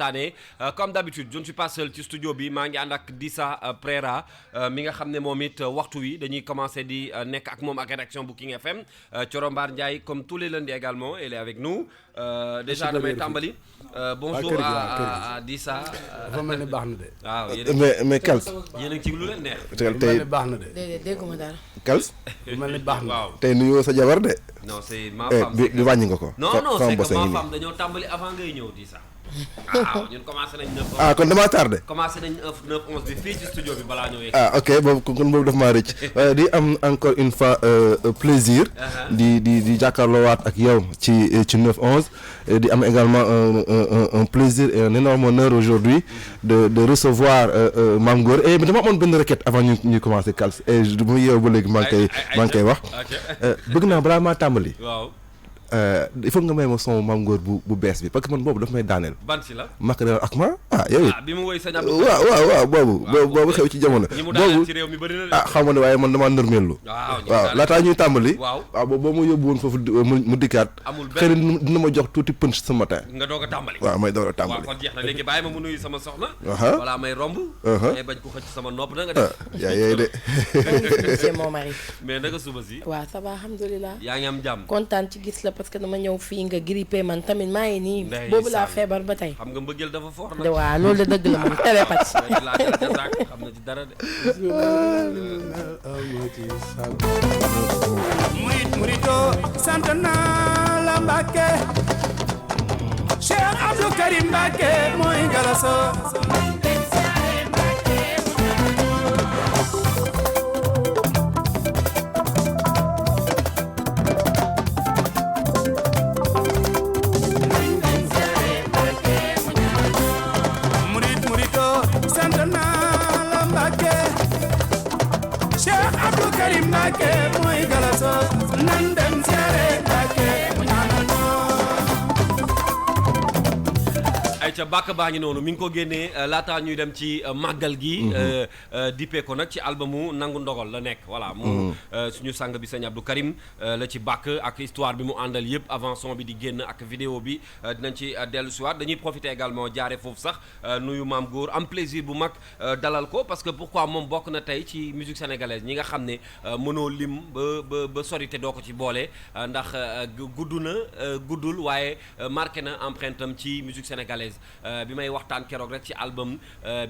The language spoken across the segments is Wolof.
waxtaanee comme d'habitude je ne suis pas seul ci studio bi maa ngi ànd ak Dissa Préra mi nga xam ne moom it waxtu wi dañuy commencer di nekk ak moom ak rédaction bu King FM Thioro Mbar Ndiaye comme tous les lundis également elle est avec nous déjà damay tàmbali bonjour à Dissa. dafa mel ni baax na de. waaw mais Kals. yéen a ngi ci lu leen neex. tey baax na de. déedéet dégguma dara. Kals. mel ni baax na. waaw tey nuyoo sa jabar de. non c'est ma femme. bi wàññi nga ko. non non c'est que ma femme dañoo tàmbali avant ngay ñëw Dissa. waaw ñun commencé nañ 9 11. kon damaa tardé. commencé nañ 9 11 bi fii ci studio bi balaa ñëw. ok kon boobu daf maa rëcc di am encore une fois plaisir. di jàkkaarloowaat ak yow ci 9 11. di am également un plaisir et un énorme honneur aujourd'hui de recevoir Mame Goor et dama amoon benn requête avant ñu commencer Kals et du ma yeewu ba léegi maa ngi koy wax. bëgg naa balaa maa tàmbali. waaw. il faut nga may ma son Mame Goor bu bees bi parce que man boobu daf may daaneel. ban si la. Macarena ak ma yow it. bi mu woy sëñ Abdou. waaw boobu xew ci jamono. ñi mu daaneel ci réew mi bëri na de. xam nga ne waaye man damaa nërmeelu. waaw laataa ñuy tàmbali. waaw boo ma yóbbu woon foofu mu dikkaat. amul xëy na dina ma jox tuuti punch ce matin. nga doog a tàmbali. waaw may doog a tàmbali. waaw kon jeex na léegi bàyyi ma mu nuyu sama soxna. voilà may romb. may bañ ko xëcc sama nopp na nga def. yaa yey de. c'est mon mari. mais naka suba si. waaw ça va alhamdulilah. yaa ngi am jàmm. kontaan ci gis la parce que dama ñëw fii nga grippé man tamit maa ngi nii. boobu laa feebar ba tey. xam nga mbëggeel dafa fort nag. waaw loolu de dëgg la moom télépathie. xam na ci dara de. murito sant naa la Mbàkke Cheikh Abdou Karim Mbàkke mooy galaso murito sant naa la Mbàkke Cheikh Abdou Karim Mbàkke mooy galaso nan dem siyaare Mbàkke mu ñaanal ca bàkk baa ngi noonu mi ngi ko génnee laataa ñuy dem ci màggal gi dippee ko nag ci albumu nangu ndogal la nekk voilà mu suñu sang bi sëñ Abdou Karim la ci bàkk ak histoire bi mu àndal yëpp avant son bi di génn ak vidéo bi dinañ ci dellu siwaat dañuy profiter également jaare foofu sax nuyu Mame Goor am plaisir bu mag dalal ko parce que pourquoi moom bokk na tey ci musique sénégalaise ñi nga xam ne mënoo lim ba sori te doo ko ci boole ndax guddul waaye marqué na empreinte am ci musique sénégalaise bi may waxtaan keroog rek ci album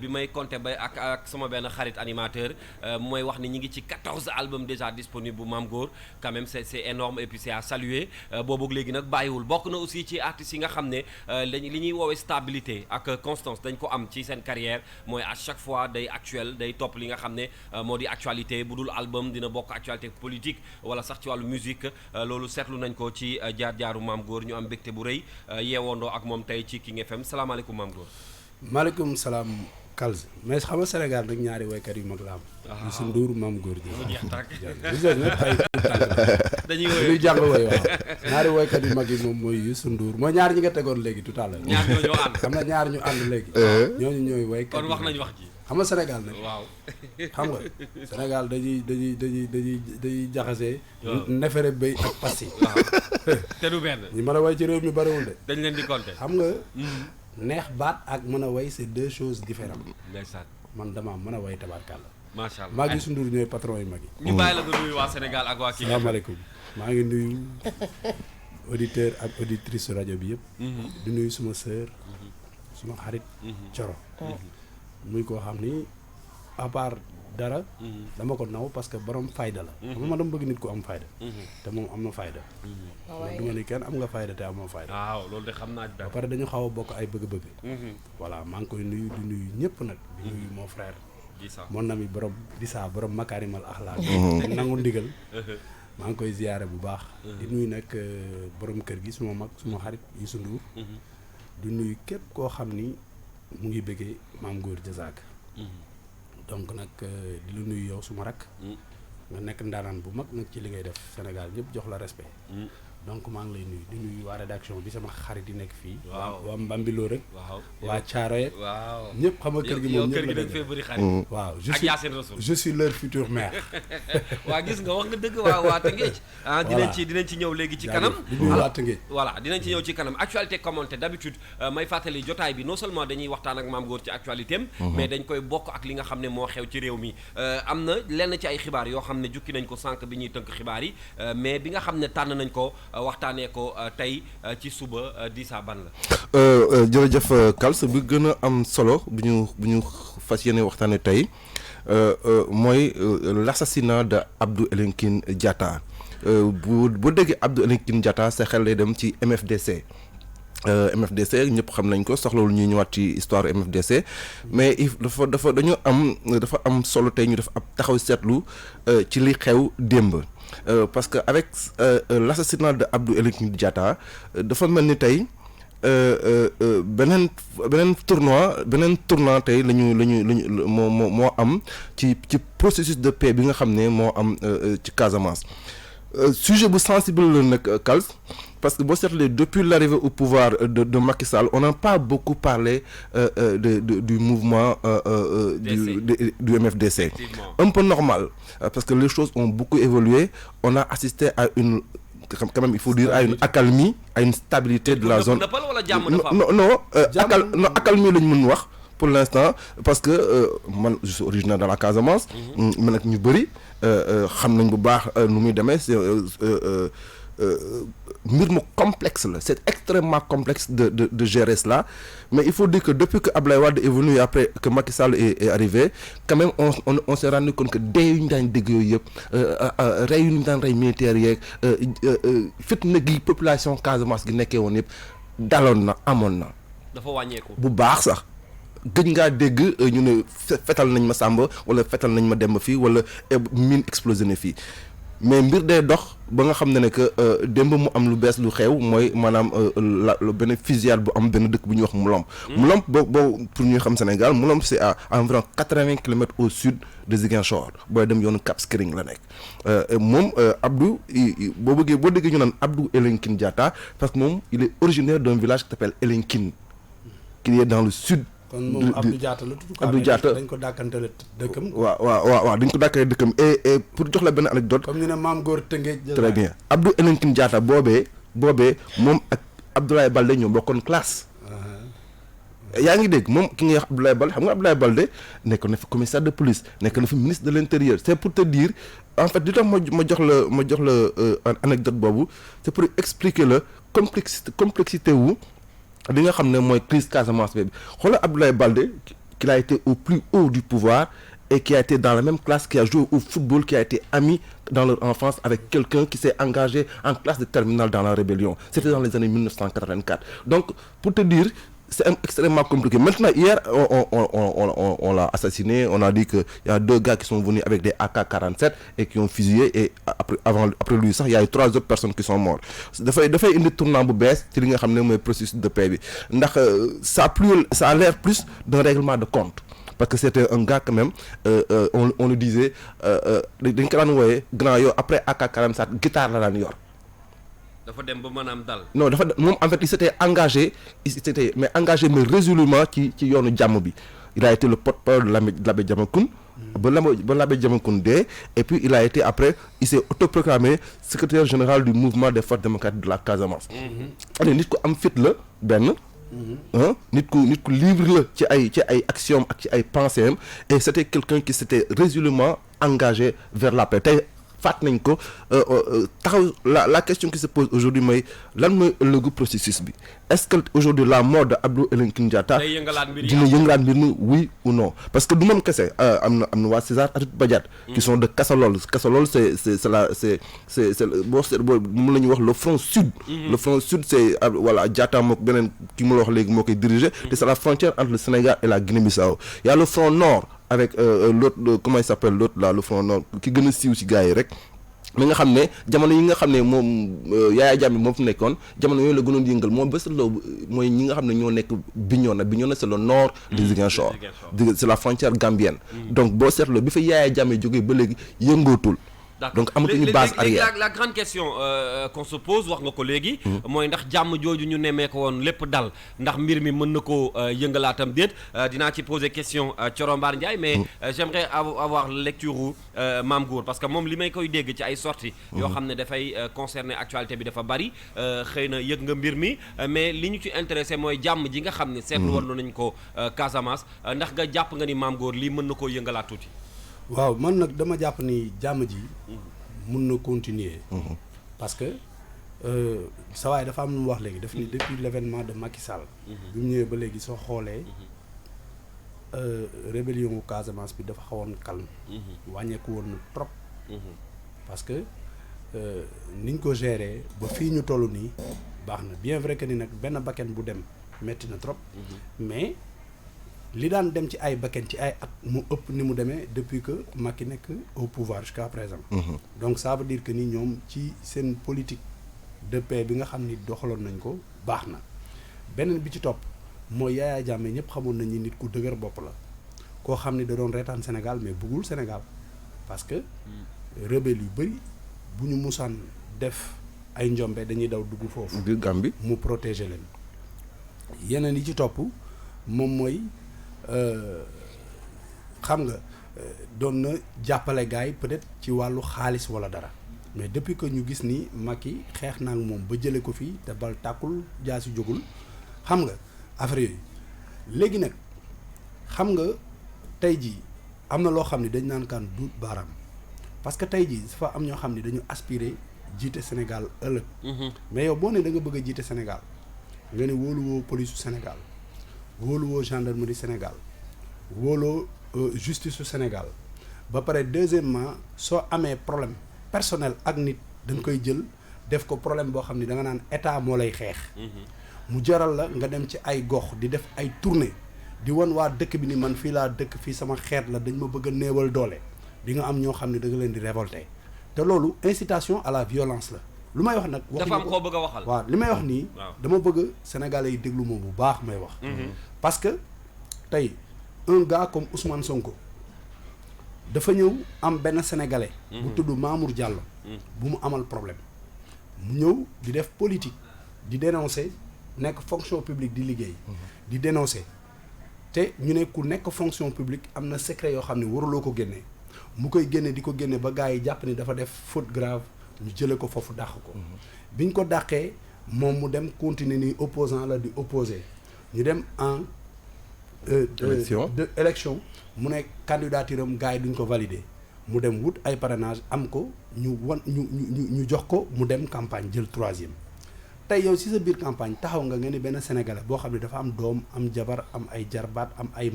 bi may compté ba ak sama benn xarit animateur mooy wax ni ñi ngi ci 14 albums déjà disponible bu Mame Goor quand même c'est énorme et puis c'est à saluer boobu léegi nag bàyyiwul bokk na aussi ci artistes yi nga xam ne li ñuy woowee stabilité ak constance dañ ko am ci seen carrière mooy à chaque fois day actuel day topp li nga xam ne moo di actualité bu dul album dina bokk actualité politique wala sax ci wàllu musique loolu seetlu nañ ko ci jaar-jaaru Mame Goor ñu am mbégte bu rëy yeewoondoo ak moom tey ci King FM salaamaaleykum Mame Goor. maaleykum salaam Kals mais xam nga Sénégal nag ñaari waykat yu mag la am. Youssou Ndour Mame Goor dañuy jàng woy waaw ñaari waykat yu mag yi moom mooy Youssou Ndour mooy ñaar ñi nga tegoon léegi tout à l'heure. ñaar ñoo ànd xam na ñaar ñu ànd léegi. ñooñu ñooy waykat kon wax nañ wax ji. xam nga Sénégal nag. waaw xam nga Sénégal dañuy jaxase. nefere béy ak pasti. te du benn. ñi mën a way ci réew mi bariwul de. dañ leen di compter. xam nga. neex baat ak mën a way c'est deux choses différentes. ndeysaan man dama mën a way tabarkàlla. macha allah maa ngi Youssou Ndour ñooy patron yu mag yi. ñu bàyyi la nga nuyu waa Sénégal ak waa King. salaamaaleykum maa ngi nuyu auditeur ak auditrice rajo bi yëpp. di nuyu suma sœur. suma xarit. Thioro. muy koo xam ni à part dara. dama ko naw parce que borom fayda la. xam nga man dama bëgg nit ku am fayda. te moom am na fayda. du ma ni kenn am nga fayda te amoo fayda. waaw loolu de xam naa ba pare dañu xaw a bokk ay bëgg-bëgg. voilà maa ngi koy nuyu di nuyu ñëpp nag. di nuyu mon frère. mon ami borom Dissa borom makaarimal axlaaq. nangu ndigal. maa ngi koy ziyaare bu baax. di nuyu nag borom kër gi suma mag suma xarit Youssou Ndour. di nuyu képp koo xam ni mu ngi bëggee Mame Goor Diazaka. donc nag di lu nuyu yow suma rak nga nekk ndaanaan bu mag nag ci li ngay def Sénégal ñëpp jox la respect. donc maa ngi lay nuyu di nuyu waa rédaction bi sama xarit yi nekk fii. waaw waa Mbambiloo rek. waaw waa Thiaroye. waaw ñëpp xam nga kër gi moom ñëpp la dañ fee bëri xarit. waaw ak Yacine Rassoul je suis leur futur maire. waa gis nga wax nga dëgg waa Tëngéej. ah dinañ ci ñëw léegi ci kanam. di nuyu waa Tëngéej. voilà dinañ ci ñëw ci kanam actualité commentée d'habitude may fàttali jotaay bi non seulement dañuy waxtaan ak Mame Goor ci actualité am. mais dañ koy bokk ak li nga xam ne moo xew ci réew mi. am na lenn ci ay xibaar yoo xam ne jukki nañ ko sànq bi ñuy tënk xibaar yi mais bi nga xam ne tànn nañ ko waxtaanee ko tey ci suba Dissa ban la. jërëjëf Kals bi gën a am solo bu ñu fas yéene waxtaanee tey mooy l'assassinat de Abdou Elinkine Diatta bu déggee Abdou Elinkine Diatta sa xel lay dem ci MFDC. MFDC ñëpp xam nañ ko soxlawul ñuy ñëwaat ci histoire MFDC mais dafa am solo tey ñu def ab taxaw seetlu ci li xew démb. Parce que avec l'assassinat de Abdou Elinkine Diatta dafa mel ni tey beneen tournant tey lañu moo am ci processus de paix bi nga xam ne moo am ci Casamance sujet bu sensible la nag Kals parce que boo seetlee depuis l'arrivée au pouvoir de Macky Sall on n'a pas beaucoup parlé du mouvement du MFDC. Un peu normal parce que les choses ont beaucoup évolué. On a assisté à une quand même il faut dire à une accalmie, à une stabilité de la zone. Non, accalmie lañ mën wax pour l'instant parce que man je suis originaire dans la Casamance. man nag ñu bëri xam nañ bu baax nu muy demee mbir mu complexe la c'est extrêmement complexe de gérer cela mais il faut dire que depuis que Abdoulaye Wade est venu et après que Macky Sall est arrivé quand même on s'est rendu compte que dee yu ñu daan dégg yooyu yëpp rey yu ñu daan rey militaires yeeg fitna gi population Casamance gi nekkee woon yëpp daloon na amoon na. dafa wàññeeku bu baax sax. gëj ngaa dégg ñu ne fetal nañ ma Samba wala fetal nañ ma Demba fii wala mine explosé na fii mais mbir day dox ba nga xam ne que démb mu am lu bees lu xew mooy maanaam benn fusillade bu am benn dëkk bu ñuy wax Moulomp. Moulomp boo pour ñuy xam Sénégal Moulomp c'est à environ 80 kilomètres au sud de Ziguinchor booy dem yoonu Cap Skirring la nekk moom Abdou boo déggee ñu naan Abdou Elinkine Diatta parce que moom il est originaire d'un village qui s'appelle Elinkine qui est dans le sud. kon moom Abdou Diatta la tudd. Abdou Diatta dañ ko dàkkantale dëkkam. waaw dañ ko dàkkantale dëkkam et pour jox la benn anecdote. comme ñu ne Mame Goor Tëngéej. très bien Abdou Elinkine Diatta boobee moom ak Abdoulaye Baldé ñoo bokkoon classe. yaa ngi dégg moom ki nga wax Abdoulaye Baldé xam nga Abdoulaye Baldé nekk na fi commissaire de police nekk na fi ministre de l'intérieur c'est pour te dire en fait li tax ma jox la anecdote boobu c'est pour expliquer la complexité wu. li nga xam ne mooy crise Casamance bi xoolal Abdoulaye Baldé qui a été au plus haut du pouvoir et qui a été dans la même classe qui a joué au football qui a été ami dans leur enfance avec quelqu'un qui s'est engagé en classe de terminale dans la rébellion c'était dans les années 1984 donc pour te dire c'est extrêmement compliqué. Maintenant, hier, on l'a assassiné. On a dit qu'il y a 2 gars qui sont venus avec des AK-47 et qui ont fusillé. Et après lui, ça, il y a eu 3 autres personnes qui sont mortes. Dafay indi tournant bu bees ci li nga xam ne mooy processus de paix bi ndax ça a l'air plus d'un règlement de compte. Parce que c'était un gars quand même on le disait dañ ko daan wooyee grand yow après AK-47 guitare la daan yor. dafa dem ba maanaam dal. Non moom en fait il s'était engagé mais résolument ci yoonu jàmm bi il a été le porte-parole de l'abbé Diamacoune ba l'abbé Diamacoune dee et puis il a été après il s'est autoproclamé secrétaire général du mouvement des forces démocratiques de la Casamance. nit ko am fit la benn. nit ku libre la ci ay actions ak ci ay pensées am et c'était quelqu'un qui s'était résolument engagé vers la paix tey faat nañ ko taxaw la question qui se pose aujourd'hui mooy lan mooy ëllëgu processus bi est-ce que aujourd'hui la mort de Abdou Elinkine Diatta dina yëngalaat mbir mi oui ou non parce que du moom kese am na waa César Atoute Badiate qui sont de Kassolol c'est boo moom la ñuy wax le front sud le front sud c'est voilà Diatta moo beneen ki mu la wax léegi moo koy diriger te c'est la frontière entre le Sénégal et la Guinée-Bissau il y a le front nord avec l'autre comment il s'appelle l'autre là le front nord ki gën a siiw ci gars yi rek mi nga xam ne jamono yi nga xam ne moom Yaya Jammeh moom fi nekkoon jamono yooyu la gënoon yëngal moom bés la mooy ñi nga xam ne ñoo nekk Bignona c'est le nord de Ziguinchor c'est la frontière gambienne donc boo seetloo bi fa Yaya Jammeh jógee ba léegi yëngootul donc amatuñu base arrière. la grande question qu'on se pose wax nga ko léegi mooy ndax jàmm jooju ñu nemmee ko woon lépp dal ndax mbir mi mën na koo yëngalaatam déet dinaa ci poser question Thioro Mbar Ndiaye mais j'aimerais avoir lecture u Mame Goor parce que moom li may koy dégg ci ay sorties yoo xam ne dafay concerner actualité bi dafa bari xëy na yëg nga mbir mi mais li ñu ci intéressé mooy jàmm ji nga xam ne seetlu woon nañ ko Casamance ndax nga jàpp nga ni Mame Goor lii mën na koo yëngalaat tuuti. waaw man nag dama jàpp ni jàmm ji mun na continuer parce que sa waay dafa am lu mu wax léegi daf ni depuis l'événement de Macky Sall bi mu ñëwee ba léegi soo xoolee rébellion wu Casamance bi dafa xawoon calme wàññeeku woon na trop parce que niñ ko gérer ba fii ñu toll nii baax na bien vrai que ni nag benn bakken bu dem metti na trop mais li daan dem ci ay bakken ci ay at mu ëpp ni mu demee depuis que Macky nekk au pouvoir jusqu'à présent donc ça veut dire que ni ñoom ci seen politique de paix bi nga xam ni doxaloon nañ ko baax na beneen bi ci topp mooy Yaya Jammeh ñëpp xamoon nañ ni nit ku dëgër bopp la koo xam ni da doon reetaan Sénégal mais bëggul Sénégal parce que rebelle yu bëri bu ñu musaan def ay njombe dañuy daw dugg foofu biir Gambie mu protéger leen yeneen yi ci topp moom mooy xam nga doon na jàppale gars yi peut-être ci wàllu xaalis wala dara mais depuis que ñu gis ni Macky xeex naa ak moom ba jële ko fii te bal tàkkul jaasi jógul xam nga affaire yooyu léegi nag xam nga tey jii am na loo xam ne dañ naan kaan duut baaraam parce que tey jii dafa am ñoo xam ne dañu aspirer jiite Sénégal ëllëg mais yow boo ne da nga bëgg a jiite Sénégal nga ne wóoluwoo police su Sénégal wóoluwoo gendarmerie Sénégal wóoloo justice su Sénégal ba pare deuxièmement soo amee problème personnel ak nit dañ koy jël def ko problème boo xam ni da nga naan état moo lay xeex mu jaral la nga dem ci ay gox di def ay tournée di wan waa dëkk bi ni man fii laa dëkk fii sama xeet la dañ ma bëgg a néewal doole di nga am ñoo xam ne da nga leen di révolter te loolu incitation à la violence la lu may wax nag dafa am koo bëgg a waxal waaw li may wax nii dama bëgg Sénégalais yi déglu ma bu baax may wax parce que tey un gars comme Ousmane Sonko dafa ñëw am benn sénégalais bu tudd Mamour Diallo bu mu amal problème mu ñëw di def politique di dénoncer nekk fonction publique di liggéey di dénoncer te ñu ne ku nekk fonction publique am na secret yoo xam ne waruloo ko génne mu koy génne di ko génne ba gars yi jàpp ni dafa def faute grave ñu jële ko foofu dàq ko biñ ko dàqee moom mu dem continuer ni opposant la di opposer ñu dem en élection mu ne candidature am gars yi duñ ko valider mu dem wut ay parrainage am ko ñu jox ko mu dem campagne jël 3e tey yow si sa biir campagne taxaw nga ni benn sénégalais boo xam ne dafa am doom am jabar am ay jarbaat am ay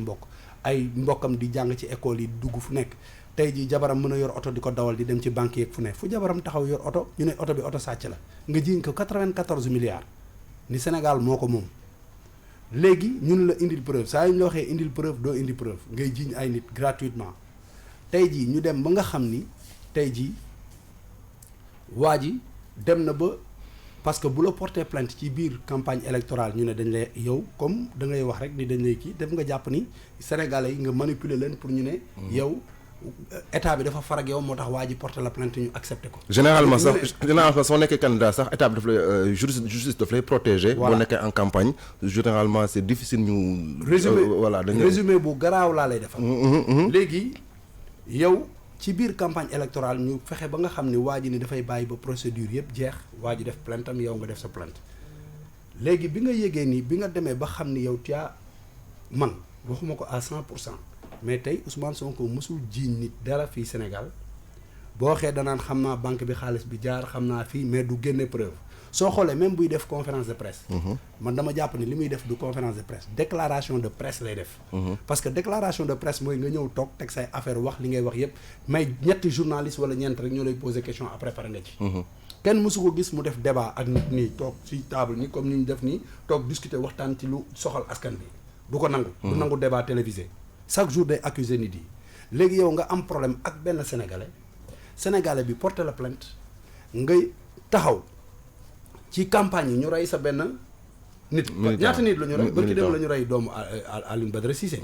mbokkam di jàng ci école yi dugg fu nekk tey jii jabaram mën a yor oto di ko dawal di dem ci banque yeeg fu ne fu jabaram taxaw yor oto ñu ne oto bi oto sàcc la nga jiiñ ko 94 milliards ni Sénégal moo ko moom léegi ñun la indil preuve saa yu ñu la waxee indil preuve doo indi preuve ngay jiiñ ay nit gratuitement tey jii ñu dem ba nga xam ni tey jii waa ji dem na ba parce que bu la porter plainte ci biir campagne électorale ñu ne dañ lay yow comme da ngay wax rek ni dañ lay kii def nga jàpp ni Sénégalais yi nga manipuler leen pour ñu ne yow état bi dafa farag yow moo tax waa ji porter la plainte ñu accepté ko. généralement soo nekkee candidat sax état bi daf lay justice daf lay protéger. boo nekkee en campagne généralement c'est difficile ñu. résumé bu garaaw laa lay defal. léegi yow ci biir campagne électorale ñu fexe ba nga xam ni waa ji ni dafay bàyyi ba procédure yëpp jeex waa ji def plainte am yow nga def sa plainte léegi bi nga yégee nii bi nga demee ba xam ni yow man waxuma ko à 100%. mais tey Ousmane Sonko mësul jiiñ nit dara fii Sénégal boo waxee danaan xam naa banque bi xaalis bi jaar xam naa fii mais du génne preuve soo xoolee même buy def conférence de presse man dama jàpp ni li muy def du conférence de presse déclaration de presse lay def parce que déclaration de presse mooy nga ñëw toog teg say affaire wax li ngay wax yépp mais ñetti journaliste wala ñeent rek ñoo lay poser question après pare nga ci kenn mësu ko gis mu def débat ak nit nii toog ci table ni comme ni ñu def nii toog discuter waxtaan ci lu soxal askan bi du ko nangu du nangu débat télévisé chaque jour day accuser nit yi léegi yow nga am problème ak benn sénégalais bi porter la plainte ngay taxaw ci campagne yi ñu rey sa benn nit ñaata nit la ñu rey bërki dem la ñu rey doomu Alioune Badara Cissé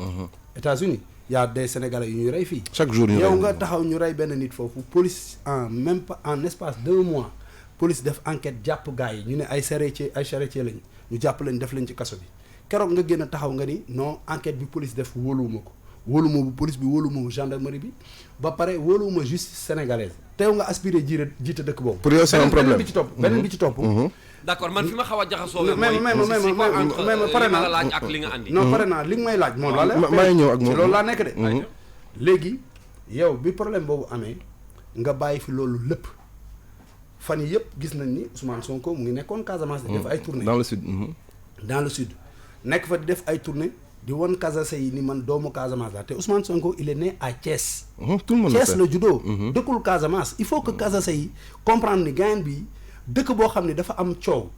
États-Unis y a des Sénégalais yu ñuy rey fii chaque jour yow nga taxaw ñu rey benn nit foofu police en même pas en espace 2 mois police def enquête jàpp gars yi ñu ne ay charretier lañ ñu jàpp lañ def lañ ci kaso bi keroog nga génn taxaw nga ni non enquête bi police def wóoluwuma ko wóoluwuma bu police bi wóoluwuma bu gendarmerie bi ba pare wóoluwuma justice sénégalaise teew nga aspiré jiite dëkk boobu pour yow c'est un problème beneen bi ci topp d'accord man fi ma xaw a jaxasoo mais pare naa laaj ak li nga andi non pare naa li nga may laaj moom laa may ñëw ak moom ci loolu laa nekk de léegi yow bi problème boobu amee nga bàyyi fi loolu lépp fan yi yëpp gis nañ ni Ousmane Sonko mu ngi nekkoon Casamance di def ay tournée dans le sud dans le sud nekk fa di def ay tournée di won Casase yi ni man doomu Casamance la te Ousmane Sonko il est né à Thiès tout le monde Thiès la juddoo dëkkul Casamance il faut que Casase yi comprendre ni gain bi dëkk boo xam ne dafa am coow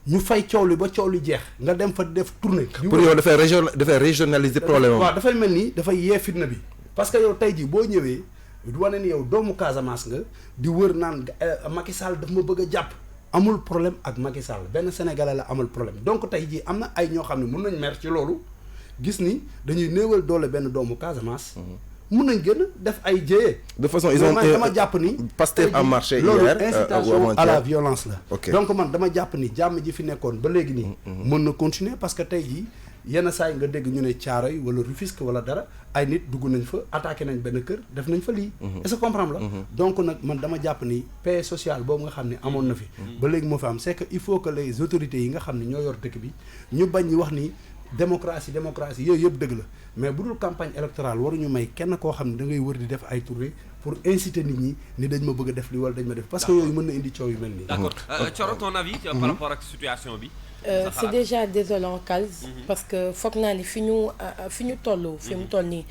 ñu fay coow li ba coow li jeex nga dem fa def tournée pour yow dafay régionaliser problème waaw dafay mel ni dafay yee fitna bi parce que yow tey jii boo ñëwee du wane ni yow doomu Casamance nga di wër naan Macky Sall daf ma bëgg a jàpp amul problème ak Macky Sall benn Sénégalais la amul problème donc tey jii am na ay ñoo xam ne mun nañ mer ci loolu gis ni dañuy néewal doole benn doomu Casamance mun nañ gën def ay jéyee de façon ils ont dama jàpp ni Pastef a marché loolu hier incitation à la violence la ok donc man dama jàpp ni jàmm ji fi nekkoon ba léegi nii mën na continuer parce que tey jii yenn saa yi nga dégg ñu ne Thiaroye wala Rufisque wala dara ay nit dugg nañ fa attaqué nañ benn kër def nañ fa lii est-ce que comprendre la donc nag man dama jàpp ni paix sociale boobu nga xam ne amoon na fi ba léegi moo fi am c'est que il faut que les autorités yi nga xam ne ñoo yor dëkk bi ñu bañ ñi wax ni démocratie yooyu yëpp dëgg la mais bu dul campagne électorale waruñu may kenn koo xam ne da ngay wër di def ay tournée pour inciter nit ñi ni dañ ma bëgg a def li wala dañ ma def parce que yooyu mën na indi coow yu mel nii. d'accord Thioro ton avis par rapport ak situation bi. c'est déjà désolant Kals parce que foog naa ni fi ñu toll fi mu toll nii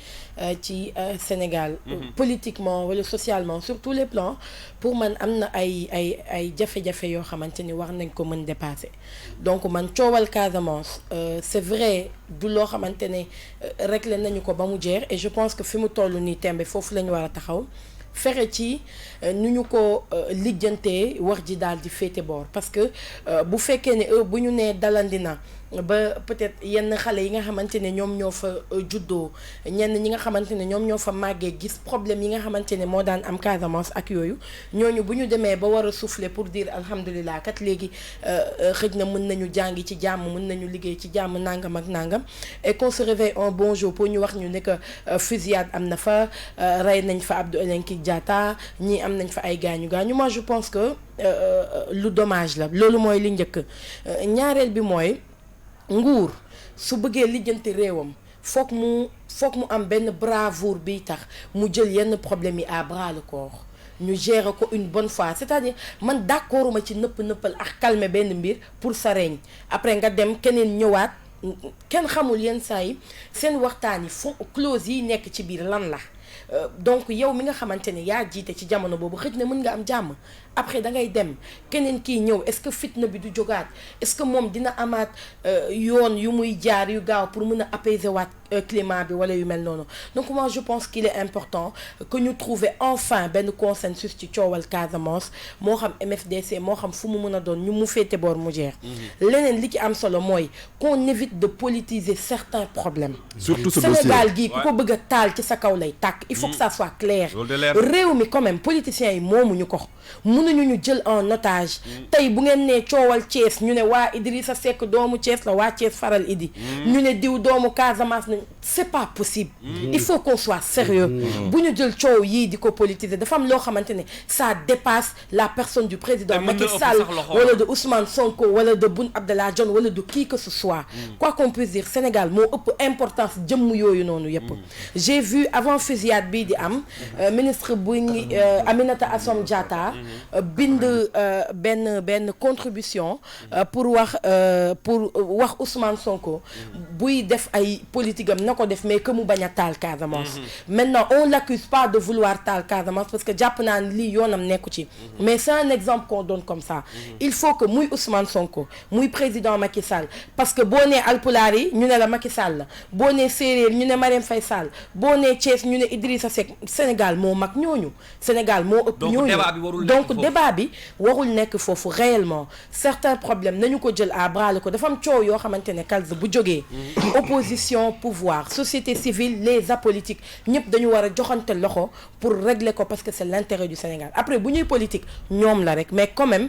ci Sénégal politiquement wala socialement sur tous les plans pour man am na ay jafe-jafe yoo xamante ni war nañ ko mën dépasser donc man coowal Casamance c'est vrai du loo xamante ne réglé nañu ko ba mu jeex et je pense que fi mu toll nii tembe foofu la ñu war a taxaw fexe ci nu ñu ko lijjantee wax ji daal di féete boor parce que bu fekkee ne bu ñu nee dalandi na ba peut-être yenn xale yi nga xamante ne ñoom ñoo fa juddoo ñenn ñi nga xamante ne ñoom ñoo fa màggee gis problème yi nga xamante ne moo daan am Casamance ak yooyu ñooñu bu ñu demee ba war a souffler pour dire alhamdulilah kat léegi xëj na mën nañu jàngi ci jàmm mën nañu liggéey ci jàmm nangam ak nangam et qu'on se réveille un bon jour pour ñu wax ñu ne que fusillade am na fa rey nañ fa Abdou Elenki Diatta ñii am nañ fa ay gaañu moi je pense que lu dommage la loolu mooy li njëkk ñaareel bi mooy nguur su bëggee lijjanti réewam foog mu am benn bravoure bi tax mu jël yenn problème yi à bras le corps ñu gérer ko une bonne fois c'est-à-dire man d'accorduma ci nëppal ak calmer benn mbir pour sa reñ après nga dem keneen ñëwaat kenn xamul yenn saa yi seen waxtaan yi fond clause yi nekk ci biir lan la donc yow mi nga xamante ne yaa jiite ci jamono boobu xëj na mën nga am jàmm après da ngay dem keneen kii ñëw est-ce que fitna bi du jógaat est-ce que moom dina amaat yoon yu muy jaar yu gaaw pour mën a apaiser waat climat bi wala yu mel noonu donc moi je pense qu'il est important que ñu trouver enfin benn consensus ci coowal Casamance moo xam MFDC moo xam fu mu mën a doon ñu mu féete boor mu jeex leneen li ci am solo mooy qu'on évite de politiser certains problèmes surtout ce Sénégal gii ku ko bëgg a taal ci sa kaw lay tàkk il faut que ça soit clair réew mi quand même politiciens yi moomuñu ko mënuñu ñu jël en otage tey bu ngeen nee coowal Thiès ñu ne waa Idrissa Seck doomu Thiès la waa Thiès faral Idi ñu ne diw doomu Casamance nañ c'est pas possible il faut qu'on soit sérieux bu ñu jël coow yii di ko politiser dafa am loo xamante ne ça dépasse la personne du président Macky Sall wala de Ousmane Sonko wala de Boun Abdallah Dionne wala de qui que ce soit quoi qu'on puisse dire Sénégal moo ëpp importance jëmm yooyu noonu yëpp j'ai vu avant fusillade bii di am ministre bu Aminata Assome Diatta bind benn contribution pour wax Ousmane Sonko buy def ay politique am na ko def mais que mu bañ a taal Casamance. Maintenant on l'accuse pas de vouloir taal Casamance parce que jàpp naa ne lii yoonam nekku ci. mais c'est un exemple qu'on donne comme ça. il faut que muy Ousmane Sonko muy président Macky Sall parce que boo nee alpulaar yi ñu ne la Macky Sall la boo nee séeréer ñu ne Marème Faye Sall boo nee Thiès ñu ne Idrissa Seck Sénégal moo mag ñooñu Sénégal moo ëpp ñooñu donc débat bi warul nekk foofu réellement certains problèmes nañu ko jël à bras le corps dafa am coow yoo xamante ne calze bu jógee opposition pouvoir société civile les apolitiques ñëpp dañu war a joxante loxo pour régler ko parce que c'est l'intérêt du Sénégal après bu ñuy politique ñoom la rek mais quand même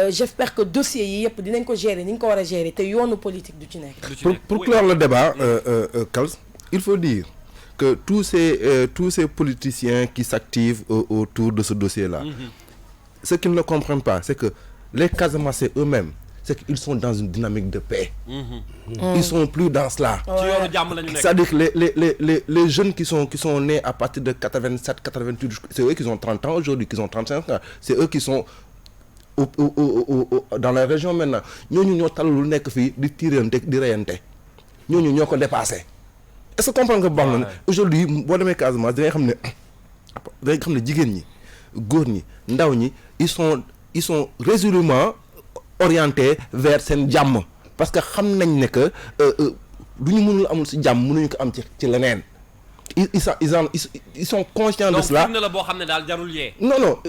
j'espère que dossier yi yëpp dinañ ko gérer ni ñu ko war a gérer te yoonu politique du ci nekk. Pour clore le débat Calze, il faut dire que tous ces politiciens qui s'activent autour de ce dossier-là, ce qu'ils ne comprennent pas, c'est que les Casamançais eux-mêmes, c'est qu'ils sont dans une dynamique de paix. Ils sont plus dans cela. C'est-à-dire que les jeunes qui sont nés à partir de 87, 88, c'est eux qui ont 30 ans aujourd'hui, qui ont 35 ans, c'est eux qui sont dans la région maintenant. Ñooñu ñoo tal lu nekk fii di tirante di reyante ñooñu ñoo ko dépassé. Est-ce que comprendre que baax na aujourd'hui boo demee Casamance da ngay xam ne jigéen ñi góor ñi ndaw ñi ils sont résolument orientés vers seen jàmm parce que xam nañ ne que lu ñu mënul amul ci jàmm mënuñu ko am ci leneen. Ils sont conscients de cela. donc la boo xam ne daal jarul yee. non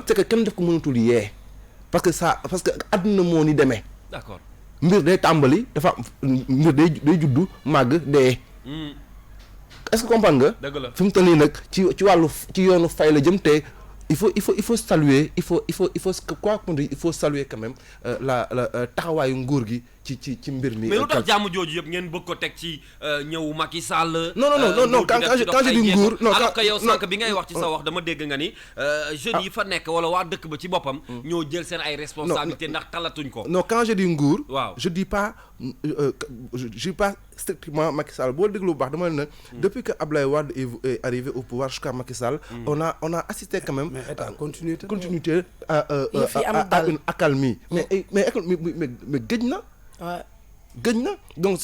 c'est que kenn def ko mënatul yee parce que àdduna moo ni demee. d'accord mbir day tàmbali dafa mbir day juddu màgg dee. est-ce que comprendre nga. dëgg la fi mu toll nii nag ci wàllu ci yoonu fay la jëm te il faut saluer il faut saluer quand même la taxawaayu nguur gi ci mbir mi. mais lu tax jàmm jooju yëpp ngeen bëgg ko teg ci ñëw Macky Sall. non quand je dis nguur non alors que yow sànq bi ngay wax ci sa wax dama dégg nga ni jeunes yi fa nekk wala waa dëkk ba ci boppam. ñoo jël seen ay responsabilités ndax talatuñ ko. non quand je dis nguur. waaw je dis pas strictement Macky Sall boo déglu bu baax dama ne depuis que Ablaye Wade est arrivé au pouvoir jusqu'à Macky Sall. on a assisté quand même. mais état continuité à une accalmie. mais gëj na. gëj na donc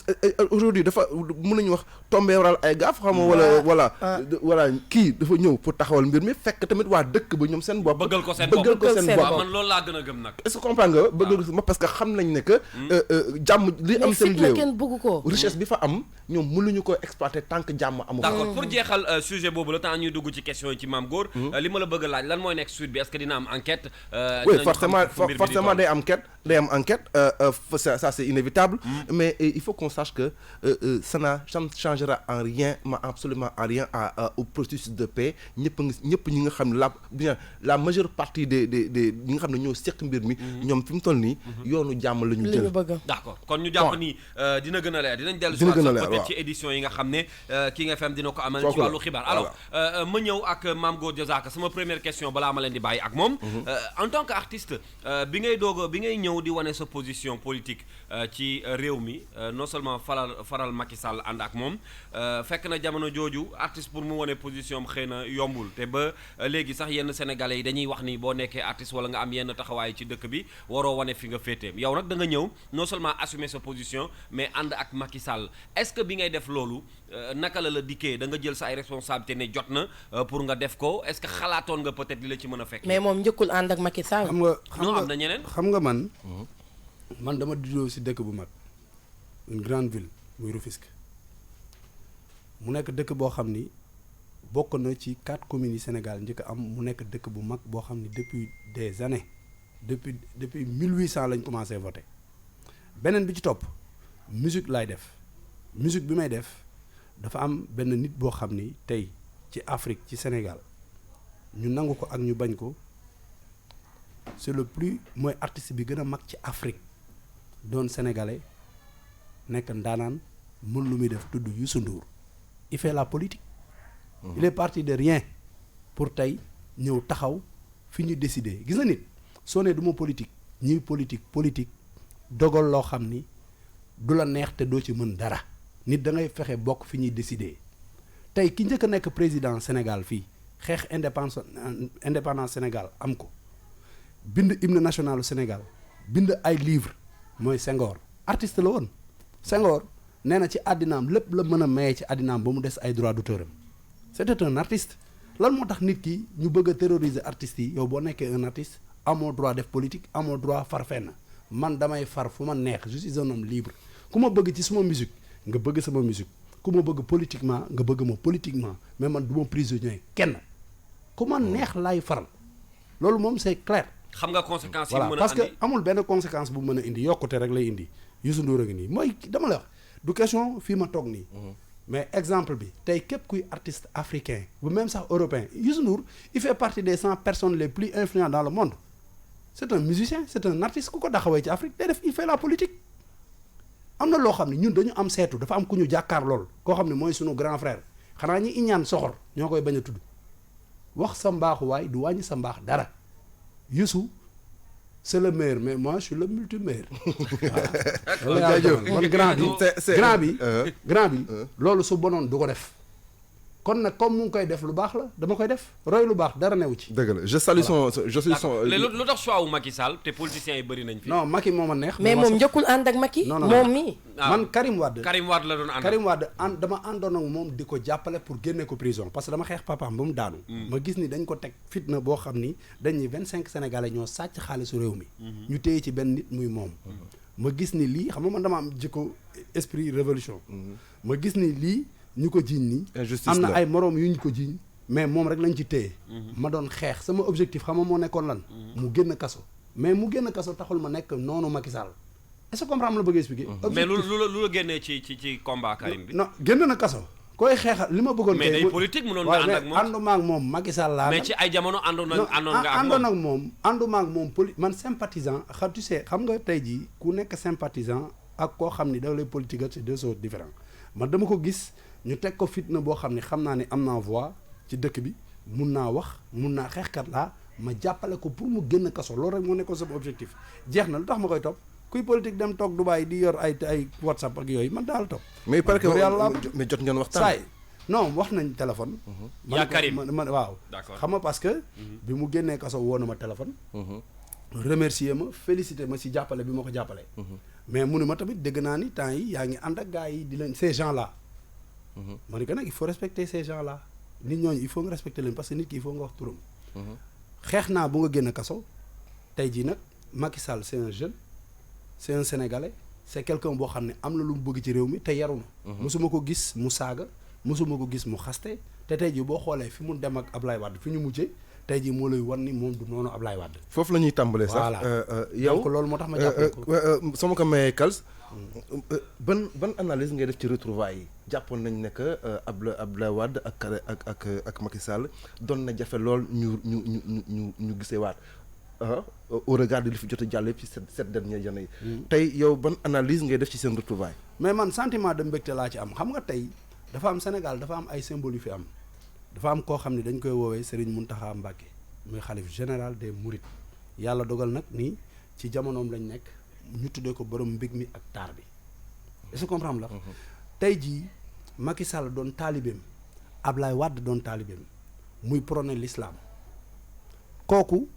aujourd'hui dafa mën nañu wax tombé waral ay gaaf xam nga wala kii dafa ñëw pour taxawal mbir mi fekk tamit waa dëkk ba ñoom seen bopp bëggal ko seen bopp man loolu laa gën a gëm nag. est-ce que comprendre nga bëggal ko seen bopp parce que xam nañ ne que jàmm li am seen réew kenn bëgg ko richesse bi fa am ñoom mënuñu ko exploiter tant que jàmm amu ko. d'accord pour jeexal sujet boobu la temps ñuy dugg ci question yi ci Mame Gor li ma la bëgg a laaj lan mooy nekk suite bi est-ce que dina am enquête. oui forcément day am enquête ça c'est inévitable. Mais il faut qu'on sache que ça ne changera en rien, mais absolument en rien au processus de paix. ñëpp ñi nga xam ne la majeure partie des ñi nga xam ne ñoo seq mbir mi. ñoom fi mu toll nii. yoonu jàmm la ñu jël. d'accord kon ñu jàpp ni dina gën a leer dinañ dellu si peut-être ci édition yi nga xam ne King FM dina ko amal ci wàllu xibaar alors ma ñëw ak Mame Gor Diazaka sama première question balaa ma leen di bàyyi ak moom. En tant qu'artiste bi ngay ñëw di wane sa position politique ci réew mi non seulement faral Macky Sall ànd ak moom fekk na jamono jooju artiste pour mu wane position am xëy na yombul te ba léegi sax yenn sénégalais yi dañuy wax ni boo nekkee artiste wala nga am yenn taxawaay ci dëkk bi waroo wane fi nga féetee yow nag da nga ñëw non seulement assumer sa position mais ànd ak Macky Sall est-ce que bi ngay def loolu naka la dikkee da nga jël sa ay responsabilité ne jot na pour nga def ko est-ce que xalaatoon nga peut-être li la ci mën a fekk. mais moom njëkkul ànd ak Macky Sall. xam nga am na ñeneen. xam nga man dama juddoo ci dëkk bu mag. une grande ville muy Rufisque mu nekk dëkk boo xam ni bokk na ci 4 communes yi Sénégal njëkk am mu nekk dëkk bu mag boo xam ni depuis des années depuis 1800 lañ commencé voter beneen bi ci topp musique laay def musique bi may def dafa am benn nit boo xam ni tey ci Afrique ci Sénégal ñu nangu ko ak ñu bañ ko c'est le plus mooy artiste bi gën a mag ci Afrique doon sénégalais. nekk ndaanaan mën lu muy def tudd Youssou Ndour il fait la politique. il est parti de rien pour tey ñëw taxaw fi ñu décider gis na nit soo nee du ma politique ñuy politique dogal loo xam ni du la neex te doo ci mën dara nit da ngay fexe bokk fi ñuy décider tey ki njëkk a nekk président Sénégal fii xeex indépendance Sénégal am ko bind hymne national Sénégal bind ay livre mooy Senghor artiste la woon. Senghor nee na ci àddinaam lépp la mën a maye ci àddinaam ba mu des ay droit d'auteur am c'était un artiste lan moo tax nit ki ñu bëgg a terroriser artistes yi yow boo nekkee un artiste amoo droit def politique amoo droit far fenn man damay far fu ma neex je suis un homme libre ku ma bëgg ci suma musique nga bëgg sama musique ku ma bëgg politiquement nga bëgg ma politiquement mais man du ma prisonnier kenn ku ma neex laay faral loolu moom c'est clair. xam nga conséquences yi voilà mën a parce que andi amul benn conséquence bu mën a indi yokkute rek lay indi Youssou Ndour a ngi nii mooy dama la wax du question fii ma toog nii. mais exemple bi tey képp kuy artiste africain bu même sax européen Youssou Ndour il fait partie des 100 personnes les plus influentes dans le monde c'est un musicien c'est un artiste ku ko daxawee ci Afrique day def il fait la politique. am na loo xam ne ñun dañu am seetu dafa am ku ñu jàkkaar lool koo xam ne mooy sunu grand frère xanaa ñi iñaan soxor ñoo koy bañ a tudd wax sa mbaaxu waay du wàññi sa mbaax dara Youssou c'est le meilleur mais moi je suis le multimeilleur. waaw grand bi loolu su bonoon du ko def kon nag comme mu ngi koy def lu baax la dama koy def roy lu baax dara newu ci. dëgg la je salue son lu tax choix wu Macky Sall te politiciens yi bëri nañ fi. non Macky moo ma neex. mais moom njëkkul ànd ak Macky. non moom mi man Karim Wade la doon ànd. Karim Wade dama àndoon ak moom di ko jàppale pour génne ko prison parce que dama xeex papaam ba mu daanu. ma gis ni dañ ko teg fitna boo xam ni dañ ni 25 sénégalais ñoo sàcc xaalisu réew mi. ñu téye ci benn nit muy moom. ma gis ni lii xam nga man dama am jikko esprit révolution ma gis ni lii ñu ko jiiñ ni am na ay moroom yu ñu ko jiiñ mais moom rek lañ ci téye ma doon xeex sama objectif xam nga moo nekkoon lan mu génn kaso mais mu génn kaso taxul ma nekk noonu Macky Sall est-ce que comprendre la bëgg expliquer mais lu la génnee ci combat Karim bi non génn na kaso koy xeexal li ma bëggoon mais day politique mënoon nga ànd ak moom ànduma ak moom Macky Sall laa mais ci ay jamono àndoon nga ak moom ànduma ak moom man sympathisant xam tu sais xam nga tey jii ku nekk sympathisant ak koo xam ni da lay politique c'est deux choses différentes man dama ko gis ñu teg ko fitna boo xam ni xam naa ne am naa voix ci dëkk bi mun naa wax mun naa xeexkat laa ma jàppale ko pour mu génn kaso loolu rek moo nekkoon sama objectif jeex na lu tax ma koy topp kuy politique dem toog Dubaï di yor ay WhatsApp ak yooyu man daal topp mais parce que mais jot ngeen waxtaan saay non wax nañ téléphone yaa Karim man waaw xam nga parce que bi mu génnee kaso woo na ma téléphone remercier ma féliciter ma si jàppale bi ma ko jàppale mais mu ne ma tamit dégg naa ni temps yi yaa ngi ànd ak gars yi di leen ces gens là ma ne que nag il faut respecter ces gens là nit ñooñu il faut nga respecter leen parce que nit ki il faut nga wax turam xeex naa bu nga génn kaso tey jii nag Macky Sall c'est un jeune c'est un sénégalais c'est quelqu'un boo xam ne am na lu mu bëgg ci réew mi te yaru na mosuma ko gis mu saaga mosuma ko gis mu xaste te tey jii boo xoolee fi mu dem ak Ablaye Wade fi ñu mujjee tey jii moo lay wan ni moom du noonu Ablaye Wade foofu la ñuy tàmbalee sax voilà yow donc loolu moo tax ma jàppale ko sama ko mayee Kals ban analyse ngay def ci retrouvailles yi jàppoon nañ ne que Ablaye Wade ak Macky Sall doon na jafe lool ñu gisee waat au regard de li fi jot a jàll yëpp ci cette dernière année yi tey yow ban analyse ngay def ci seen retrouvailles mais man sentiment de mbégte laa ci am xam nga tey dafa am Sénégal dafa am ay symboles yu fi am dafa am koo xam ne dañ koy woowee Serigne Mountakha Mbacké muy xalif général des Mourides yàlla dogal nag ni ci jamonoom lañ nekk ñu tuddee ko borom mbég mi ak taar bi est-ce que comprendre la tey jii Macky Sall doon taalibeem Ablaye Wade doon taalibeem muy prôner l'islam kooku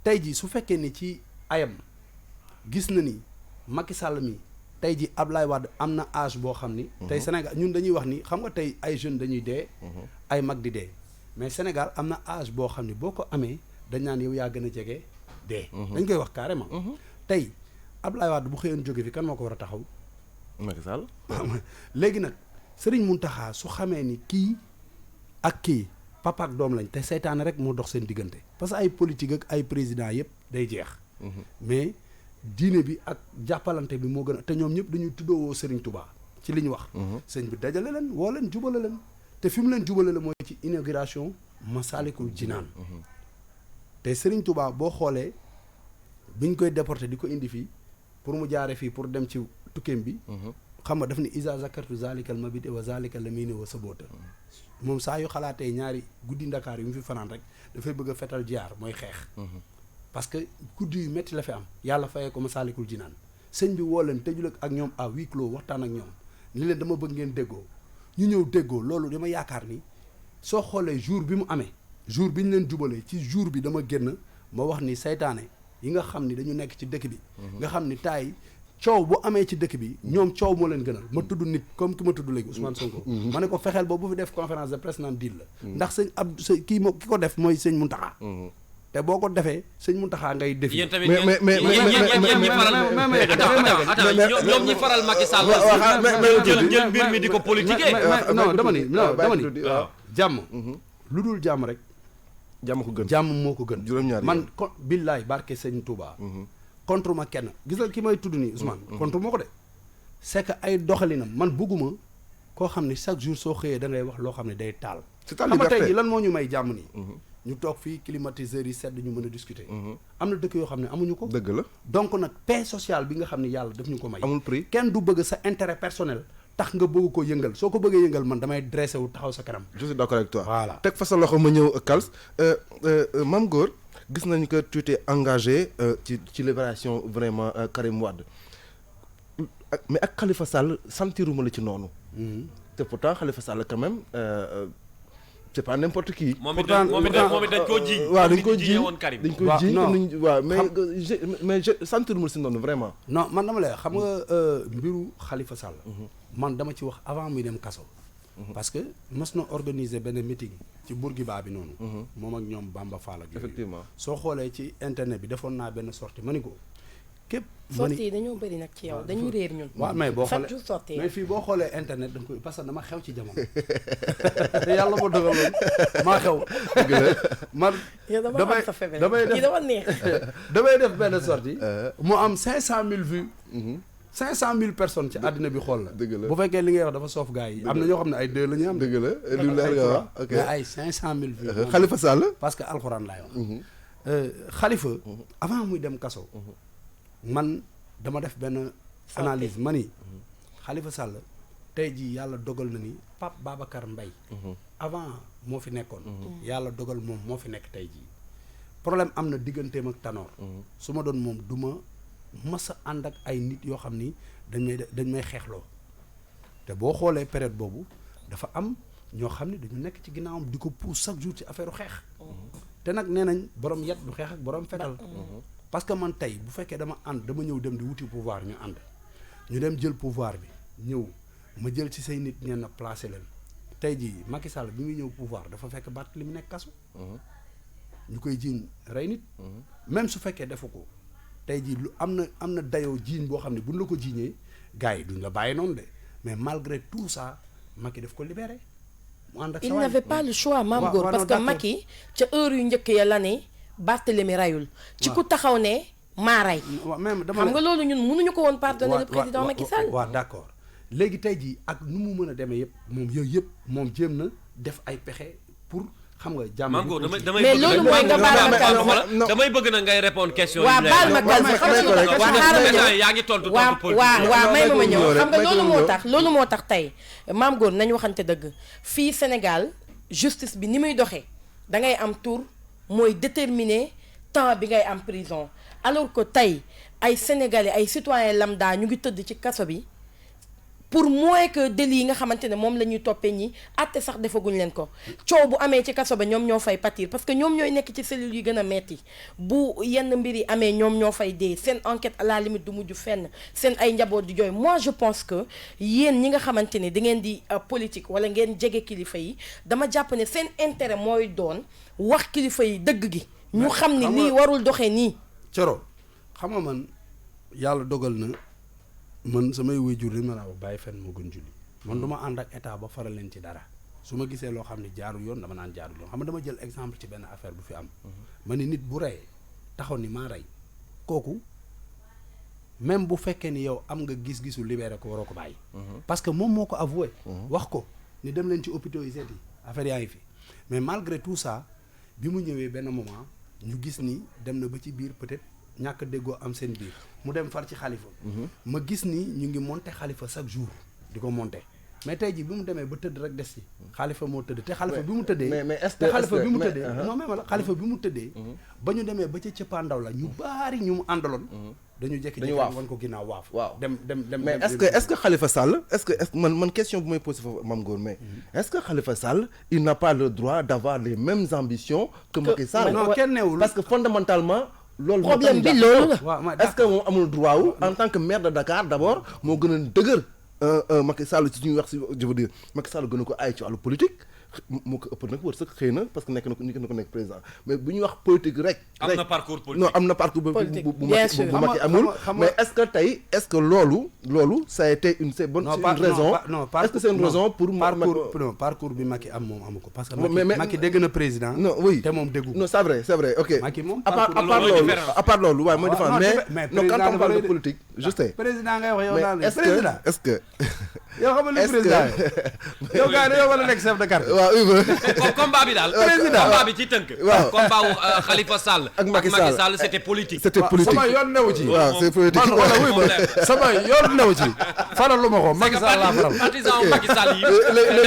tey jii su fekkee ni ci ayam gis na ni Macky Sall mi tey jii Ablaye Wade am na âge boo xam ni tey Sénégal ñun dañuy wax ni xam nga tey ay jeunes dañuy dee ay mag di dee mais Sénégal am na âge boo xam ni boo ko amee dañ naan yow yaa gën a jege dee dañ koy wax carrément tey Ablaye Wade bu xëyoon jóge fi kan moo ko war a taxaw Macky Sall léegi nag Serigne Mountakha su xamee ni kii ak kii papa ak doom lañ te seytaane rek moo dox seen diggante parce que ay politique ak ay président yëpp day jeex mais diine bi ak jàppalante bi moo gën a te ñoom ñëpp dañuy tuddoowoo Serigne Touba ci li ñu wax sëñ bi dajale leen woo leen jubale leen te fi mu leen jubale la mooy ci inauguration Massalikul Jinaan te Serigne Touba boo xoolee biñ koy déporté di ko indi fii pour mu jaare fii pour dem ci tukkeem bi xam nga daf ni isa zakartu zalikal mabit wa zalikal lamine wa sabota moom saa yu xalaatee ñaari guddi Ndakaar yu mu fi fanaan rek dafay bëgg a fetal jiyaar mooy xeex parce que guddi yu métti la fi am yàlla fayee ko Massalikul Jinaan sëñ bi woo leen tëjul ak ñoom à huis clos waxtaan ak ñoom ni leen dama bëgg ngeen déggoo ñu ñëw déggoo loolu dama yaakaar ni soo xoolee jour bi mu amee jour bi ñu leen jubalee ci jour bi dama génn ma wax ni saytaane yi nga xam ni dañu nekk ci dëkk bi nga xam ni taay coow bu amee ci dëkk bi ñoom coow moo leen gënal ma tudd nit comme ki ma tudd léegi Ousmane Sonko ma ne ko fexeel boobu bu fi def conférence de presse naan diil la ndax sëñ Abdou sa ki ko def mooy sëñ Mountakha te boo ko defee sëñ Mountakha ngay def yéen tamit ñoom ñi faral Macky Sall jël mbir mi di ko politiquer non dama ni jàmm lu dul jàmm rek jàmm ko gën jàmm moo ko gën juróom-ñaar man ko billaay barke sëñ Touba contre ma kenn gis nga ki may tudd nii Ousmane contre ma ko de c'est que ay doxalinam man bëgguma koo xam ne chaque jour soo xëyee da ngay wax loo xam ne day taal xam nga tey ji lan moo ñu may jàmm nii ñu toog fii climatiseurs yi sedd ñu mën a discuter am na dëkk yoo xam ne amuñu ko dëgg la donc nag paix sociale bi nga xam ne yàlla daf ñu ko may amul prix kenn du bëgg sa intérêt personnel tax nga bëgg ko yëngal soo ko bëggee yëngal man damay dressé wu taxaw sa kanam je suis d'accord avec toi voilà teg fa sa loxo ma ñëw Kals Mame Gor gis nañu que tu t'es engagé ci libération vraiment Karim Wade mais ak Khalifa Sall sentiruma la ci noonu te pourtant Khalifa Sall quand même c'est pas n'importe qui. moom it dañ koo jiiñ. waaw dañ koo jiiñ woon Karim. dañ koo jiiñ waaw mais je sentiruma si noonu vraiment. non man dama lay xam nga mbiru Khalifa Sall. man dama ci wax avant muy dem kaso. parce que mos na organiser benn meeting ci Bourguiba bi noonu. moom ak ñoom Bamba Fall ak effectivement soo xoolee ci internet bi defoon naa benn sortie ma ni ko képp. sortie yi dañoo bëri nag ci yow dañuy réer ñun. waaw mais boo xoolee chaque jour sortie mais fii boo xoolee internet da nga koy parce que dama xew ci jamono yàlla moo dogal loolu maa xew. dëgg la man. damay damay def benn sortie mu am 500000 vues. 500000 personnes ci àddina bi xool la. dëgg la bu fekkee li ngay wax dafa soof gars yi. am na ñoo xam ne ay 2 la ñu am. dëgg la lu leer nga wax ok mais ay 500000 vues. Khalifa Sall. parce que alxuraan laay wax. Khalifa avant muy dem kaso. man dama def benn analyse ma ni Khalifa Sall tey jii yàlla dogal na ni Pape Babacar Mbaye avant moo fi nekkoon yàlla dogal moom moo fi nekk tey jii problème am na digganteem ak Tanor su ma doon moom du ma mës a ànd ak ay nit yoo xam ni dañ may xeexloo te boo xoolee période boobu dafa am ñoo xam ne dañu nekk ci ginnaawam di ko pousse chaque jour ci affaire xeex te nag nee nañ borom yet du xeex ak borom fetal parce que man tey bu fekkee dama ñëw dem di wuti pouvoir ñu ànd ñu dem jël pouvoir bi ñëw ma jël ci say nit ñenn placé leen tey jii Macky Sall bi muy ñëw pouvoir dafa fekk Barthélémy nekk kasu ñu koy jiiñ rey nit même su fekkee defu ko tey jii lu am na dayoo jiiñ boo xam ne buñ la ko jiiñee gars yi duñ la bàyyi noonu de mais malgré tout ça Macky daf ko libéré mu ànd ak il n'avait pas le choix Mame Gor parce que Macky ca heure yu njëkk ya la ne Barthélémy rayul ci ku taxaw ne maa ray même dama xam nga loolu ñun mënuñu ko woon pardonner le président Macky Sall waaw d'accord léegi tey jii ak nu mu mën a demee yëpp moom yooyu yëpp moom jéem na def ay pexe pour xam nga jàmm Mame Gor mais loolu mooy nga baal ma Kalz damay bëgg na ngay répondre question waaw baal ma Kalz yaa ngi tontu waaw may ma ñëw xam nga loolu moo tax tey Mame Gor nañu waxante dëgg fii Sénégal justice bi ni muy doxee da ngay am tour mooy déterminer temps bi ngay am prison alors que tey ay sénégalais ay citoyens lambda ñu ngi tëdd ci kaso bi pour moins que délit yi nga xamante ne moom la ñuy toppee ñi àtte sax defaguñ leen ko coow bu amee ci kaso ba ñoom ñoo fay pâtir parce que ñoom ñooy nekk ci cellules yi gën a metti bu yenn mbir yi amee ñoom ñoo fay dee seen enquête à la limite du mujj fenn seen ay njaboot di jooy moi je pense que yéen ñi nga xamante ne da ngeen di politique wala ngeen jege kilifa yi dama jàpp ne seen intérêt mooy doon wax kilifa yi dëgg gi ñu xam ni lii warul doxee nii Coro xam nga man yàlla dogal na man samay waajur li ma la wax bàyyi fen moo gën julli man du ma ànd ak état ba faral leen ci dara su ma gisee loo xam ne jaarul yoon dama naan jaarul yoon xam nga dama jël exemple ci benn affaire bu fi am ma ni nit bu reyee taxaw ni maa rey kooku même bu fekkee ni yow am nga gis-gisu libéré ko waroo ko bàyyi parce que moom moo ko avoué wax ko ni dem leen ci hôpitaux yi seeti affaire yaa ngi fi mais malgré tout ça bi mu ñëwee benn moment ñu gis ni dem na ba ci biir peut-être ñàkk déggoo am seen biir mu dem far ci Khalifa ma gis ni ñu ngi monter Khalifa chaque jour di ko monter mais tey jii bi mu demee ba tëdd rek des ci Khalifa moo tëdd te Khalifa bi mu tëddee te Khalifa bi mu tëddee non mais wala Khalifa bi mu tëddee ba ñu demee ba ca cëppaandaw la ñu baari ñu mu àndaloon dañu jékki-jékki wan ko ginnaaw waaw dem mais est-ce que Khalifa Sall est-ce que man question bu may posé foofu Mame Gor mais est-ce que Khalifa Sall il n'a pas le droit d'avoir les mêmes ambitions que Macky Sall non kenn neewul parce que fondamentalement loolu problème bi loolu la. waaw est-ce que moom amul droit wu en tant que maire de Dakar d'abord moo gën a dëgër Macky Sall ci suñuy wax si je veux dire Macky Sall gën a ko aay ci wàllu politique moo ko ëpp nag wërsëg xëy na parce que nekk na ko nekk président mais bu ñuy wax politique rek. am na parcours politique non am na parcours bu Macky amul mais est-ce que tey est-ce que loolu ça a été une raison. Est-ce que c'est une raison pour. parcours bi Macky am moom amu ko parce que. mais Macky dégg na président. non oui te moom déggu. non c'est vrai ok. Macky moom à part loolu waaye mooy différent mais non quand on parle de politique je sais. président ngay wax yow daal président est-ce que. yow xam nga président yow gars dañoo war a nekk chef de quartier. waaw combat bi daal. président combat bi ci tënk. waaw combat wu Khalifa Sall. ak Macky Sall c'était politique. c'était politique sama yoon newu ci. waaw c'est politique man wala wuy ma sama yoon newu ci. faralu ma ko Macky Sall laa faral. partisan Macky Sall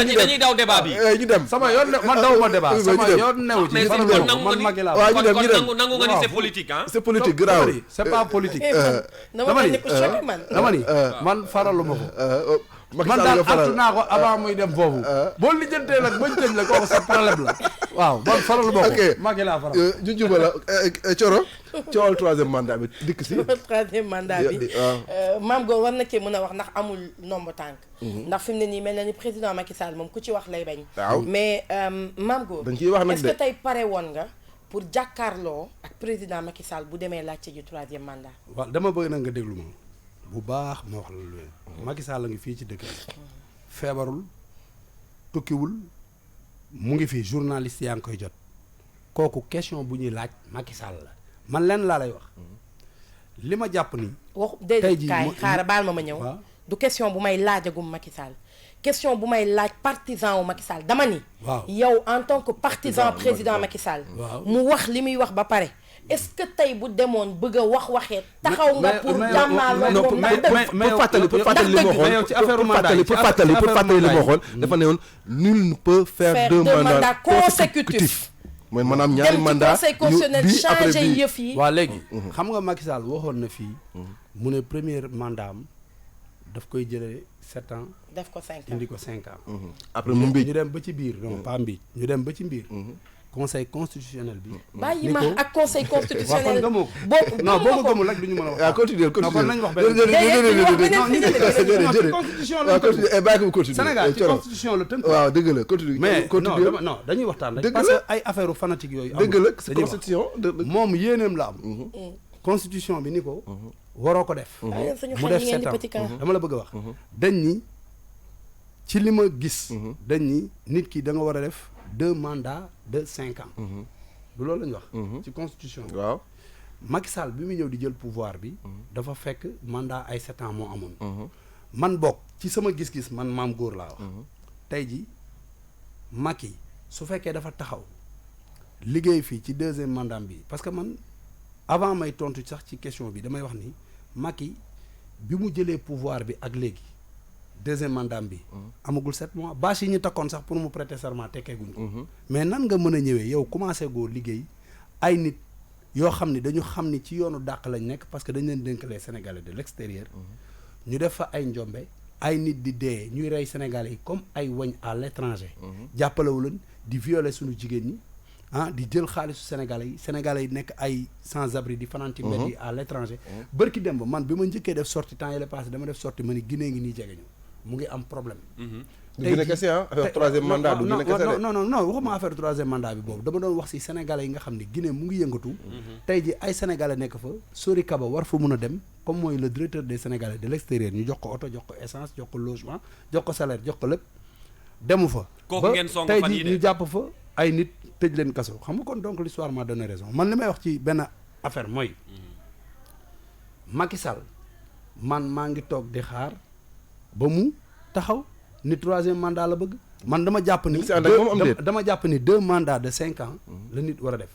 yi dañuy daw débat bi. ñu dem sama yoon ne man daw ma débat sama yoon newu ci. faralu ma man Macky laa waaw ñu dem nangu nga ni c'est politique ah. c'est politique grave c'est pas politique. dama ne ko choqué man. dama ni man faralu ma ko. Macky man Sall daal nga faral artu naa ko avant muy dem foofu. boo lijjantee nag bañ tëj la kooku sa problème la. waaw man faralu ma ko. ok Macky laa faral. junjuma la Thioro coowal troisième mandat bi dikk si. troisième mandat bi Mame Goor war na cee mën a wax ndax amul nombre tànk. ndax fi mu ne nii mel na ni président Macky Sall moom ku ci wax lay bañ. waaw mais Mame Goor dañ ciy wax nag est-ce que tey pare woon nga pour jàkkaarloo ak président Macky Sall bu demee laajte ji troisième mandat. waaw dama bëgg nag nga déglu ma bu baax ma wax la lu Macky Sall la ngi fii ci dëkk bi feebarul tukkiwul mu ngi fii journaliste yaa ngi koy jot kooku question bu ñuy laaj Macky Sall la man lenn laa lay wax li ma jàpp ni. wax déedéet kaay xaaral baal ma ñëw. du question bu may laajagum Macky Sall question bu may laaj partisan wu Macky Sall dama ni. waaw yow en tant que partisan président Macky Sall. mu wax li muy wax ba pare. est-ce que tey bu demoon bëgg a waxee taxaw nga pour jàmmaarloo moom pour fàttali li ma waxoon ci affaire mandat pour fàttali li ma waxoon dafa ne woon nul ne peut faire deux mandats consécutifs mooy maanaam ñaari mandat conseil constitutionnel changé yëf yi. waaw léegi xam nga Macky Sall waxoon na fii mu ne premier mandat am daf koy jëlee 7 ans def ko 5 ans indi ko 5 ans après mu mbiij ñu dem ba ci biir non pas mbiij ñu dem ba ci biir conseil constitutionnel bi. bàyyi ma ak conseil constitutionnel. boo ko gëmul rek du ñu mën a wax. waaw continuer kon nañu wax benn Sénégal ci constitution la tënk. waaw dëgg la continuer mais non dañuy waxtaan rek. parce que ay affaire fanatique yooyu. dëgg la ci constitution moom yéeneem la am. constitution bi ni ko. waroo ko def. mu def 7 ans dama la bëgg a wax. dañ ni ci li ma gis. dañ ni nit ki da nga war a def 2 mandats de 5 ans. du loolu la ñu wax. ci constitution bi. waaw Macky Sall bi mu ñëw di jël pouvoir bi. dafa fekk mandat ay 7 ans moo amoon. man bokk ci sama gis-gis man Mame Goor laa wax. tey ji Macky su fekkee dafa taxaw liggéey fii ci 2e mandat bi parce que man avant may tontu sax ci question bi damay wax ni Macky bi mu jëlee pouvoir bi ak léegi 2e mandat bi. amagul 7 mois bâche yi ñu takkoon sax pour mu prêter serment tekkeeguñ ko. mais nan nga mën a ñëwee yow commencé goo liggéey ay nit yoo xam ni dañu xam ni ci yoonu dàq lañ nekk parce que dañ leen dénk les Sénégalais de l'extérieur. ñu def fa ay njombe ay nit di dee ñuy rey Sénégalais yi comme ay wañ à l'étranger. jàppalewu leen di violer suñu jigéen ñi di jël xaalisu Sénégalais yi nekk ay sans-abri di fanaan ci mbedd yi à l'étranger. bërki dem ba man bi ma njëkkee def sortie temps yële passé dama def sortie ma ni Guinée ngi nii jege ñu mu ngi am problème. du gën a kese affaire 3e mandat du gën a kese non waxuma affaire 3e mandat bi boobu dama doon wax ci Sénégalais yi nga xam ne Guinée mu ngi yëngatu. tey ji ay Sénégalais nekk fa Sori Kaba war fa mun a dem comme mooy le directeur des Sénégalais de l'extérieur ñu jox ko oto jox ko essence jox ko logement jox ko salaire jox ko lépp demu fa. kooku ngeen song tey fan ji yii de ñu jàpp fa ay nit tëj leen kaso xam nga kon donc l'histoire m'a donné raison man li may wax ci benn affaire mooy Macky Sall man maa ngi toog di xaar ba mu taxaw ni 3e mandat la bëgg man dama jàpp ni dama jàpp ni 2 mandats de 5 ans la nit war a def.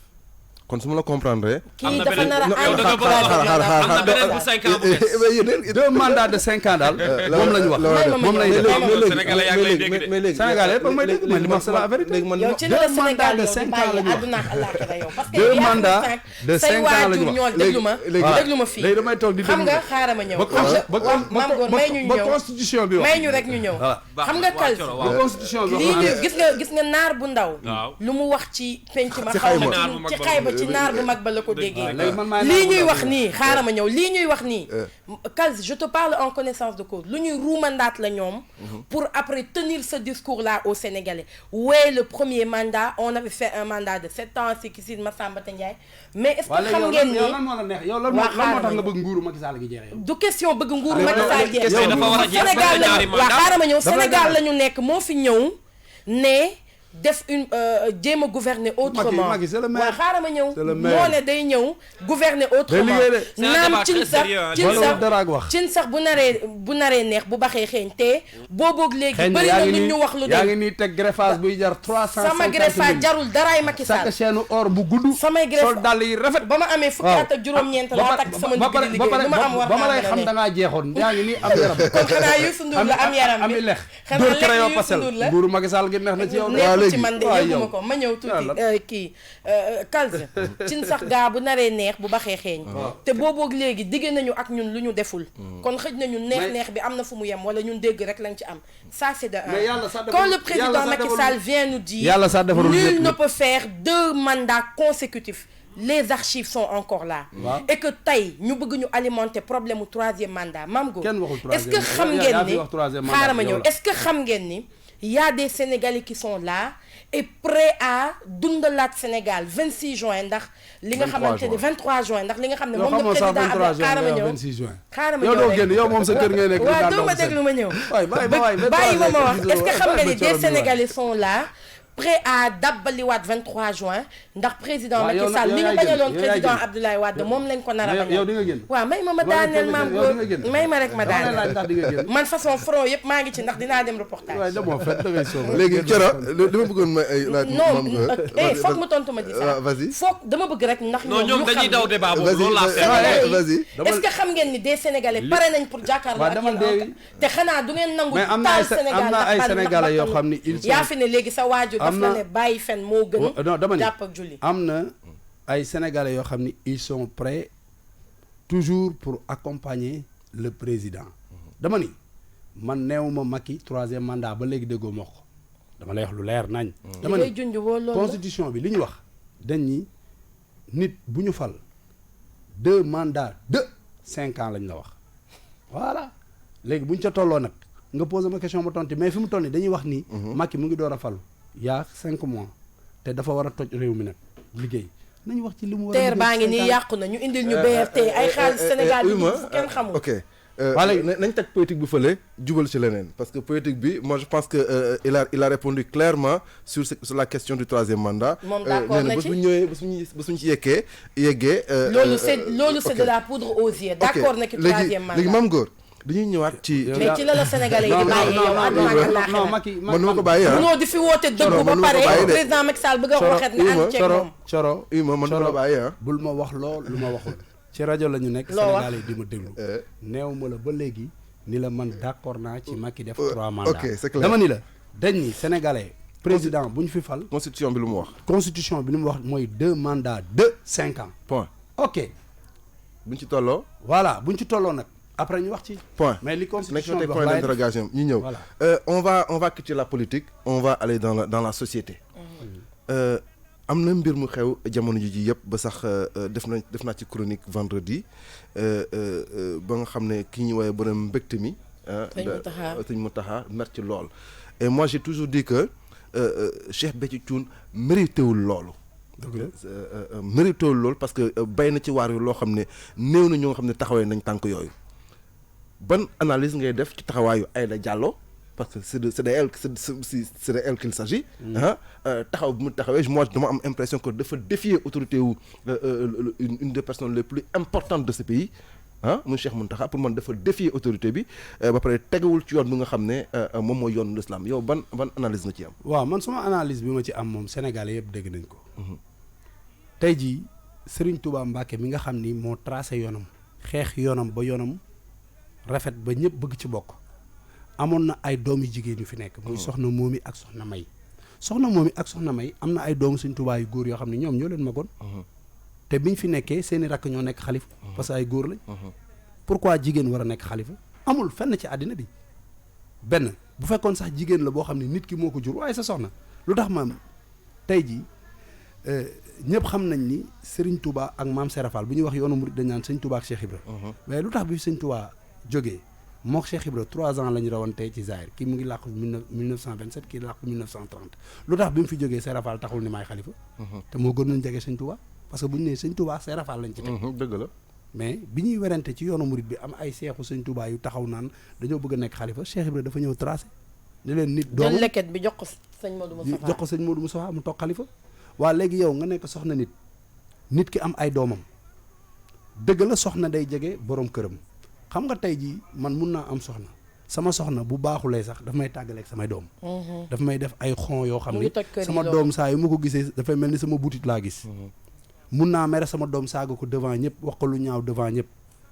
kon su ma la comprendre. kii dafa nar a am na beneen bu 5 ans bu des. 2 mandats de 5 ans daal. moom la ñu wax moom la ñu def. Sénégalais yaa ngi lay dégg de. mais léegi Sénégalais yëpp may dégg man li ma wax c'est la vérité. léegi man yow ci la Sénégal yow di bàyyi àdduna ak àllaaxira yow parce que 2 mandats de 5 say ans la ñu waajur wax. ñoo déglu ma déglu ma fii léegi damay toog di xam nga xaaral ma ñëw Mame Goor may ñu ba ñëw constitution bi wax may ñu rek ñu ñëw xam nga kal ba constitution bi lii wax gis nga naar bu ndaw waaw lu mu wax ci penc ma Ci xaw xayma. ma ci xayba ci naar bu mag ba la ko déggee léegi man maay lii ñuy wax nii xaaral ma ñëw lii ñuy wax nii Kals je te parle en connaissance de cause lu ñuy ruumandaat la ñoom pour après tenir ce discours là aux Sénégalais ouais le premier mandat on avait fait un mandat de 7 ans si Kisi Massamba Ndiaye mais est-ce que xam ngeen ni yow lan moo la neex yow lan moo tax nga bëgg nguuru Macky Sall gi jeex yow du question bëgg nguuru Macky Sall jeex dafa war a jeex Sénégal lañu waaw xaaral ma ñëw Sénégal la ñu nekk moo fi ñëw ne def une jéem a gouverner autrement Macky c'est le maire waaw xaaral ma ñëw c'est le maire moo ne day ñëw gouverner autrement naam cin sax bu naree neex bu baxee xeeñ te booboog léegi bëri na nit ñu wax lu yaa ngi nii teg greffage buy jar 350 sama greffage jarul daraay Macky Sall sa chaîne or bu gudd samay greffage sol dàll yi rafet ba ma amee fukki at ak juróom-ñeent laa takk sama ndigg di liggéey lu ma am war ba ma lay xam da ngaa jeexoon yaa ngi nii am yaram kon xanaa Youssou Ndour la am yaram bi ami lex xanaa dóor lekk crayon Youssou pastel Ndour la nguuru Macky Sall gi neex na ci yow neexul ci man de yëguma ko ma ñëw tuuti kii Kals cin sax gaa bu naree neex bu baxee xeeñ te booboog léegi digge nañu ak ñun lu ñu deful kon xëj na ñun neex bi am na fu mu yem wala ñun dégg rek lañ ci am ça c'est de un quand le président Macky Sall vient nous dire nul ne peut faire 2 mandats consécutifs les archives sont encore là et que tey ñu bëgg ñu alimenter problème mu 3e mandat Mame Goor est-ce que xam ngeen ni xaaral ma ñëw est-ce que xam ngeen ni il y a des Sénégalais qui sont là et prêts à dundalaat Sénégal 26 juin ndax li nga xamante ne 23 juin ndax li nga xam ne moom le président Abdoulaye xaaral ma ñëw 26 juin xaaral ma yow ñëw doo génn yow moom sa kër ngay nekk waaw doo ma déglu ma ñëw bàyyi ma wax est-ce que xam nga ni des Sénégalais sont là prêt à dabbaliwaat 23 juin ndax président Macky Sall li ñu bañaloon président Abdoulaye Wade moom lañ ko nar a bañal yow di nga génn waaw may ma daaneel Mame Goor may ma rek ma daaneel man façon front yëpp maa ngi ci ndax dinaa dem reportage léegi Thioro dama bëggoon ma ay laaj non foog mu tontu ma di sax vas-y foog dama bëgg rek ndax ñoom dañuy daw débat boobu loolu laa vas-y est-ce que xam ngeen ni des Sénégalais pare nañ pour jàkkaarloo ak yéen te xanaa du ngeen nangu taal Sénégal am na ay Sénégalais yoo xam ni yaa fi ne léegi sa waajur daf la ne bàyyi fen moo gën dama ni jàpp ak julli am na ay Sénégalais yoo xam ni ils sont prêts toujours pour accompagner le président dama ni man neewuma Macky 3e mandat ba léegi déggoo ma ko dama lay wax lu leer nañ dama ni constitution bi li ñu wax dañ ni nit bu ñu fal 2 mandats de 5 ans lañ la wax voilà léegi bu ñu ca tolloo nag nga posé ma question ba tontu mais fi mu toll nii dañuy wax ni Macky mu ngi door a falu yaa 5 mois te dafa war a toj réew mi nag liggéey nañu wax ci li mu war a teer baa ngi nii yàqu na ñu indil ñu BRT ay xaalis Sénégal bi fu kenn xamul ok nañ teg politique bi fële jubal ci leneen parce que politique bi moi je pense que il a répondu clairement sur la question du 3e mandat moom d'accord na ci bés bu ñu ci yeggee loolu c'est de la poudre aux yeux d'accord na ci 3e mandat léegi Mame Goor dañuy ñëwaat ci mais ci la Sénégalais yi di bàyyi yow àdduna ak àllaaxira non Macky man ma ko bàyyi munoo di fi woote dëgg ba pare président Macky Sall bëgg a waxet nga ànd ceeg moom Coro man ma ko bàyyi bul ma wax lool lu ma waxul ci rajo la ñu nekk Sénégalais yi di ma déglu neew ma la ba léegi ni la man d'accord naa ci Macky def 3 mandats ok c'est clair dama ni la dañ ni Sénégalais président bu ñu fi fal constitution bi lu mu wax constitution bi lu mu wax mooy 2 mandats de 5 ans point ok buñ ci tolloo voilà buñ ci tolloo nag après ñu wax ci point mais li constitution bi nekk point d'interrogation ñu ñëw voilà on va quitter la politique on va aller dans la société am na mbir mu xew jamono ji yëpp ba sax def naa ci chronique vendredi ba nga xam ne ki ñuy woowee borom mbégte mi Sëñ Mountakha mer ci lool et moi j'ai toujours dit que Cheikh Béthio Thioune méritéwul loolu méritéwul loolu parce que bay na ci waar yu loo xam ne néew na ñoo nga xam ne taxawee nañ tànk yooyu ban analyse ngay def ci taxawaayu Aïda Diallo parce que c'est de elle qu'il s'agit taxaw bi mu taxawee moi dama am impression que dafa défier autorité wu une des personnes les plus importantes de ce pays muy Cheikh Mountakha pour man dafa défier autorité bi ba pare tegawul ci yoon bi nga xam ne moom mooy yoonu l'islam yow ban analyse nga ci am waaw man sama analyse bi ma ci am moom Sénégalais yëpp dégg nañ ko tey jii Serigne Touba Mbacké mi nga xam ni moo tracé yoonam xeex yoonam ba yoonam rafet ba ñëpp bëgg ci bokk amoon na ay doom yu jigéen yu fi nekk muy soxna Momi ak soxna May soxna Momi ak soxna May am na ay doomu Sëñ Tuubaa yu góor yoo xam ne ñoom ñoo leen magoon te biñ fi nekkee seeni rakk ñoo nekk xalifa parce que ay góor lañ pourquoi jigéen war a nekk xalifa amul fenn ci àddina bi benn bu fekkoon sax jigéen la boo xam ne nit ki moo ko jur waaye sa soxna lu tax ma tey ji ñëpp xam nañ ni Serigne Touba ak Maam Serap Fall bu ñuy wax yoonu murid dañ naan Sëñ Touba ak Cheikh Ibra mais lu tax bi Sëñ Touba jógee mook Cheikh Ibra 3 ans la ñu rawantee ci Zahir kii mu ngi làqu 1927 kii làqu 1930 lu tax bi mu fi jógee Serap Fall taxul ni maay xalifa te moo gën nañ jege Sëñ Touba parce que bu ñu nee Sëñ Touba Serap Fall lañ ci teg dëgg la mais bi ñuy werante ci yoonu murid bi am ay seexu Sëñ Touba yu taxaw naan dañoo bëgg a nekk xalifa Cheikh Ibra dafa ñëw tracé ne leen nit doom jël leket bi jox ko sëñ Modou Moustapha jox ko sëñ Modou Moustapha mu toog xalifa waa léegi yow nga nekk soxna nit ki am ay doomam dëgg la soxna day jege borom këram xam nga tey jii man mun naa am soxna sama soxna bu baaxulee sax daf may tàggaleeg samay doom daf may def ay xon yoo xam ni sama doom saa yu ma ko gisee dafay mel ni sama butit laa gis mun naa mere sama doom saaga ko devant ñëpp wax ko lu ñaaw devant ñëpp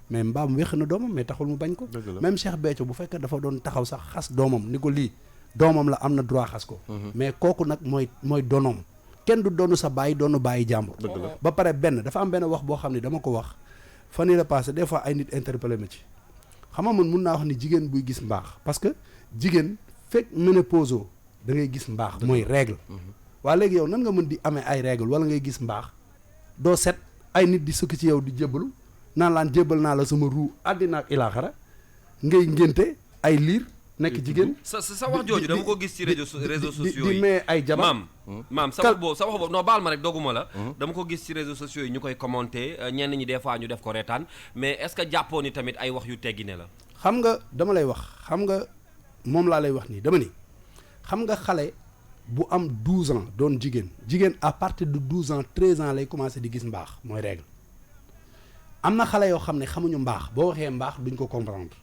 mais mbaam wéq na doomam mais taxul mu bañ ko même Cheikh Béthio bu fekkee dafa doon taxaw sax xas doomam ni ko lii doomam la am na droit xas ko mais kooku nag mooy donoom kenn du doonu sa bàyyi doonu bàyyi jàmbur ba pare dafa am benn wax boo xam ne dama ko wax fan yii la passé des fois ay nit interpellé ma ci xam nga man mun naa wax ni jigéen buy gis mbaax parce que jigéen fekk ménopause da ngay gis mbaax mooy règle waa léegi yow nan nga mën di amee ay règle wala ngay gis mbaax doo set ay nit di sukk ci yow di jébbalu naan laan jébbal naa la sama ruu àddina ak ilaaxara ngay ngénte ay liir nekk jigéen sa wax jooju dama ko gis ci réseaux sociaux yi di may ay jabar maam sa wax boobu non baal ma rek doguma la dama ko gis ci réseaux sociaux yi ñu koy commenter ñenn ñi des fois ñu def ko reetaan mais est-ce que jàppoo ni tamit ay wax yu teggine la xam nga dama lay wax xam nga moom laa lay wax nii dama ni xam nga xale bu am 12 ans doon jigéen à partir de 12 ans 13 ans lay commencer di gis mbaax mooy règle am na xale yoo xam ne xamuñu mbaax boo waxee mbaax duñ ko comprendre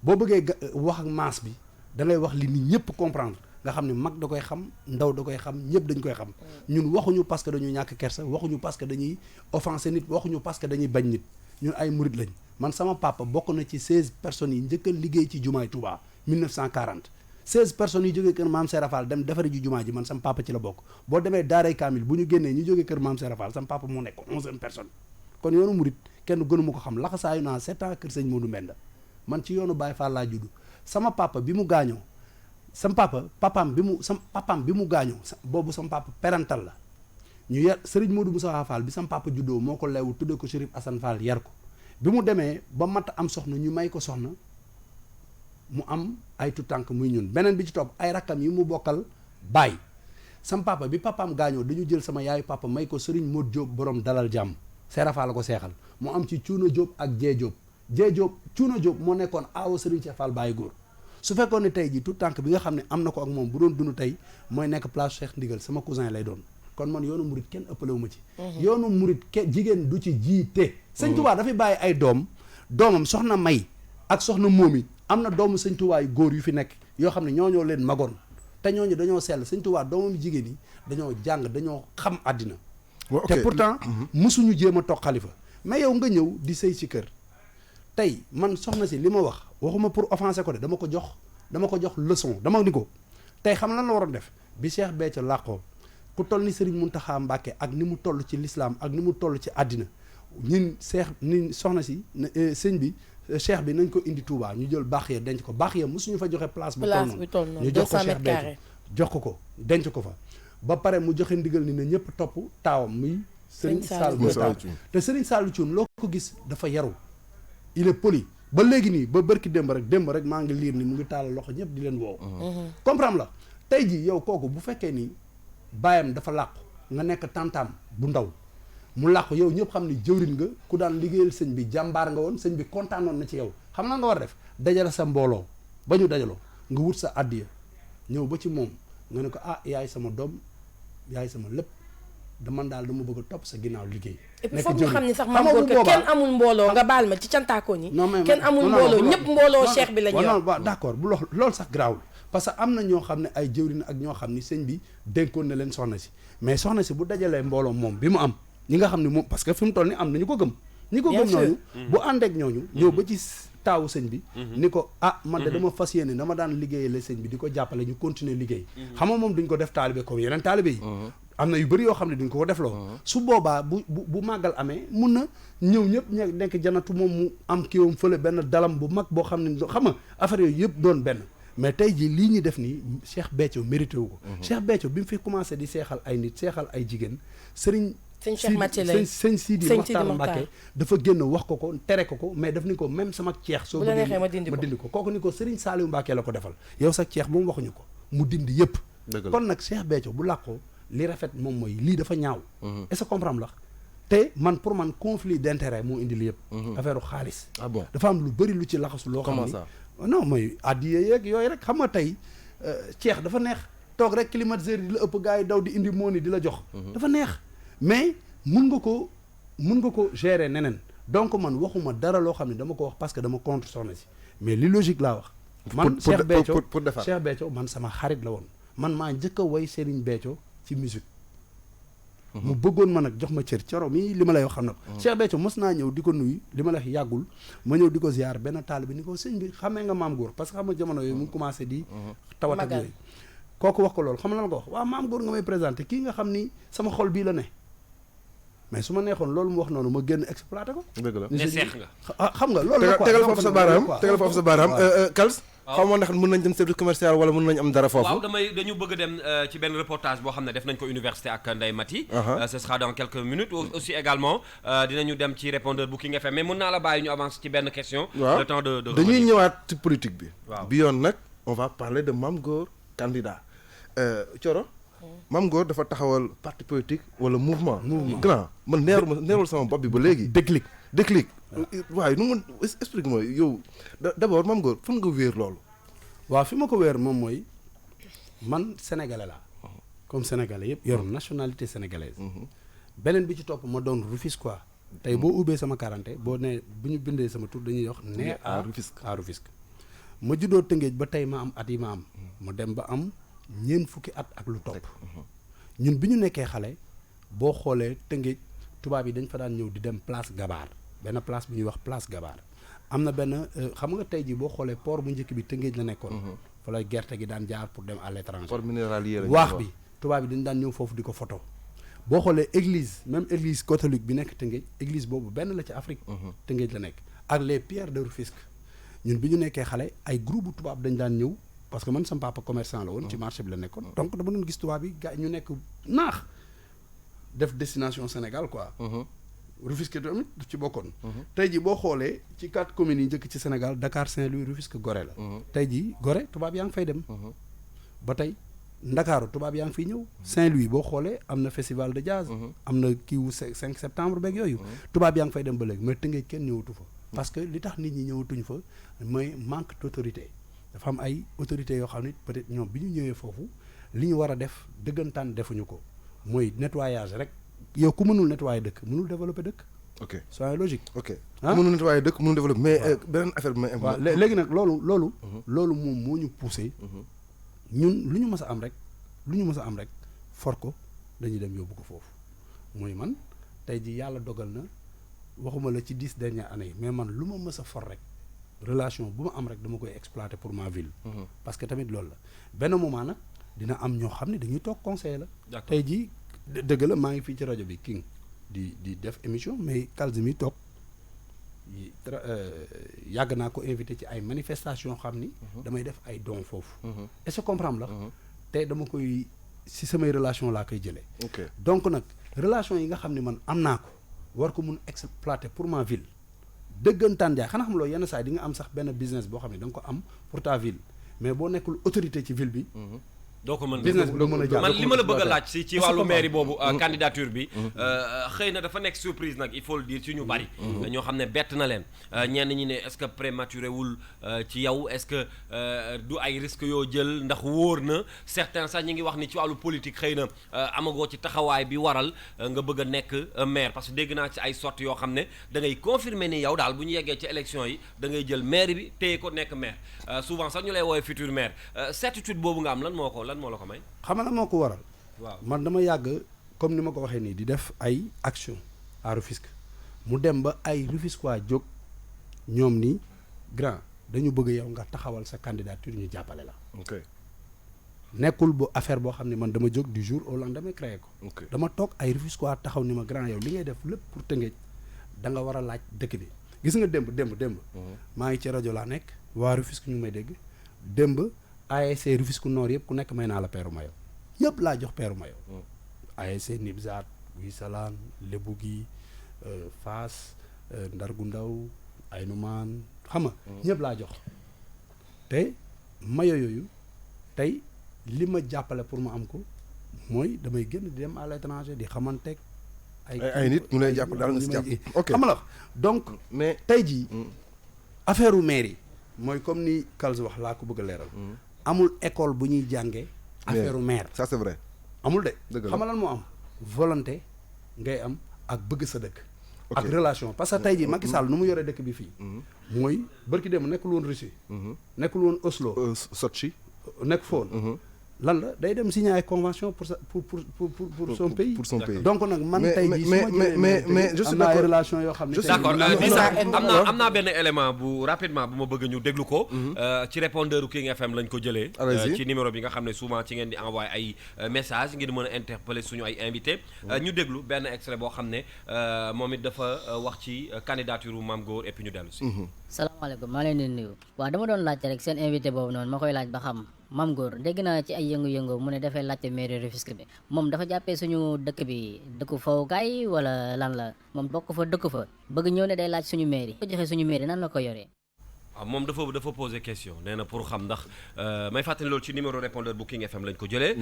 boo bëggee wax ak maas bi da ngay wax li nit ñëpp comprendre nga xam ne mag da koy xam ndaw da koy xam ñëpp dañ koy xam ñun waxuñu parce que dañuy ñàkk kersa waxuñu parce que dañuy offenser nit waxuñu parce que dañuy bañ nit ñun ay murit lañ man sama papa bokk na ci 16 personnes yi njëkk a liggéey ci jumaay Touba 1940 16 personnes yi jógee kër Maam Serap Fall dem defari ji jumaa ji man sama papa ci la bokk boo demee daaray kaamil bu ñu génnee ñu jógee kër Maam Serap Fall sama papa moo nekk 11e personne kon yoonu murit kenn gënu ma ko xam laxasaayu naa 7 ans kër sëñ Modou Mbenda man ci yoonu Baye Fall laa juddu sama papa bi mu gaañoo papaam bi mu gaañoo boobu sama papa parental la ñu yar Serigne Modou Moussa Fall bi sama papa juddoo moo ko leewu tudde ko Chérif Assane Fall yar ko bi mu demee ba mat am soxna ñu may ko soxna mu am ay tutànk muy ñun beneen bi ci topp ay rakkam yi mu bokkal baay sama papa bi papaam gaañoo dañu jël sama yaayu papa may ko Serigne Modou Diop borom dalal jàmm Serap Fall la ko seexal mu am ci Cuuna Diop ak Jee Diop Cuuna Diop moo nekkoon aawo Serigne Cheikh Fall Baye góor su fekkoon ne tey ji tout tànk bi nga xam ne am na ko ak moom bu doon dund tey mooy nekk place Cheikh Ndigal sama cousin lay doon kon man yoonu murit kenn ëppalewu ma ci yoonu murit jigéen du ci jiite sëñ Touba dafay bàyyi ay doomam soxna May ak soxna Moomi am na doomu sëñ Touba yu góor yu fi nekk yoo xam ne ñoo leen magoon te ñooñu dañoo sell sëñ Touba doomam jigéen yi dañoo jàng dañoo xam àddina te pourtant musuñu jéem a toog xalifa mais yow nga ñëw di sëy ci kër tey man soxna si li ma waxuma pour offenser ko de dama ko jox leçon dama ni ko tey xam lan la waroon def bi Cheikh Béthio làqoo ku toll ni Serigne Mountakha Mbacké ak ni mu toll ci l'islam ak ni mu toll ci àddina ni soxna si sëñ bi cheikh bi nañ ko indi Touba ñu jël baax ya denc ko baax ya mosuñu fa joxe place bu toll noonu ñu jox ko Cheikh Béthio jox ko denc ko fa ba pare mu joxe ndigal ni na ñëpp topp taawam muy Serigne Saliou Thioune te Serigne Saliou Thioune loo ko gis dafa yaru il est poli ba léegi nii ba bërki démb rek maa ngi liir ni mu ngi taalal loxo ñëpp di leen woow comprendre la tey ji yow kooku bu fekkee ni baayam dafa làqu nga nekk tantaam bu ndaw mu làqu yow ñëpp xam ni jëwrin nga ku daan liggéeyal sëñ bi jàmbaar nga woon sëñ bi kontaanoon na ci yow xam naa nga war a def dajale sa mbooloo ba ñu dajaloo nga wut sa addiya ñëw ba ci moom nga ne ko yaay sama doom yaay sama lépp dama bëgg a topp sa ginnaaw liggéey. et puis foog ñu xam ni sax maam góor que kenn amul mbooloo nga baal ma ci cantaakoon yi. kenn amul mbooloo ñëpp mbooloo cheikh bi la ñu yor. waaw d'accord bu loolu sax garaawul parce que am na ñoo xam ne ay jëwriñ ak ñoo xam ni sëñ bi dénkoon na leen soxna si mais soxna si bu dajalee mbooloo moom bi mu am ñi nga xam ne moom parce que fi mu toll ni am na ñu ko gëm. ñi ko gëm ñooñu bu àndeek ñooñu ñëw ba ci taawu sëñ bi ni ko man de dama fas yéene dama daan liggéeyale sëñ bi di ko jàppale ñu continuer liggéey xam nga moom duñ ko def taalibe comme yeneen taalibe yi am na yu bëri yoo xam ne duñ ko defloo su boobaa bu màggal amee mun na ñëw ñëpp nekk janatu moom mu am kiiwam fële benn dalam bu mag boo xam ne xam nga affaire yooyu yëpp doon benn mais tey jii lii ñu def nii Cheikh Béthio mérité wu ko. Cheikh Béthio bi mu fi commencé di seexal ay nit seexal ay jigéen sëñ Sidi Mokhtar Mbacké dafa génn wax ko tere ko mais daf ni ko même sama ceex soo bëggee ma dindi ko kooku ni ko Serigne Saliou Mbacké la ko defal yow sa ceex bu mu waxuñu ko mu dindi yëpp kon nag Cheikh Béthio bu làqoo li rafet moom mooy lii dafa ñaaw est-ce que comprendre la te man pour man conflit d'intérêt moo indi li yëpp affaire xaalis dafa am lu bëri lu ci laxasu loo xam ni non mooy addiye yeeg yooyu rek xam nga tey ceex dafa neex toog rek climatiseur di la ëpp gars yi daw di indi moo ni di la jox dafa neex mais mun nga ko gérer neneen donc man waxuma dara loo xam ne dama ko wax parce que dama contre soxna si mais li logique laa wax man Cheikh Béthio man sama xarit la woon man maa njëkk a way Serigne Béthio ci musique mu bëggoon ma nag jox ma cër coro mi li ma lay wax xam na ko Cheikh Béthio mos naa ñëw di ko nuyu li ma lay wax yàggul ma ñëw di ko ziar benn taalibe bi ni ko sëñ bi xamee nga maam góor parce que xam nga jamono yooyu mu ngi commencé di tawat ak yooyu kooku wax ko loolu xam na la ko wax waaw maam góor nga may présenté kii nga xam ni sama xol bii la ne mais su ma neexoon loolu mu wax noonu ma génn exploité ko dëgg la ne seex nga xam nga loolu la quoi tegal foofu sa baaraam Kals xaw ma ndax mën nañ dem service commercial wala mën nañ am dara foofu waaw dañu bëgg a dem ci benn reportage boo xam ne def nañ ko université ak Ndeye Mati ce sera dans quelques minutes aussi également dinañu dem ci répondeur bu King FM mais mën naa la bàyyi ñu avance ci benn question le temps de dañuy ñëwaat ci politique bi bi yoon nag on va parler de Mame Gor candidat Thioro Mame Gor dafa taxawal parti politique wala mouvement grand man neerul sama bopp bi ba léegi déclic waaye nu mu explique ma yow d'abord Mame Gor fan nga wéer loolu waaw fi ma ko wéer moom mooy man sénégalais laa comme sénégalais yëpp yor nationalité sénégalaise beneen bi ci topp ma doon Rufisquois tey boo ubbee sama quarante boo ne bu ñu bindee sama tur dañuy wax né à Rufisque ma juddoo Tëngéej ba tey ma am at yi ma am ma dem ba am ñeent fukki at ak lu topp ñun bi ñu nekkee xale boo xoolee Tëngéej tubaab yi dañ fa daan ñëw di dem place Gabar benn place bu ñuy wax place Gabar am na benn xam nga tey jii boo xoolee port bu njëkk bi Tëngéej la nekkoon fa la gerte gi daan jaar pour dem à l'étranger port minéralier waax bi tubaab yi dañ daan ñëw foofu di ko photo boo xoolee église même église catholique bi nekk Tëngéej église boobu benn la ci Afrique Tëngéej la nekk ak les pierres de Rufisque ñun bi ñu nekkee xale ay groupe tubaab dañ daan ñëw parce que man sama papa commerçant la woon ci marché bi la nekkoon donc dama doon gis tubaab yi gars ñu nekk naax def destination Sénégal quoi Rufisque tamit daf ci bokkoon tey jii boo xoolee ci 4 communes yi njëkk ci Sénégal Dakar Saint-Louis Rufisque Gorée la tey jii Gorée tubaab yaa ngi fay dem ba tey Ndakaaru tubaab yaa ngi fiy ñëw Saint-Louis boo xoolee am na festival de jazz am na kiiwu 5 septembre beeg yooyu tubaab yaa ngi fay dem ba léegi mais Tëngéej kenn ñëwatu fa parce que li tax nit ñi ñëwatuñ fa mooy manque d'autorité dafa am ay autorités yoo xam ne peut-être ñoom bi ñu ñëwee foofu li ñu war a def dëggantaan defuñu ko mooy nettoyage rek yow ku mënul nettoyer dëkk mënul développer dëkk. ok c'est logique. ok ku mënul nettoyer dëkk mënul développer mais beneen affaire bi may. waaw léegi nag loolu moom moo ñu poussé ñun lu ñu mës a am rek for ko dañuy dem yóbbu ko foofu mooy man tey ji yàlla dogal na waxuma la ci 10 dernières années mais man lu ma mës a for rek. relation bu ma am rek dama koy exploiter pour ma ville. parce que tamit loolu la benn moment nag dina am ñoo xam ne dañuy toog conseil la. tey jii dëgg la maa ngi fii ci rajo bi King di def émission mais Kals mi toog yàgg naa ko invité ci ay manifestations xam ni. damay def ay dons foofu. est-ce que comprendre la. te dama koy si samay relation laa koy jëlee. donc nag relation yi nga xam ne man am naa ko war ko mun exploiter pour ma ville. dëggantaan jaay xanaa xam loolu yenn saa yi di nga am sax benn business boo xam ne da nga ko am pour ta ville mais boo nekkul autorité ci ville bi. doo ko mën business bi doo mën a jaar man li ma la bëgg a laaj ci wàllu mairie boobu candidature bi xëy na dafa nekk surprise nag il faut le dire ci ñu bari ñoo xam ne bett na leen ñenn ñi ne est-ce que prématuré wul ci yow est-ce que du ay risques yoo jël ndax wóor na certains sax ñi ngi wax ni ci wàllu politique xëy na amagoo ci taxawaay bi waral nga bëgg a nekk maire parce que dégg naa ci ay sorties yoo xam ne da ngay confirmer ni yow daal bu ñu yeggee ci élection yi da ngay jël maire bi téye ko nekk maire souvent sax ñu lay woowee futur maire certitude boobu nga am lan moo la ko may. xam nga moo ko waral. waaw man dama yàgg comme ni ma ko waxee nii di def ay action à Rufisque mu dem ba ay Rufisquois jóg ñoom ni grand dañu bëgg yow nga taxawal sa candidature ñu jàppale la. ok nekkul bu affaire boo xam ne man dama jóg du jour au lendemain créé ko. ok dama toog ay Rufisquois taxaw ni ma grand yow li ngay def lépp pour Tëngéej da nga war a laaj dëkk bi gis nga démb. maa ngi ci rajo laa nekk waa Rufisque ñu ngi may dégg démb ASC Rufisque Nord yëpp ku nekk may naa la peeru mayo yëpp laa jox peeru mayo ASC Nibzaat Guy Salaan Lebu gi Fass Ndargu Ndaw Aynumaan xam nga ñëpp laa jox te mayo yooyu tey li ma jàppale pour ma am ko mooy damay génn di dem à l'étranger di xamanteeg ay nit ñu lay jàpp daal nga si jàpp ok xam la donc mais tey jii affaire u maire yi mooy comme ni Kals wax laa ko bëgg a leeral amul école bu ñuy jànge affaire u maire ça c'est vrai amul de dëgg la xam nga lan moo am volonté ngay am ak bëgg sa dëkk ak relation parce que tey jii Macky Sall nu mu yore dëkk bi fii mooy bërki dem nekkul woon Russie nekkul woon Oslo Sochi nekk foon lan la day dem signer ay convention pour son pays pour son pays donc nag man tey jii mais je suis am na ay d'accord relation yoo xam ne d'accord am naa benn élément bu rapidement bu ma bëgg ñu déglu ko ci répondeur u King FM lañ ko jëlee ci numéro bi nga xam ne souvent ci ngeen di envoyer ay message ngir mën a interpeller suñu ay invité ñu déglu benn extrait boo xam ne moom it dafa wax ci candidature u Mame Gor et puis ñu dellu si salaamaaleykum maa leen di nuyu waaw dama doon laajte rek seen invité boobu noonu ma koy laaj ba xam Mame Gor dégg naa ci ay yëngu-yëngu mu ne dafay laajte mairie Rufisque bi moom dafa jàppee suñu dëkk bi dëkku fawukaay wala lan la moom bokk fa dëkk fa bëgg ñëw ne day laaj suñu mairie ko joxee suñu mairie nan la ko yoree waaw moom dafa poser question nee na pour xam ndax may fàttali loolu ci numéro répondeur bu King FM lañ ko jëlee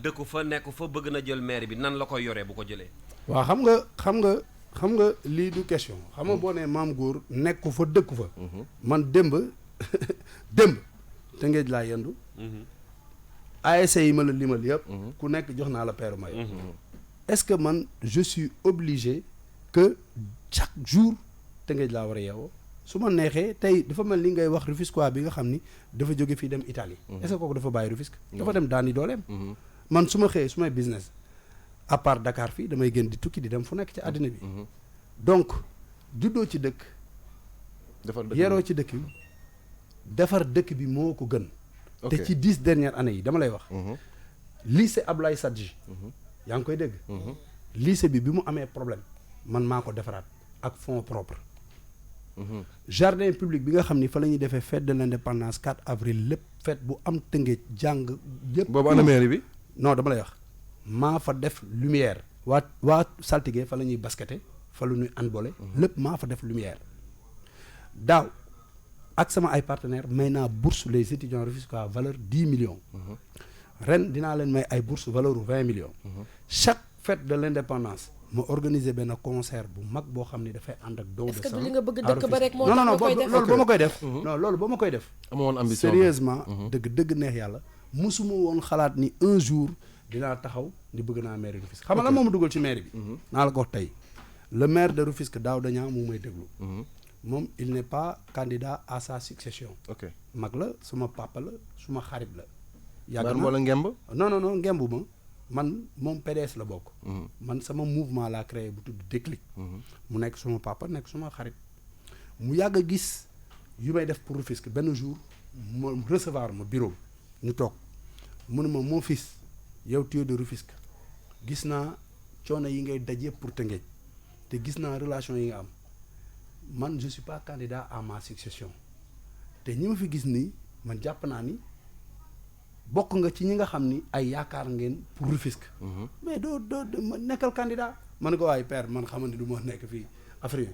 dëkku fa nekku fa bëgg na jël mairie bi nan la koy yoree bu ko jëlee waaw xam nga lii du question xam nga boo nee Mame Gor nekku fa dëkku fa man démb te ngeej laa yendu ASC yi ma la limal yëpp ku nekk jox naa la peeru mayo est-ce que man je suis obligé que chaque jour te ngeej laa war a yeewoo su ma neexee tey dafa mel ni ngay wax Rufisquois bi nga xam ni dafa jóge fii dem Italie est-ce que kooku dafa bàyyi Rufisque dafa dem daani dooleem man su ma xëyee su may business à part Dakar fii damay gën di tukki di dem fu nekk ci àddina bi donc juddoo ci dëkk yeroo ci dëkk bi defar dëkk bi moo ko gën te ci 10 dernières années yi dama lay wax lycée Ablaye Sadji yaa ngi koy dégg lycée bi mu amee problème man maa ko defaraat ak fonds propre jardin public bi nga xam ni fa la ñuy defee fête de l'indépendance 4 avril lépp fête bu am Tëngéej jàng yëpp boobu ana mairie bi non dama lay wax maa fa def lumière waa saltige fa la ñuy basketé fa la ñuy handballé lépp maa fa def lumière daaw ak sama ay partenaires may naa bourse les étudiants Rufisquois valeur 10 millions ren dinaa leen may ay bourse valeur 20 millions chaque fête de l'indépendance ma organiser benn concert bu mag boo xam ne dafay ànd ak don de sang. est-ce que du li nga bëgg dëkk ba rek moo tax non nga koy def loolu ba ma koy def non loolu ba ma koy def amoon ambition sérieusement dëgg neex yàlla musuma woon xalaat ni un jour dinaa taxaw ni bëgg naa maire Rufisque xam nga lan moo ma dugal ci maire bi naa la ko wax tey le maire de Rufisque Daouda Niang mu may déglu moom il n'est pas candidat à sa succession mag la suma papa la suma xarit la yàgg na wala ngemb non ngembu ma man moom PDS la bokk man sama mouvement laa créé bu tudd Déclic mu nekk suma papa nekk suma xarit mu yàgg a gis yu may def pour Rufisque benn jour ma recevoir ma bureau ñu toog mu ne ma mon fils yow tu es de Rufisque gis naa coono yi ngay daj yëpp pour Tëngéej te gis naa relation yi nga am man je suis pas candidat à ma succession te ñi ma fi gis nii man jàpp naa ni bokk nga ci ñi nga xam ni ay yaakaar ngeen pour Rufisque mais doo nekkal candidat ma ne ko waaye père man xamante ni du ma nekk fii Afrique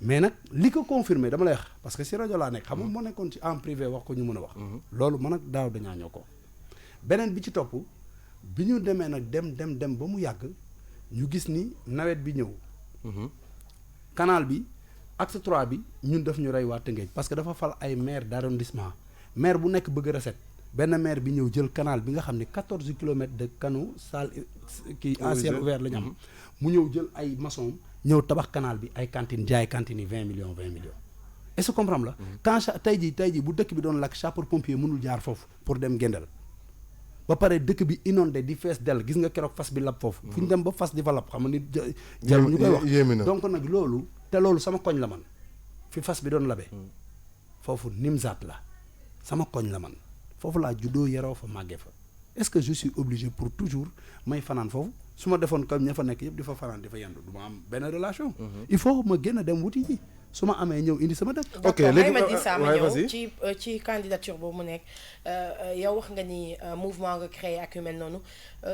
mais nag li ko confirmé dama lay wax parce que si rajo laa nekk xam nga moo nekkoon ci en privé wax ko ñu mën a wax loolu man nag daaw dañaa ñoo ko beneen bi ci topp bi ñu demee nag dem ba mu yàgg ñu gis ni nawet bi ñëw canal bi axe 3 bi ñun daf ñu rey waa Tëngéej parce que dafa fal ay maire d'arrondissement maire bu nekk bëgg recette benn maire bi ñëw jël canal bi nga xam ne 14 kilomètres de canaux salle kii en ciel ouvert la ñu am mu ñëw jël ay maçon ñëw tabax canal bi ay cantine jaay cantine yi 20 millions est-ce que comprendre la quand tey jii bu dëkk bi doon lakk sapeur pompier mënul jaar foofu pour dem Gendal ba pare dëkk bi inondé di fees dell gis nga keroog fas bi lab foofu fu ñu dem ba fas di fa lab xam nga nit jël ñu koy wax donc nag loolu te loolu sama koñ la man fi fas bi doon labee foofu Nimzaat la sama koñ la man foofu laa juddoo yaroo fa màggee fa est-ce que je suis obligé pour toujours may fanaan foofu su ma defoon comme ña fa nekk yëpp di fa fanaan di fa yendu du ma am benn relation il faut ma génn dem wuti ji su ma amee ñëw indi sama dëkk. ok léegi ma di sama ñëw ci candidature boobu mu nekk yow wax nga ni mouvement nga créé ak yu mel noonu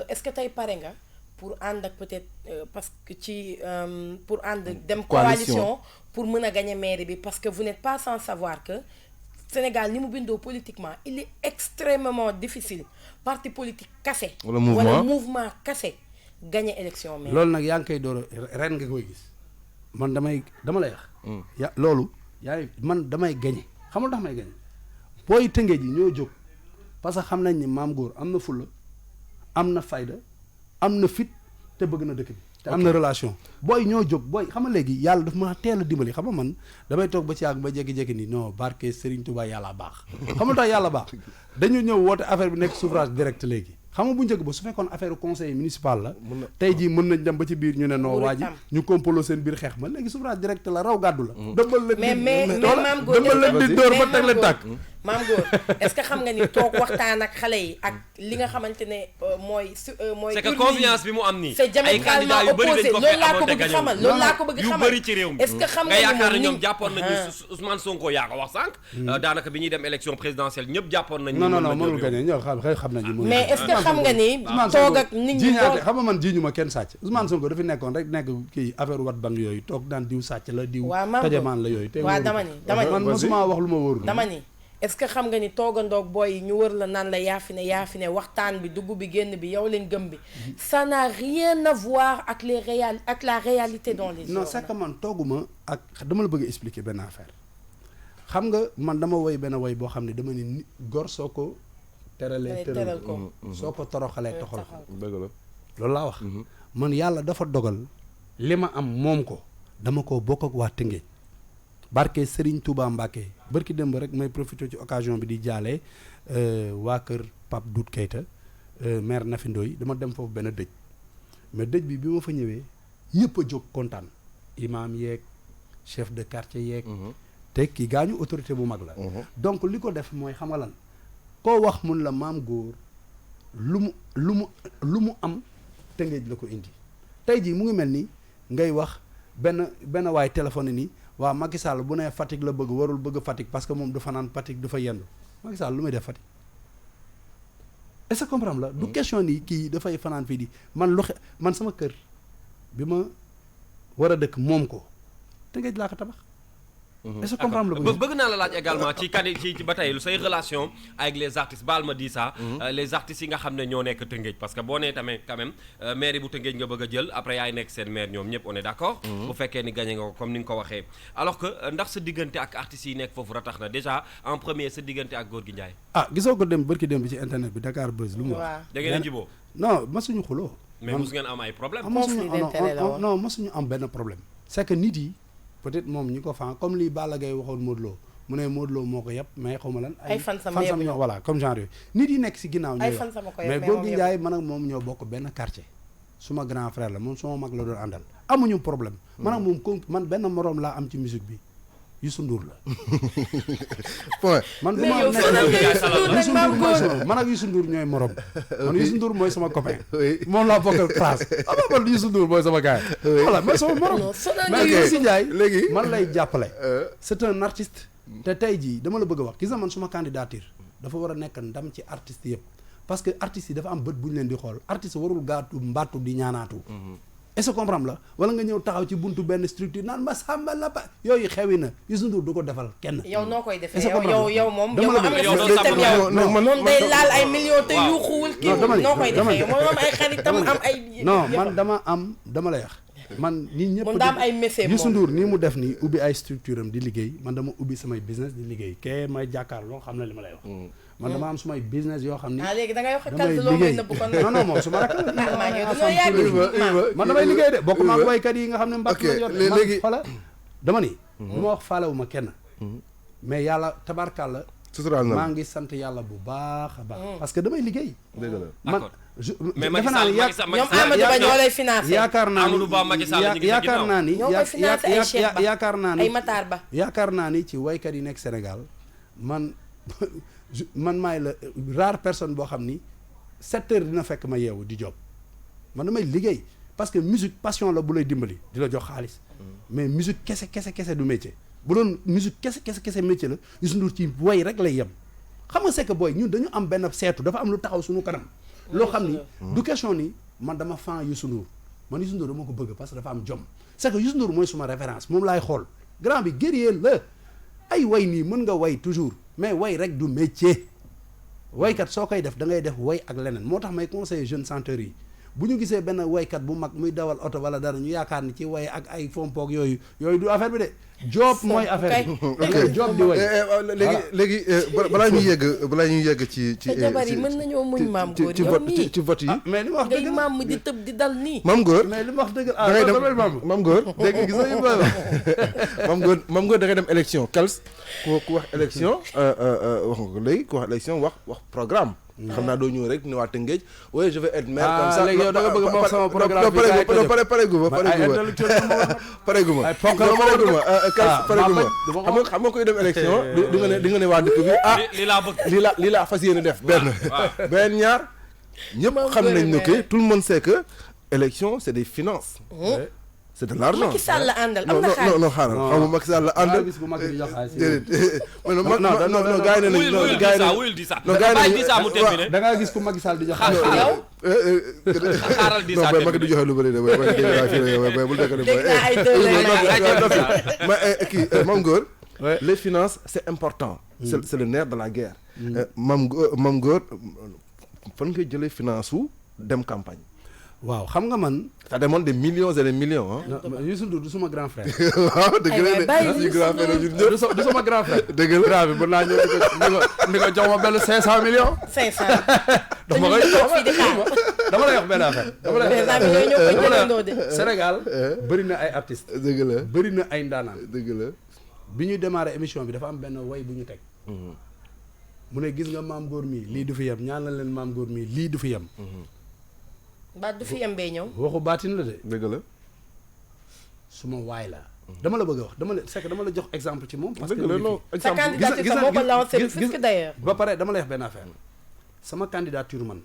est-ce que tey pare nga pour ànd ak peut-être parce que ci pour ànd dem coalition pour mën a gagner mairie bi parce que vous n'êtes pas sans savoir que Sénégal ni mu bindoo politiquement il est extrêmement difficile parti politique kase wala mouvement kase gagner élection mairie. loolu nag yaa ngi koy door ren nga koy gis man dama lay wax loolu man damay gagner xam nga tax may gagner booy tëngee ji ñoo jóg parce que xam nañ ni Mame Goor am na fulla am na fayda am na fit te bëgg na dëkk bi te am na relation booy ñoo jóg booy xam nga léegi yàlla daf ma teel a dimbali xam nga man damay toog ba ci yàgg ba jékki-jékki ni non barke Serigne Touba yàlla baax xam nga tax yàlla baax dañu ñëw woote affaire bi nekk suffrage direct léegi xam nga bu njëkk ba su fekkoon affaire conseil municipal la tey jii mën nañ dem ba ci biir ñu ne non waa ji ñu kompolo seen biir xeex ma léegi suffrage direct la raw gàddu la dëmbal leen di dóor ba teg leen tàkk Mame Goor est-ce que xam nga ni toog waxtaan ak xale yi ak li nga xamante ne mooy c'est que confiance bi mu am nii c'est diamétralement opposé loolu laa ko bëgg xamal loolu laa ko bëgg xamal yu bëri ci réew mi est-ce que xam nga yaakaar na ñoom jàppoon nañu Ousmane Sonko yaa ko wax sànq daanaka bi ñuy dem élection présidentielle ñëpp jàppoon nañu non mënul gagné ñoo xam nañu mais est-ce que xam nga ni toog ak nit ñi xam nga man jiiñu ma kenn sàcc Ousmane Sonko dafa nekkoon rek nekk kii affaire wat bang yooyu toog naan diw sàcc la diw tojamaan la yooyu waaw dama ni man mosuma wax lu ma wóorul dama ni est-ce que xam nga ni toogandoog booy ñu wër la naan la yaa fi ne waxtaan bi dugg bi génn bi yow leen gëm bi ça n'a rien à voir ak la réalité dans les non c'est que man tooguma ak dama la bëgg a expliquer benn affaire xam nga man dama woy benn woy boo xam ne dama ni gor soo ko teralee tëral ko soo ko toroxalee toxal ko dëgg la loolu laa wax man yàlla dafa dogal li ma am moom ko dama ko bokk ak waa Tëngéej barke Serigne Touba Mbacké barki démb rek may profité ci occasion bi di jaale waa kër Pape Dout Keita maire Nafi Ndoye dama dem foofu benn dëj mais dëj bi ma fa ñëwee ñëpp a jóg kontaan imam yeeg chef de quartier yeeg te kii gaañu autorité bu mag la donc li ko def mooy xam nga lan koo wax mun la Mame Goor lu mu am Tëngéej la ko indi tey jii mu ngi mel ni ngay wax benn waay téléphone nii waaw Macky Sall bu nee Fatick la bëgg warul bëgg Fatick parce que moom du fanaan Fatick du fa yendu Macky Sall lu muy def Fatick est-ce que comprendre la du question ni kii dafay fanaan fii di man sama kër bi ma war a dëkk moom ko Tëngéej laa ko tabax est-ce que comprendre la bëgg naa la laaj également ci ba tey say relation avec les artistes baal ma di ça les artistes yi nga xam ne ñoo nekk Tëngéej parce que boo nee tamit quand même maire bu Tëngéej nga bëgg a jël après yaay nekk seen maire ñoom ñëpp on est d'accord bu fekkee ni gagné nga ko comme ni nga ko waxee alors que ndax sa diggante ak artistes yi nekk foofu ratax na déjà en premier sa diggante ak Gorgui Ndiaye gisoo ko bërki dem bi ci internet bi Dakar Buzz lu mu wax da ngeen a jiboo non masuñu xuloo mais mos ngeen am ay problème non masuñu am benn problème c'est que nit yi peut-être moom ñi ko fan comme lii Balla Gaye waxoon Modou Lo mu ne Modou Lo moo ko yëpp mais xaw ma lan ay fansam ñoo voilà comme genre yooyu nit yi nekk si ginnaaw ñooy wax mais Gorgui Ndiaye man ak moom ñoo bokk benn quartier suma grand frère la moom suma mag la doon àndal amuñu problème man ak moom man benn moroom laa am ci musique bi Youssou Ndour la point man man ak Youssou Ndour ñooy morom man Youssou Ndour mooy sama copain moom laa bokkal classe man Youssou Ndour mooy sama gars voilà mooy sama morom mais Gorgui Ndiaye léegi man lay jàppale c'est un artiste te tey jii dama la bëgg a wax gis na man suma candidature dafa war a nekk ndam ci artistes yëpp parce que artistes yi dafa am bët bu ñu leen di xool artiste warul gaatu mbattu di ñaanaatu est-ce que comprendre la wala nga ñëw taxaw ci buntu benn structure naan ma sàmba la ba yooyu xewi na Youssou Ndour du ko defal kenn yow noo koy defee yow moom am nga système yow moom day laal ay millions te yuuxuwul kii noo koy defee moom am ay xaritam am ay non man dama lay wax man nit ñëpp moom daa am ay message Youssou Ndour nii mu def nii ubbi ay structure am di liggéey man dama ubbi samay business di liggéey kee may jàkkaar loo xam ne li ma lay wax man dama am sumay business yoo xam ni léegi da ngay wax kal loo may nëbb kon non moom su ma rek man damay liggéey de bokk maa waykat yi nga xam ne mbàkk ma yor léegi xoola dama ni du ma wax faalewuma kenn mais yàlla tabarkàlla maa ngi sant yàlla bu baax a baax parce que damay liggéey dëgg la man mais Macky Sall ñoom Amadou Ba ñoo lay financé yaakaar naa Amadou Ba Macky Sall ni ñoo koy financé ay Cheikh Ba yaakaar naa ni ay Matar Ba yaakaar naa ni ci waykat yi nekk Sénégal man maay la rare personne boo xam ni 7 heures dina fekk ma yeewu di job man damay liggéey parce que musique passion la bu lay dimbali di la jox xaalis mais musique kese du métier bu doon musique kese métier la Youssou Ndour ci way rek lay yem xam nga c'est que booy ñun dañu am benn seetu dafa am lu taxaw suñu kanam loo xam ni du question ni man dama fan Youssou Ndour man Youssou Ndour dama ko bëgg parce que dafa am jom c'est que Youssou Ndour mooy suma référence moom laay xool grand bi guerrier la ay way nii mën nga way toujours mais way rek du métier waykat soo koy def da ngay def way ak leneen moo tax may conseiller jeunes chanteurs yi bu ñu gisee benn waykat bu mag muy dawal oto wala dara ñu yaakaar ni ci way ak ay fompoog yooyu du affaire bi de job mooy affaire bi job di way léegi balaa ñuy yegg ci jabar yi mën nañoo muñ maam góor ci vote yi mais li ma wax dëgg ngay maam di tëb di dal nii maam góor mais li ma wax dëgg da ngay dem maam góor dégg gis nga maam góor da ngay dem élection kals ku wax élection wax nga ko léegi ku wax élection wax programme xam naa doo ñëw rek ne waa Tëngéej oui je vais être maire comme ça léegi yow da nga bëgg a wax sama programme bi pareegu ma xam nga koy dem élection di nga ne waa dëkk bi lii laa fas yéene def benn ñaar ñëpp xam nañ ne que tout le monde sait que élection c'est des finances c'est de l'argent Macky Sall la àndal am na xaalis non xaaral xam nga Macky Sall la àndal gis bu mag di jox xaalis déedéet non gars yi ne nañ non gars yi da nga gis ku Macky Sall di jox yow xaaral di non boy Macky du joxe lu bëri de boy boy bul dëkk de boy ay deux ma kii Mame Ngor les finances c'est important c'est le nerf de la guerre Mame Ngor fan nga jëlee finance wu dem campagne waaw xam nga man ça demande des millions et des millions Youssou Ndour du suma grand frère waaw dëgg la de grand frère du suma grand frère dëgg la grand bi mën naa ñëw ni ko jox ma benn 500 millions 500 dama koy dama lay wax benn affaire Sénégal bëri na ay artistes dëgg la bëri na ay ndaanaan dëgg la bi ñuy démarrer émission bi dafa am benn way bu ñu teg mu ne gis nga Mame Ngor mii lii du fi yem ñaan la leen Mame Ngor mii lii du fi yem baat du fi yem bee ñëw waxu baatin la de dëgg la suma waay la dama la bëgg a wax c'est que dama la jox exemple ci moom parce que sa candidature moo ko lancé le fisc d'ailleurs ba pare dama lay wax benn affaire sama candidature man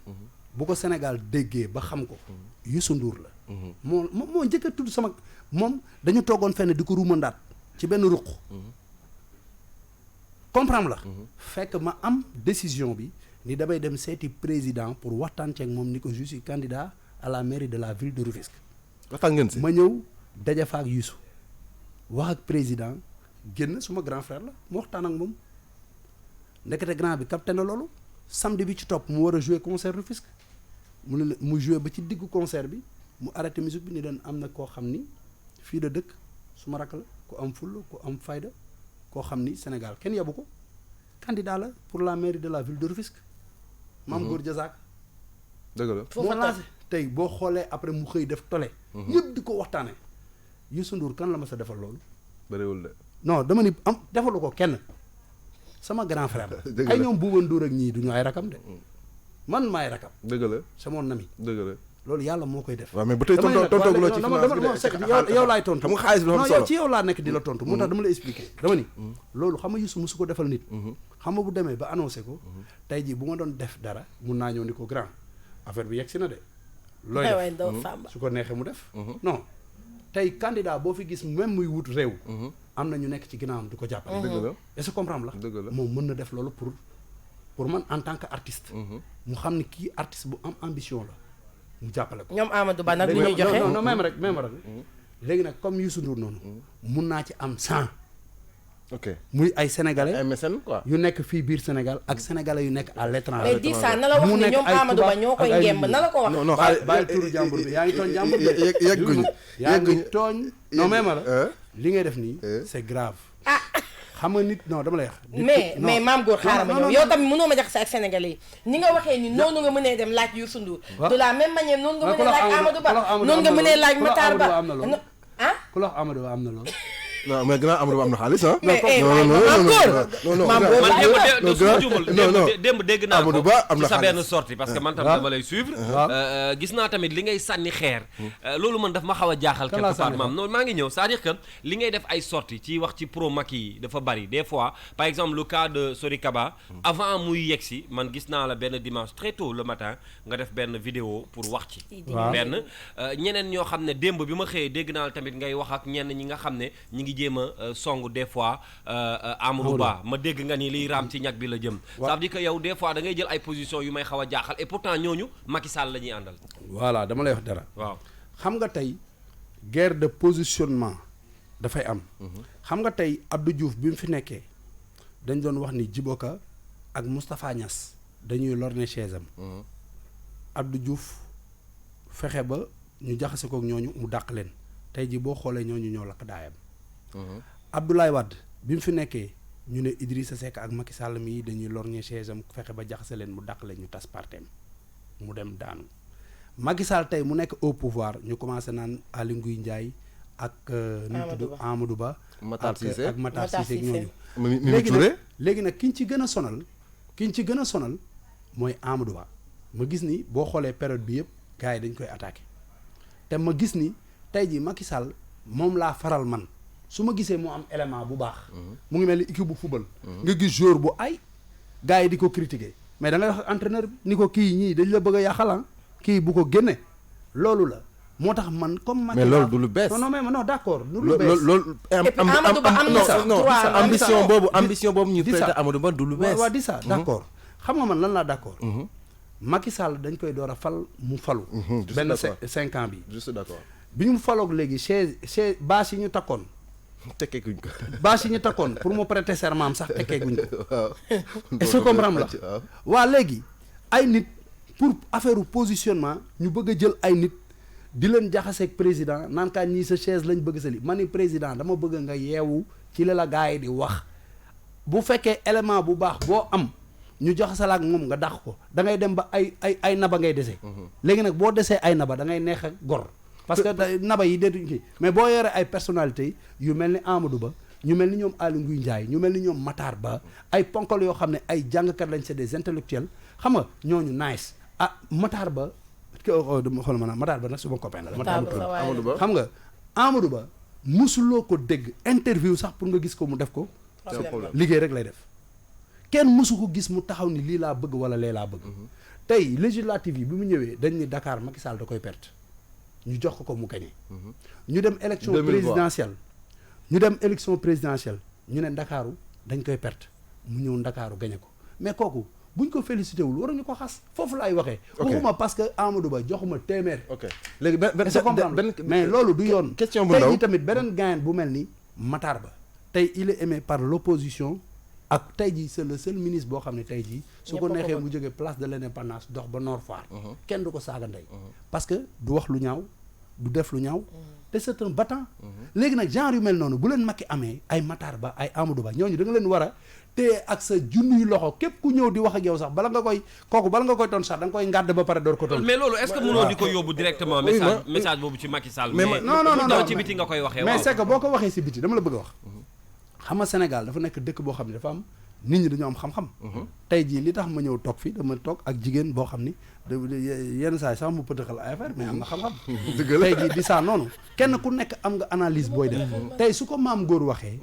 bu ko Sénégal déggee ba xam ko Youssou Ndour la moo njëkk a tudd sama moom dañu toogoon fenn di ko ruumandaat ci benn ruq comprendre la fekk ma am décision bi ni damay dem seeti président pour waxtaan ceeg moom ni ko je suis candidat à la mairie de la ville de Rufisque waxtaan ngeen si ma ñëw daje fa ak Youssou wax ak président génn suma grand frère la mu waxtaan ak moom ndekete grand bi capté na loolu samedi bi ci topp mu war a jouer concert Rufisque mu jouer ba ci diggu concert bi mu arrêté musique bi ni leen am na koo xam ni fii la dëkk suma rakk la ku am fulla ku am fayda koo xam ni Sénégal kenn yabu ko candidat la pour la mairie de la ville de Rufisque Mame Ngor Diazaka dëgg la moo lancé tey boo xoolee après mu xëy def tole ñëpp di ko waxtaane Youssou Ndour kan la ma sa defal loolu bëriwul de non dama ni am defalu ko kenn sama grand frère la ay ñoom Bouba Ndour ak ñii du ñu ay rakam de man maay rakam dëgg la c'est mon ami dëgg la loolu yàlla moo koy def waaw mais bu tey tontooguloo ci finance bi yow laay tontu xam nga xaalis bi dafa non solo yow ci yow laa nekk di la tontu moo tax dama la expliquer dama ni loolu xam nga Youssou musu ko defal nit xam nga bu demee ba annoncé ko tey jii bu ma doon def dara mun naa ñëw ni ko grand affaire bi yegg si na de looy def su ko neexee mu def non tey candidat boo fi gis même muy wut réew am na ñu nekk ci ginnaawam di ko jàppale dëgg la est-ce que comprendre la dëgg la moom mën na def loolu pour man en tant que artiste mu xam ni kii artiste bu am ambition la mu jàppale ko ñoom Amadou Ba nag lu ñuy joxe non même rek léegi nag comme Youssou Ndour noonu mun naa ci am 100 ok muy ay sénégalais ay mécènes quoi yu nekk fii biir Sénégal ak sénégalais yu nekk à l'étranger mais 10 ans na la wax ni ñoom Amadou Ba ñoo koy ngemb na la ko wax non bàyyi turu jàmbur bi yaa ngi tooñ jàmbur bi yegguñu yaa ngi tooñ non même la li ngay def nii c'est grave xam nga nit non dama lay wax mais Mame Ngor xaaral ma ñëw yow tamit mënoo ma jaxase ak sénégalais yi ni nga waxee ni noonu nga mënee dem laaj Youssou Ndour de la même manière noonu nga mënee laaj Amadou Ba noonu nga mënee laaj Matar Ba ku la wax Amadou Ba am na loolu non mais grand Amadou Ba am na xaalis ah. mais démb dégg naa Amadou ko Ba am na ci sa xaalis. benn sortie parce que man tam dama lay suivre. gis naa tamit li ngay sànni xeer. loolu man daf ma xaw a jaaxal quelque part maam non maa ngi ñëw c'est-à-dire que li ngay def ay sortie ci wax ci pro Macky yi dafa bari des fois par exemple le cas de Sori Kaba avant muy yegsi man gis naa la benn dimanche très tôt le matin nga def benn vidéo pour wax ci. benn ñeneen ñoo xam ne démb bi ma xëyee dégg naa la tamit ngay wax ak ñenn ñi nga xam ne ñi ngi jéem a song des fois Amadou Ba ma dégg nga ni liy raam ci ñag bi la jëm. ça veut dire que yow des fois da ngay jël ay position yu may xaw a jaaxal et pourtant ñooñu Macky Sall la ñuy àndal. voilà dama lay wax dara. waaw xam nga tey guerre de positionnement dafay am. xam nga tey Abdou Diouf bi mu fi nekkee dañ doon wax ni Djiboka ak Moustapha Niass dañuy lorne chaise am. Abdou Diouf fexe ba ñu jaxase kook ñooñu mu dàq leen tey ji boo xoolee ñooñu ñoo lakk daayam. Abdoulaye Wade bi mu fi nekkee ñu ne Idrissa Seck ak Macky Sall mii dañuy lorne chaise am fexe ba jaxase leen mu dàq leen ñu tas partem mu dem daanu. Macky Sall tey mu nekk au pouvoir ñu commencé naan Aly Ngouille Ndiaye ak nu tudd Amadou Ba Matar Cissé ak Matar Cissé ak ñooñu léegi nag ki ñu ci gën a sonal mooy Amadou Ba ma gis ni boo xoolee période bi yëpp gars yi dañ koy attaqué te ma gis ni tey ji Macky Sall moom laa faral man su ma gisee mu am élément bu baax mu ngi mel ni équipe bu football nga gis joueur bu ay gars yi di ko critiquer mais da ngay wax entraîneur bi ni ko kii ñii dañ la bëgg a yàqal kii bu ko génne loolu la moo tax man comme Macky mais loolu du lu bees non mais non d'accord du lu bees loolu ambition boobu ñu prêter Amadou Ba du lu bees waaw di ça d'accord xam nga man lan laa d'accord Macky Sall dañ koy door a fal mu falu benn 5 ans bi juste d'accord bi ñu faloog léegi chaise bâche yi ñu takkoon tekkee guñ ko bâche yi ñu takkoon pour mu prêter serment am sax tekkee guñ ko waaw est-ce que comprendre la waa léegi ay nit pour affaire positionnement ñu bëgg a jël ay nit di leen jaxaseeg président naan kaa ñii sa chaise lañ bëgg sa li ma ni président dama bëgg nga yeewu ci la gars yi di wax bu fekkee élément bu baax boo am ñu jaxasala ak moom nga dàq ko da ngay dem ba ay naba ngay dese léegi nag boo desee ay naba da ngay neex ak gor parce que naba yi deetuñ kii mais boo yoree ay personnalité yu mel ni Amadou Ba ñu mel ni ñoom Aly Ngouille Ndiaye ñu mel ni ñoom Matar Ba ay ponkal yoo xam ne ay jàngkat lañ c'est des intellectuels xam nga ñooñu nice Matar Ba dama xool maanaam Matar Ba nag suma copain la Amadou Ba xam nga Amadou Ba musuloo ko dégg interview sax pour nga gis ko mu def ko liggéey rek lay def kenn musu ko gis mu taxaw ni lii laa bëgg wala lee laa bëgg tey législative yi bi mu ñëwee dañ ni Dakar Macky Sall da koy perte ñu jox ko mu gagné ñu dem élection présidentielle ñu ne Ndakaaru dañ koy perte mu ñëw Ndakaaru gagné ko mais kooku buñ ko félicité wul waruñu ko xas foofu laay waxee waxuma parce que Amadou Ba joxuma téeméer léegi benn mais loolu du yoon question bu ndaw tey tamit beneen gain bu mel ni Matar Ba tey il est aimé par l'opposition ak tey jii c'est le seul ministre boo xam ne tey jii su ko neexee mu jógee place de l'Indépendance dox ba Nord Foire kenn du ko saaga ndey parce que du wax lu ñaaw du def lu ñaaw te c'est un battant léegi nag genre yu mel noonu bu leen Macky amee ay Matar Ba ay Amadou Ba ñooñu da nga leen war a téye ak sa junniy loxo képp ku ñëw di wax ak yow sax bala nga koy ton sax da nga koy ngàdd ba pare door ko ton mais loolu est-ce que mënoo di ko yóbbu directement message boobu ci Macky Sall mais non ci biti nga koy waxee mais c'est que boo ko waxee si biti dama la bëgg a wax xam nga Sénégal dafa nekk dëkk boo xam ne dafa am nit ñi dañoo am xam-xam tey jii li tax ma ñëw toog fii dama toog ak jigéen boo xam ni yenn saa yi sax mu pëtëxal ay affaire mais am na xam-xam tey jii di saa noonu kenn ku nekk am nga analyse booy def tey su ko maam góor waxee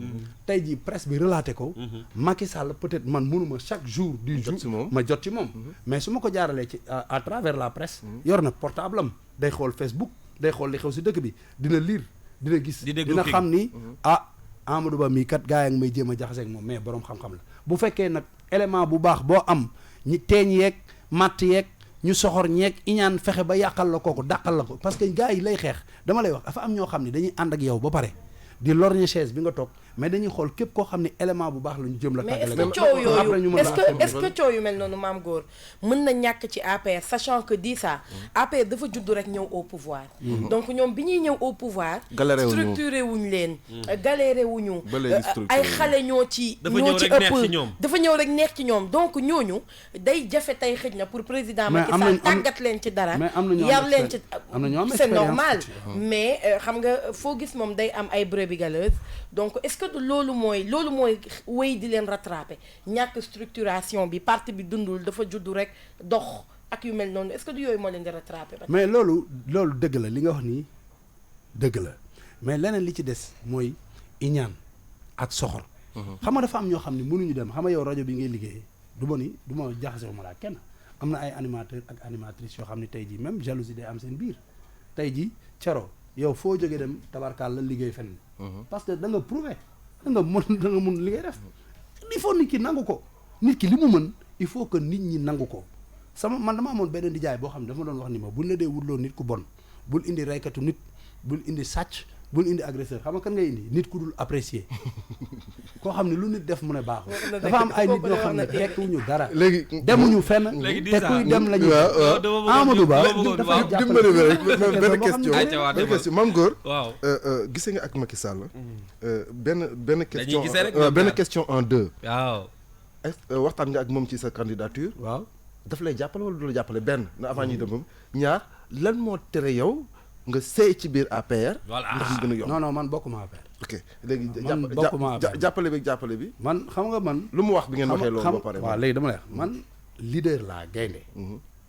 tey jii presse bi relaté ko Macky Sall peut-être man mënuma chaque jour du jour ma jot ci moom mais su ma ko jaaralee ci à travers la presse yor na portable am day xool Facebook day xool li xew si dëkk bi dina lire dina gis dina xam ni Amadou Ba mii kat gaa yi may jéem a jaxaseeg moom mais boroom xam-xam la bu fekkee nag élément bu baax boo am ñi teeñ yeeg matt yeeg ñu soxor ñeeg iñaan fexe ba yàqal la kooku dàqal la ko parce que gars yi lay xeex dama lay wax dafa am ñoo xam ne dañuy ànd ak yow ba pare di lorgner chaise bi nga toog mais dañuy xool képp koo xam ne élément bu baax la ñu jëm la mais est-ce que coow yooyu est-ce que coow yu mel noonu maam góor mën na ñàkk ci APR sachant que di ça APR dafa judd rek ñëw au pouvoir donc ñoom bi ñuy ñëw au pouvoir structuré wuñ leen galéré wuñu ay xale ñoo ci ëpp dafa ñëw rek neex ci ñoom donc ñooñu day jafe tey xëj na pour président Macky Sall tàggat leen ci dara yar leen ci c'est normal mais xam nga foo gis moom day am ay brebis galeuses donc est-ce que loolu mooy wéy di leen rattraper ñàkk structuration bi parti bi dundul dafa juddu rek dox ak yu mel noonu est-ce que du yooyu moo leen di rattraper ba mais loolu dëgg la li nga wax nii dëgg la mais leneen li ci des mooy iñaan ak soxor xam nga dafa am ñoo xam ne mënuñu dem xam nga yow rajo bi ngay liggéeyee du ma jaxase ma laa kenn am na ay animateur ak animatrices yoo xam ne tey jii même jalousie day am seen biir tey jii Caro yow foo jógee dem tabarkaal la liggéey fenn parce que da nga prouver da nga mun li ngay def il faut nit ki nangu ko nit ki li mu mën il faut que nit ñi nangu ko man dama amoon benn nijaay boo xam ne dafa ma doon wax ni ma buñ la dee wutloo nit ku bon bul indi reykatu nit bul indi sàcc bul indi agresseur xam nga kan ngay indi nit ku dul apprécier koo xam ne lu nit def mu ne baaxul dafa am ay nit ñoo xam ne tekkuñu dara léegi demuñu fenn te kuy dem lañu Amadou Ba dafa dimbali benn question Mame Gor waaw gise nga ak Macky Sall benn question en deux waaw waxtaan nga ak moom ci sa candidature waaw daf lay jàppale wala du la jàppale benn na avant ñuy dem moom ñaar lan moo tere yow nga sey ci biir APR. ndax mu gën a yomb non man bokkuma APR. ok léegi man bokkuma APR jàppale bi. man xam nga man. lu mu wax bi ngeen waxee loolu ba pare. waaw léegi dama lay wax man leader laa gaynde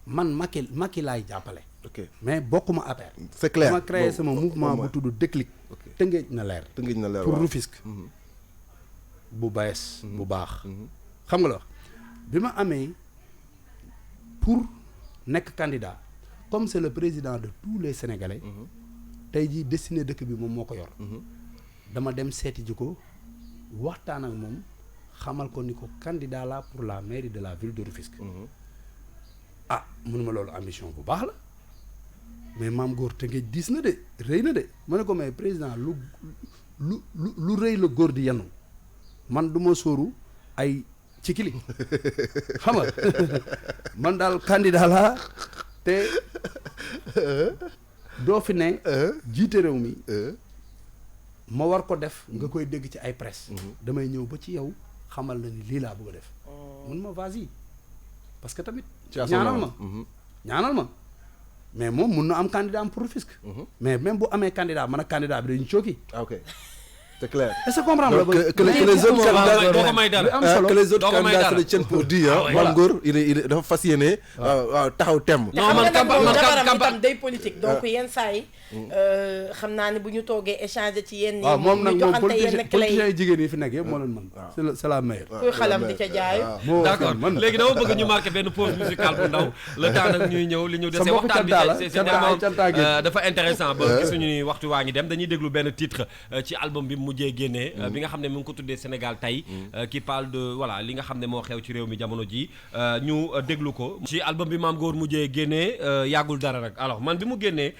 man Macky laay jàppale. ok mais bokkuma APR. c'est clair dama créé sama mouvement bu tudd Déclic. Tëngéej na leer. pour Rufisque. bu bees bu baax. xam nga la wax bi ma amee pour nekk candidat. comme c'est le président de tous les Sénégalais tey jii destiné dëkk bi moom moo ko yor dama dem seeti ji ko waxtaan ak moom xamal ko ni ko candidat la pour la mairie de la ville de Rufisque mënuma loolu ambition bu baax la mais Mame Gor Tëngéej diis na de rëy na de ma ne ko mais président lu rëy la góor di yenu man du ma sóoru ay ci kili xam nga man daal candidat la te doo fi ne jiite réew mi ma war ko def nga koy dégg ci ay presse damay ñëw ba ci yow xamal na ni lii laa bëgg a def mun ma vas-y parce que tamit ñaanal ma mais moom mun na am candidat am pour Rufisque mais même bu amee candidat man ak candidat bi dañu cooki ok c'est clair. est-ce que comprendre que les autres candidats que les autres candidats se le tiennent pour dire Mame Gor il dafa fas yéene taxaw temm. non man campagne day politique donc yenn saa yi xam naa ne bu ñu toogee échanger ci yenn yi moom nag moom politiciens yi jigéen yi fi nekk yëpp moo leen mën c'est la meilleure. kuy xalam di ca jaay. d'accord léegi dama bëgg ñu marqué benn pause musicale bu ndaw le temps nag ñuy ñëw li ñu dese waxtaan bi c'est dafa intéressant ba gisuñu ni waxtu waa ngi dem dañuy déglu benn titre ci album bi mujjee génnee bi nga xam ne mu ngi ko tuddee Sénégal tey qui parle de voilà li nga xam ne moo xew ci réew mi jamono ji ñu déglu ko ci album bi Mame Gor mujjee génnee yàggul dara rek alors man bi mu génnee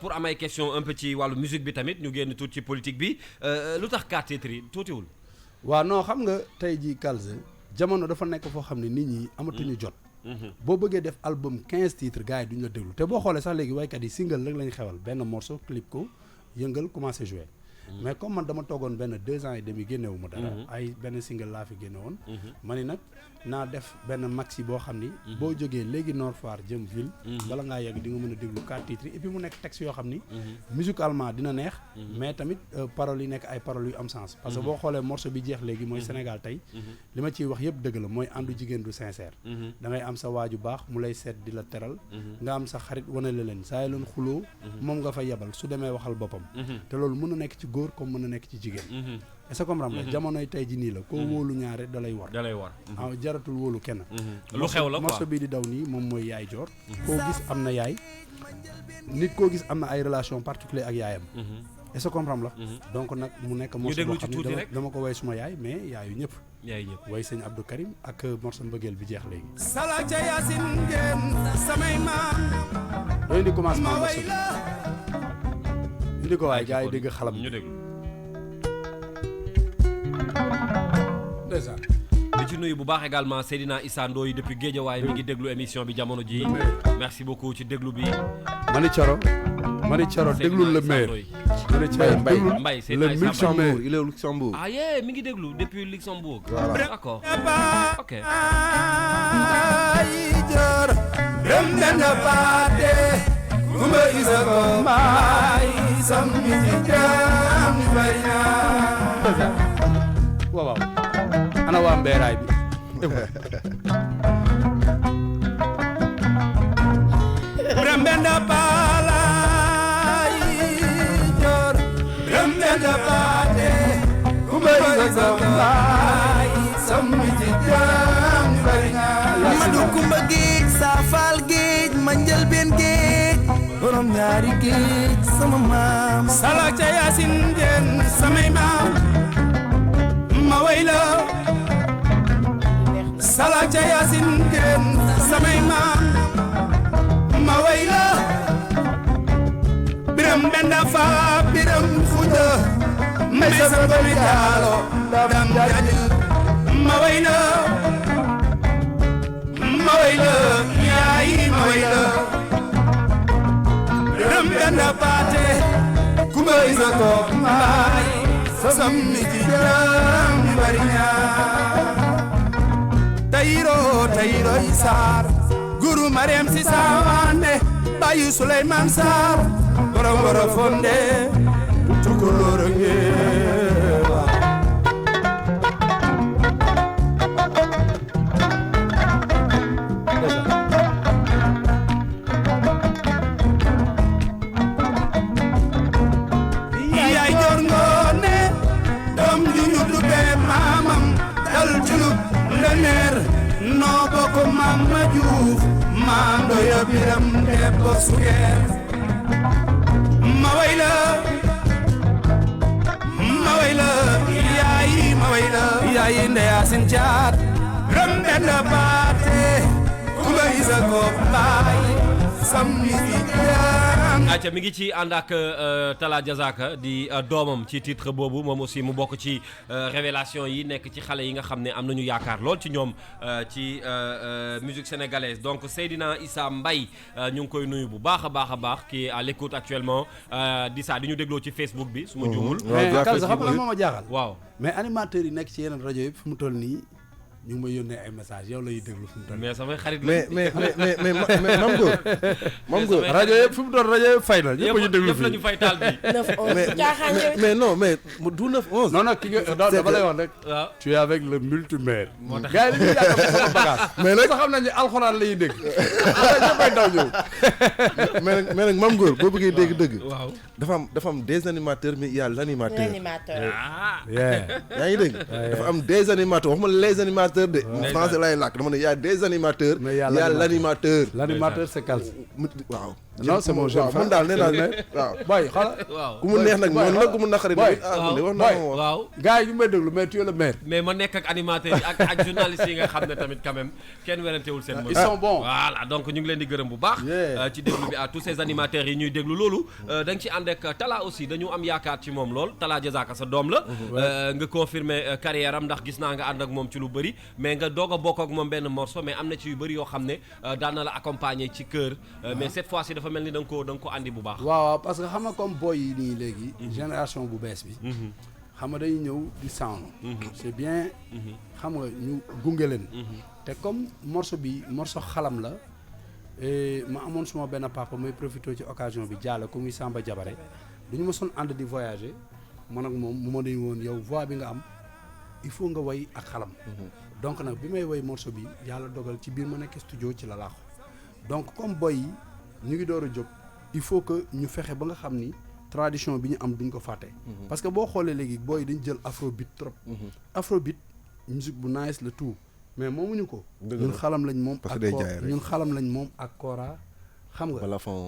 pour am ay question un peu ci wàllu musique bi tamit ñu génn tuuti ci politique bi lu tax 4 titres yi tuutiwul waaw non xam nga tey ji Kalze jamono dafa nekk foo xam ne nit ñi amatuñu jot boo bëggee def album 15 titres gars yi duñu la déglu te boo xoolee sax léegi waykat yi single rek lañu xewal benn morceau clip ko yëngal commencé jouer mais comme man dama toogoon benn 2 ans et demi génnewu ma dara ay benn single laa fi génne woon ma ni nag naa def benn maxi boo xam ni boo jógee léegi Nord Foire jëm ville bala ngaa yegg di nga mën a déglu 4 titres et puis mu nekk texte yoo xam ni musicalement dina neex mais tamit paroles yi nekk ay paroles yu am sens parce que boo xoolee morceau bi jeex léegi mooy Sénégal tey li ma ciy wax yëpp dëgg la mooy àndu jigéen du sincère da ngay am sa waaju baax mu lay seet di la teral nga am sa xarit wane la leen saa yi leen xuloo moom nga fa yebal su demee waxal boppam te loolu mën na nekk ci góor comme mën na nekk ci jigéen est-ce que comprendre nga jamonoy tey ji nii la koo wóolu ñaare da lay war jaratul wóolu kenn lu xew la quoi morceau bii di daw nii moom mooy yaay joor koo gis am na yaay nit koo gis am na ay relation particulière ak yaayam est-ce que comprendre la donc nag mu nekk morceau boo xam ne dama ko way suma yaay mais yaayu ñëpp way sëñ Abdou Karim ak morceau mbëggeel bi jeex léegi sala ca yaasin ngeen samay maam dooy di commencement morceau bi indi ko waay gars yi dégg xalam ñu déglu ndeysaan di ci nuyu bu baax également Seydina Issa Ndoye depuis Guédiawaye mi ngi déglu émission bi jamono ji merci beaucoup ci déglu bi Mani Thioro déglul le maire Mbaye le Luxembourg il est au Luxembourg ah yeah mi ngi déglu depuis Luxembourg d'accord ok Kumba isa ko mai sam mi jam bari ko waaw ana waa mbeeraay bi Brembenda palay jor Brembenda pate Kumay zagamay Samiti jam baringa Madu kumba géej saafal géej manjal ben géej borom ñaari géej sama maam Salak ca Yasin den samay maam ma wayla Salak ca Yasin den samay maam ma wayla Biram benda fa biram futa may sa bami daalo dam jadi ma wayla yaay ma wayla Biram benda pate kuma isa ko may sammi ci jam barinya tayiro isar guru mariam si sawane bayu sulaiman sar boro fonde tukuloro ngewa yaay jorngone dom juñu dube mamam dal julub lener no boko mama juuf mando ya biram debbo suger ma wayla yayi ndeya sin jaat rambe na baate kuma isa ko baay sammi acca mi ngi ci ànd ak Talla Diazaka di doomam ci titre boobu moom aussi mu bokk ci révélation yi nekk ci xale yi nga xam ne am nañu yaakaar lool ci ñoom ci musique sénégalaise donc Seydina Issa Mbaye ñu ngi koy nuyu bu baax a baax qui est à l'écoute actuellement di saa di ñu dégloo ci Facebook bi su ma juumul mais Kalsa xam nga moo ma jaaxal waaw mais animateurs yi nekk ci yeneen rajo yëpp fu mu toll nii ñu ngi may yónnee ay message yow la ñuy déglu fu mu toll mais samay xarit mais Mame Goor rajo yëpp fu mu toll rajo yëpp fay la ñëpp ñu déglu yëpp la ñu fay taal bi 9-11 caaxaan yow mais non mais du 9-11 non ki nga dama lay wax rek waaw tu es avec le multimaire gars yi dañuy jàpp sama bagage mais nag xam nañ ne alxuraan la ñuy dégg ñëppay daw ñëw mais nag Mame Goor boo bëggee dégg dëgg waaw dafa am des animateurs mais il y a l'animateur yaa ngi dégg dafa am des animateurs waxuma les animateurs de français lay làkk dama ne y a des animateurs mais y a l'animateur l'animateur c'est Kalsa waaw non c'est mon jeune frère man daal nee naa ne waaw boy xala waaw ku mu neex nag noonu la ku mu naqari boy wax naa ko waaw gars yi ñu may déglu mais tu es le maire mais ma nekk ak animateurs yi ak journalistes yi nga xam ne tamit quand même kenn werantewul seen ils sont bons voilà donc ñu ngi leen di gërëm bu baax ci déglu bi à tous ces animateurs yi ñuy déglu loolu da nga ci ànd ak Talla aussi dañu am yaakaar ci moom lool Talla Diazaka sa doom la nga confirmer carrière am ndax gis naa nga ànd ak moom ci lu bëri mais nga doog a bokk ak moom benn morceau mais am na ci yu bëri yoo xam ne daan na la accompagner ci kër mais cette fois-ci dafa mel ni da nga ko andi bu baax waaw parce que xam nga comme boy yi nii léegi génération bu bees bi xam nga dañuy ñëw di sound c'est bien xam nga ñu gunge leen te comme morceau bi morceau xalam la ma amoon suma benn papa may profité ci occasion bi jaale ko muy Samba Jabare duñu ma son ànd di voyager man ak moom mu ma dañu woon yow voix bi nga am il faut nga way ak xalam donc nag bi may way morceau bi yàlla dogal ci biir ma nekk studio ci la laaxu donc comme boy yi ñu ngi door a jóg il faut que ñu fexe ba nga xam ni tradition bi ñu am duñ ko fàtte parce que boo xoolee léegi booy dañ jël afrobeat trop afrobeat musique bu nice la tout mais moomuñu ko ñun xalam lañ moom ak ñun xalam lañ moom ak kora xam nga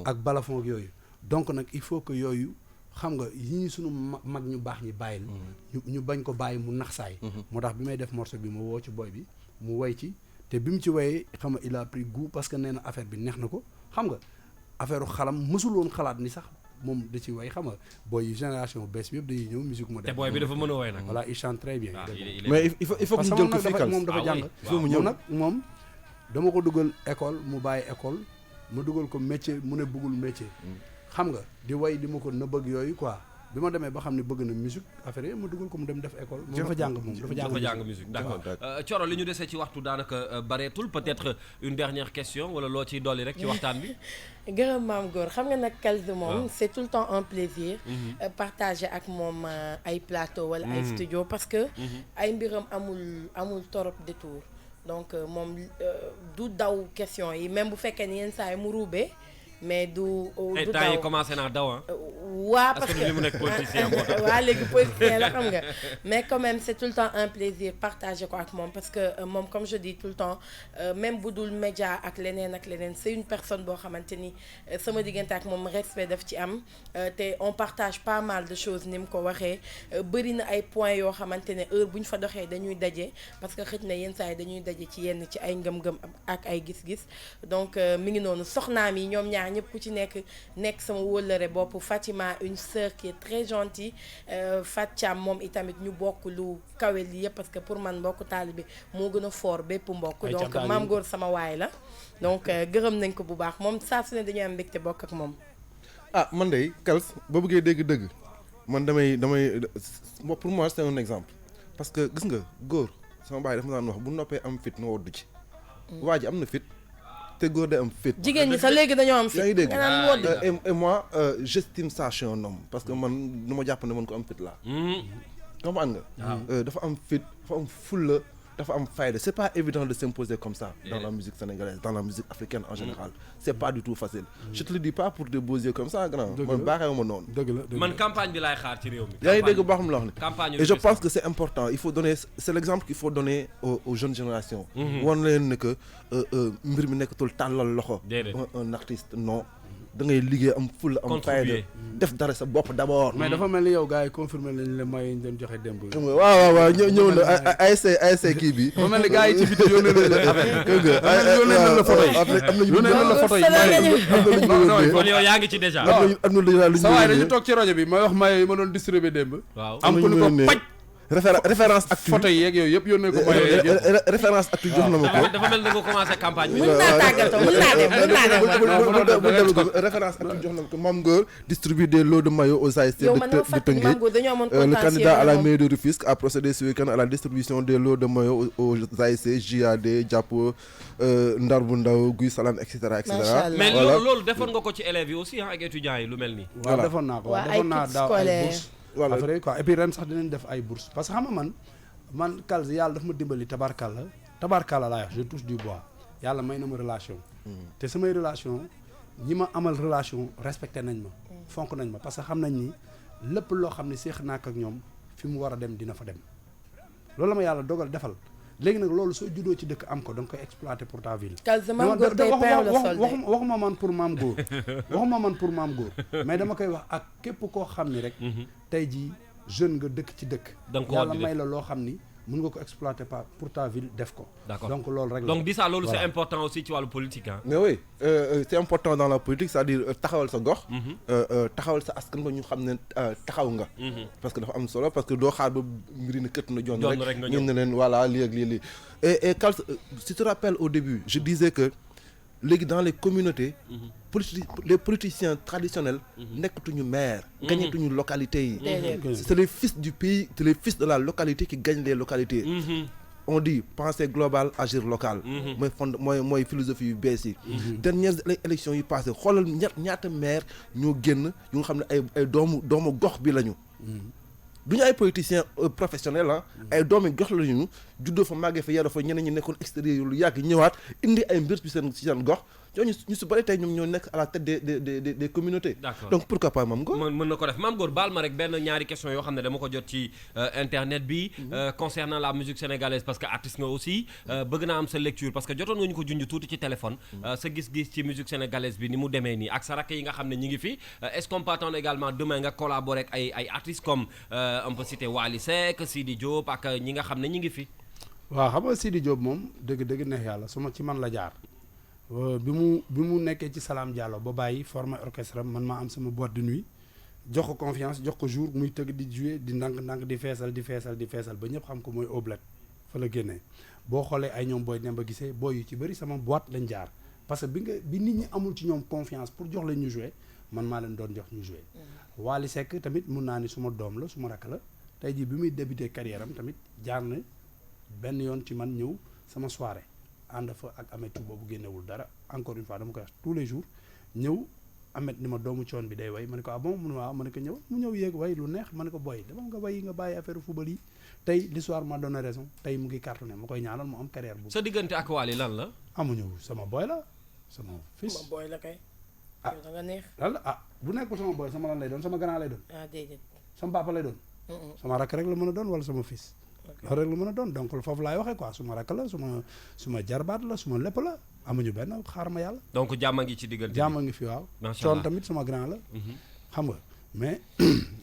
ak balafon ak yooyu donc nag il faut que yooyu xam nga yi ñu sunu mag ñu baax ñi bàyyil ñu bañ ko bàyyi mu nax saay moo tax bi may def morceau bi ma woo ci boy bi mu way ci te bi mu ci wayee xam nga il a pris goût parce que nee na affaire bi neex na ko xam nga affaire xalam mësul woon xalaat ni sax moom da ci way xam nga booy génération bees bi yëpp dañuy ñëw musique moderne. te booy bi dafa mën a way nag. voilà il chante très bien. mais il faut que ñu jël ko fii Kalsa moom dafa jàng. moom nag moom dama ko dugal école mu bàyyi école ma dugal ko métier mu ne bëggul métier. xam nga di way di ma ko nëbbëg yooyu quoi bi ma demee ba xam ne bëgg na musique affaire yi ma dugal ko mu dem def école dafa jàng musique d'accord Thioro li ñu desee ci waxtu daanaka bareetul peut-être une dernière question wala loo ciy dolli rek ci waxtaan bi gërëm Mame Gor xam nga nag Kals moom c'est tout le temps un plaisir partager ak moom ay plateau wala ay studio parce que ay mbiram amul torop détour donc moom du daw question yi même bu fekkee ni yenn saa yi mu ruubee mais du temps yi commencé naa daw waa parce que li mu nekk politicien waa léegi politicien la xam nga mais quand même c'est tout le temps un plaisir partager ko ak moom parce que moom comme je dis tout le temps même bu dul média ak leneen c'est une personne boo xamante ni sama diggante ak moom respect daf ci am te on partage pas mal de choses ni mu ko waxee bëri na ay points yoo xamante ne heure bu ñu fa doxee dañuy daje parce que xëj na yenn saa yi dañuy daje ci yenn ci ay ngëm-ngëm ak ay gis-gis donc mi ngi noonu soxnaam yi ñoom ñaar ñëpp ku ci nekk sama wóllëre bopp Fatima une sœur qui est très gentille Fat Thiam moom itamit ñu bokk lu kawe li yëpp parce que pour man mbokku taalibe moo gën a fort bépp mbokk donc Mame Gor sama waay la donc gërëm nañ ko bu baax moom saa su ne dañuy am mbégte bokk ak moom man de Kals boo bëggee dégg dëgg man damay pour moi c'est un exemple parce que gis nga góor sama baay dafa daan wax bu noppee am fit nga woddu ci waa ji am na fit te góor day am fit jigéen ñi sax léegi dañoo am fit yaa ngi dégg nga naan wodd et moi j'estime ça chez un homme parce que man nu ma jàpp ne man ko am fit laa comprendre nga dafa am fit dafa am fulla dafa am fayda c'est pas évident de s'imposer comme ça dans la musique sénégalaise dans la musique africaine en général c'est pas du tout facile je te le dis pas pour te beaux yeux comme ça grand man baaxewu ma noonu man campagne bi laay xaar ci réew mi yaa ngi dégg baax mu la wax campagne et je pense que c'est important il faut donner c'est l'exemple qu'il faut donner aux jeunes générations wan leen ne que mbir mi nekkatul tàllal loxo un artiste non da ngay liggéey am fulla am fayda def dara sa bopp d'abord. mais dafa mel ni yow gars yi confirmé nañ la may ñu doon joxe démb. waaw ñëw na ASC kii bi. dafa mel ni gars yi ci vidéo yónnee nañ la affaire. kër ga yónnee nañ la photo yi. am nañu yónnee nañ la photo yi. kon yow yaa ngi ci déjà. am na lu ñu sa waay dañu toog ci rajo bi may wax may ma doon distribué démb. waaw am ku ni ko paj. référence actu photo yi yeeg yooyu yëpp yónnee ko may référence actu jox na ma ko. dafa mel ni nga commencé campagne bi. mën naa tàggatoo mën naa dem référence actu jox na ma ko Mame Gor distribue des lots de maillots aux ASC de Teungueth. Le candidat à la mairie de Rufisque a procédé ce week-end à la distribution des lots de maillots aux ASC JAD Jàppo Ndar bu Ndaw Guy Salam et cetera. mais loolu defoon nga ko ci élèves yi aussi ak étudiants yi lu mel nii. waaw defoon naa ko defoon naa daaw ay bourse voilà affaire yi quoi et puis ren sax dinañ def ay bourses parce que xam nga man Kals yàlla daf ma dimbali tabarkalla laa wax je touche du bois yàlla may na ma relation te samay relation ñi ma amal relation respecté nañ ma fonk nañ ma parce que xam nañ ni lépp loo xam ne séex naa ak ñoom fi mu war a dem dina fa dem loolu la ma yàlla dogal defal léegi nag loolu soo juddoo ci dëkk am ko da nga koy exploiter pour ta ville. waxuma man pour Mame Gor waxuma man pour Mame Gor mais dama koy wax ak képp koo xam ni rek tey jii jeune nga dëkk ci dëkk yàlla may la loo xam ni mën nga ko exploiter pas pour ta ville def ko. D'accord. Donc loolu rek. Donc di ça loolu c'est important aussi ci wàllu politique hein. Mais oui, c'est important dans la politique, c'est-à-dire taxawal sa gox. taxawal sa askan ba ñu xam ne taxaw nga. Parce que dafa am solo parce que doo xaar ba mbiri na kët na jonn rek ñu ne leen voilà lii ak lii. Et Kals, si tu te rappelles au début, je disais que léegi dans les communautés. Les politiciens traditionnels nekkatuñu maire gagnatuñu localité yi c'est les fils du pays, c'est les fils de la localité qui gagnent les localités. On dit penser global agir local mooy philosophie yu bees yi. Dernières élections yi passé xoolal ñaata maire ñoo génn yu nga xam ne ay doomu gox bi lañu. Du ñu ay politiciens professionnels ah ay doomi gox lañu juddoo fa màggee fa yaroo fa ñeneen ñi nekkoon extérieur lu yàgg ñëwaat indi ay mbir ci seen gox ñooñu ñu si bëri tey ñoom ñoo nekk à la tête des communautés. D'accord. Donc pourquoi pas Mame Gor. mën na ko def Mame Gor baal ma rek benn ñaari question yoo xam ne dama ko jot ci internet bi concernant la musique sénégalaise parce que artiste nga aussi bëgg naa am sa lecture parce que jotoon nga ñu ko junj tuuti ci téléphone sa gis-gis ci musique sénégalaise bi ni mu demee nii ak sa rakk yi nga xam ne ñi ngi fi est-ce qu'on peut attendre également demain nga collaborer ak ay artistes comme on peut citer Wally Seck Sidi Diop ak ñi nga xam ne ñi ngi fi. waaw xam nga Sidi Diop moom dëgg neex yàlla su ma ci man la jaar. bi mu nekkee ci Salam Diallo ba bàyyi formé orchestre man maa am sama boîte de nuit jox ko confiance jox ko jour muy tëgg di jouer di ndànk di feesal ba ñëpp xam ko mooy Oblet fa la génnee boo xoolee ay ñoom booy dem ba gisee booy yu ci bëri sama boîte lañ jaar parce que bi nit ñi amul ci ñoom confiance pour jox leen ñu jouer man maa leen doon jox ñu joué. Wally Seck tamit mun naa ni suma doom la suma rakk la tey jii bi muy débuté carrière am tamit jaar na benn yoon ci man ñëw sama soirée ànd fa ak Ameth boobu génnewul dara encore une fois dama koy wax tous les jours ñëw Ameth ni ma doomu coon bi day way ma ne ko ah bon mu ne waaw ma ne ko ñëw mu ñëw yéeg way lu neex ma ne ko boy dama nga way nga bàyyi affaire football yi tey l'histoire m'a donné raison tey mu ngi cartonné ma koy ñaanal mu am carrière bu. sa diggante ak Wally lan la. amuñu sama boy la sama fils. sama boy la kay. ah da nga neex. lan la bu nekkul sama boy sama lan lay doon sama grand lay doon. ah déedéet. sama papa lay doon. sama rakk rek la mën a doon wala sama fils. loolu rek la mën a doon donc foofu laay waxee quoi suma rakk la suma jarbaat la suma lépp la amuñu benn xaar ma yàlla. donc jàmm ngi ci diggante jàmm ngi fi waaw. macha allah coon tamit suma grand la. xam nga mais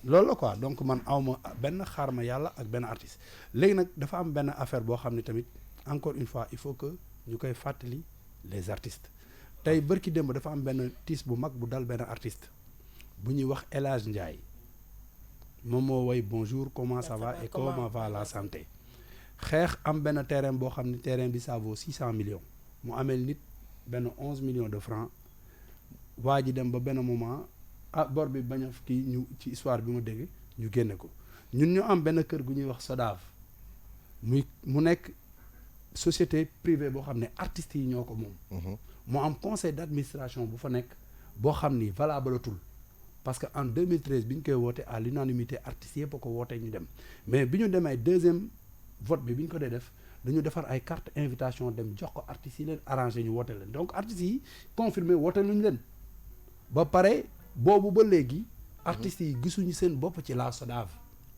loolu la quoi donc man awma benn xaar ma yàlla ak benn artiste léegi nag dafa am benn affaire boo xam ne tamit encore une fois il faut que ñu koy fàttali les artistes tey bërki démb dafa am benn tiis bu mag bu dal benn artiste bu ñuy wax El Hadj Ndiaye moom moo woy bonjour comment ça va et comment va la santé xeex am benn terrain boo xam ne terrain bi ça vaut 600 millions mu ameel nit benn 11 millions de francs waa ji dem ba benn moment bor bi bañ a kii ñu ci histoire bi ma dégg ñu génne ko ñun ñu am benn kër gu ñuy wax SODAV mu nekk société privée boo xam ne artistes yi ñoo ko moom mu am conseil d'administration bu fa nekk boo xam ni valabletul parce que en 2013 bi ñu koy woote à l'unanimité artistes yëpp a ko wootee ñu dem mais bi ñu demee deuxième vote bi ñu ko dee def dañu defar ay carte invitation dem jox ko artistes yi leen arrangé ñu woote leen donc artistes yi confirmé woote luñu leen ba pare boobu ba léegi artistes yi gisuñu seen bopp ci la SODAV.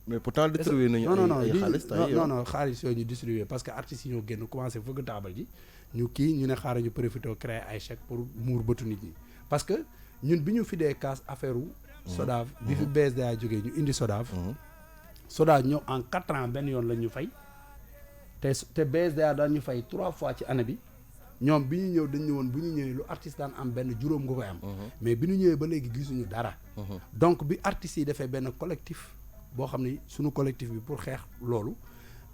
mais pourtant distribué nañu ay xaalis non xaalis yooyu ñu distribué parce que artistes yi ñoo génn commencé fëgg taabal ji ñu kii ñu ne xaaral ñu profité créer ay chèques pour muur bëtu nit ñi parce que ñun bi ñu fi dee kaas affaire u SODAV bi fi BSDA jógee ñu indi SODAV SODAV ñëw en 4 ans benn yoon la ñu fay te BSDA daan ñu fay 3 fois ci année bi ñoom bi ñu ñëw dañ ñëwoon bu ñu ñëwee lu artiste daan am benn juróom nga koy am mais bi ñu ñëwee ba léegi gisuñu dara donc bi artistes yi defee benn collectif boo xam ne suñu collectif bi pour xeex loolu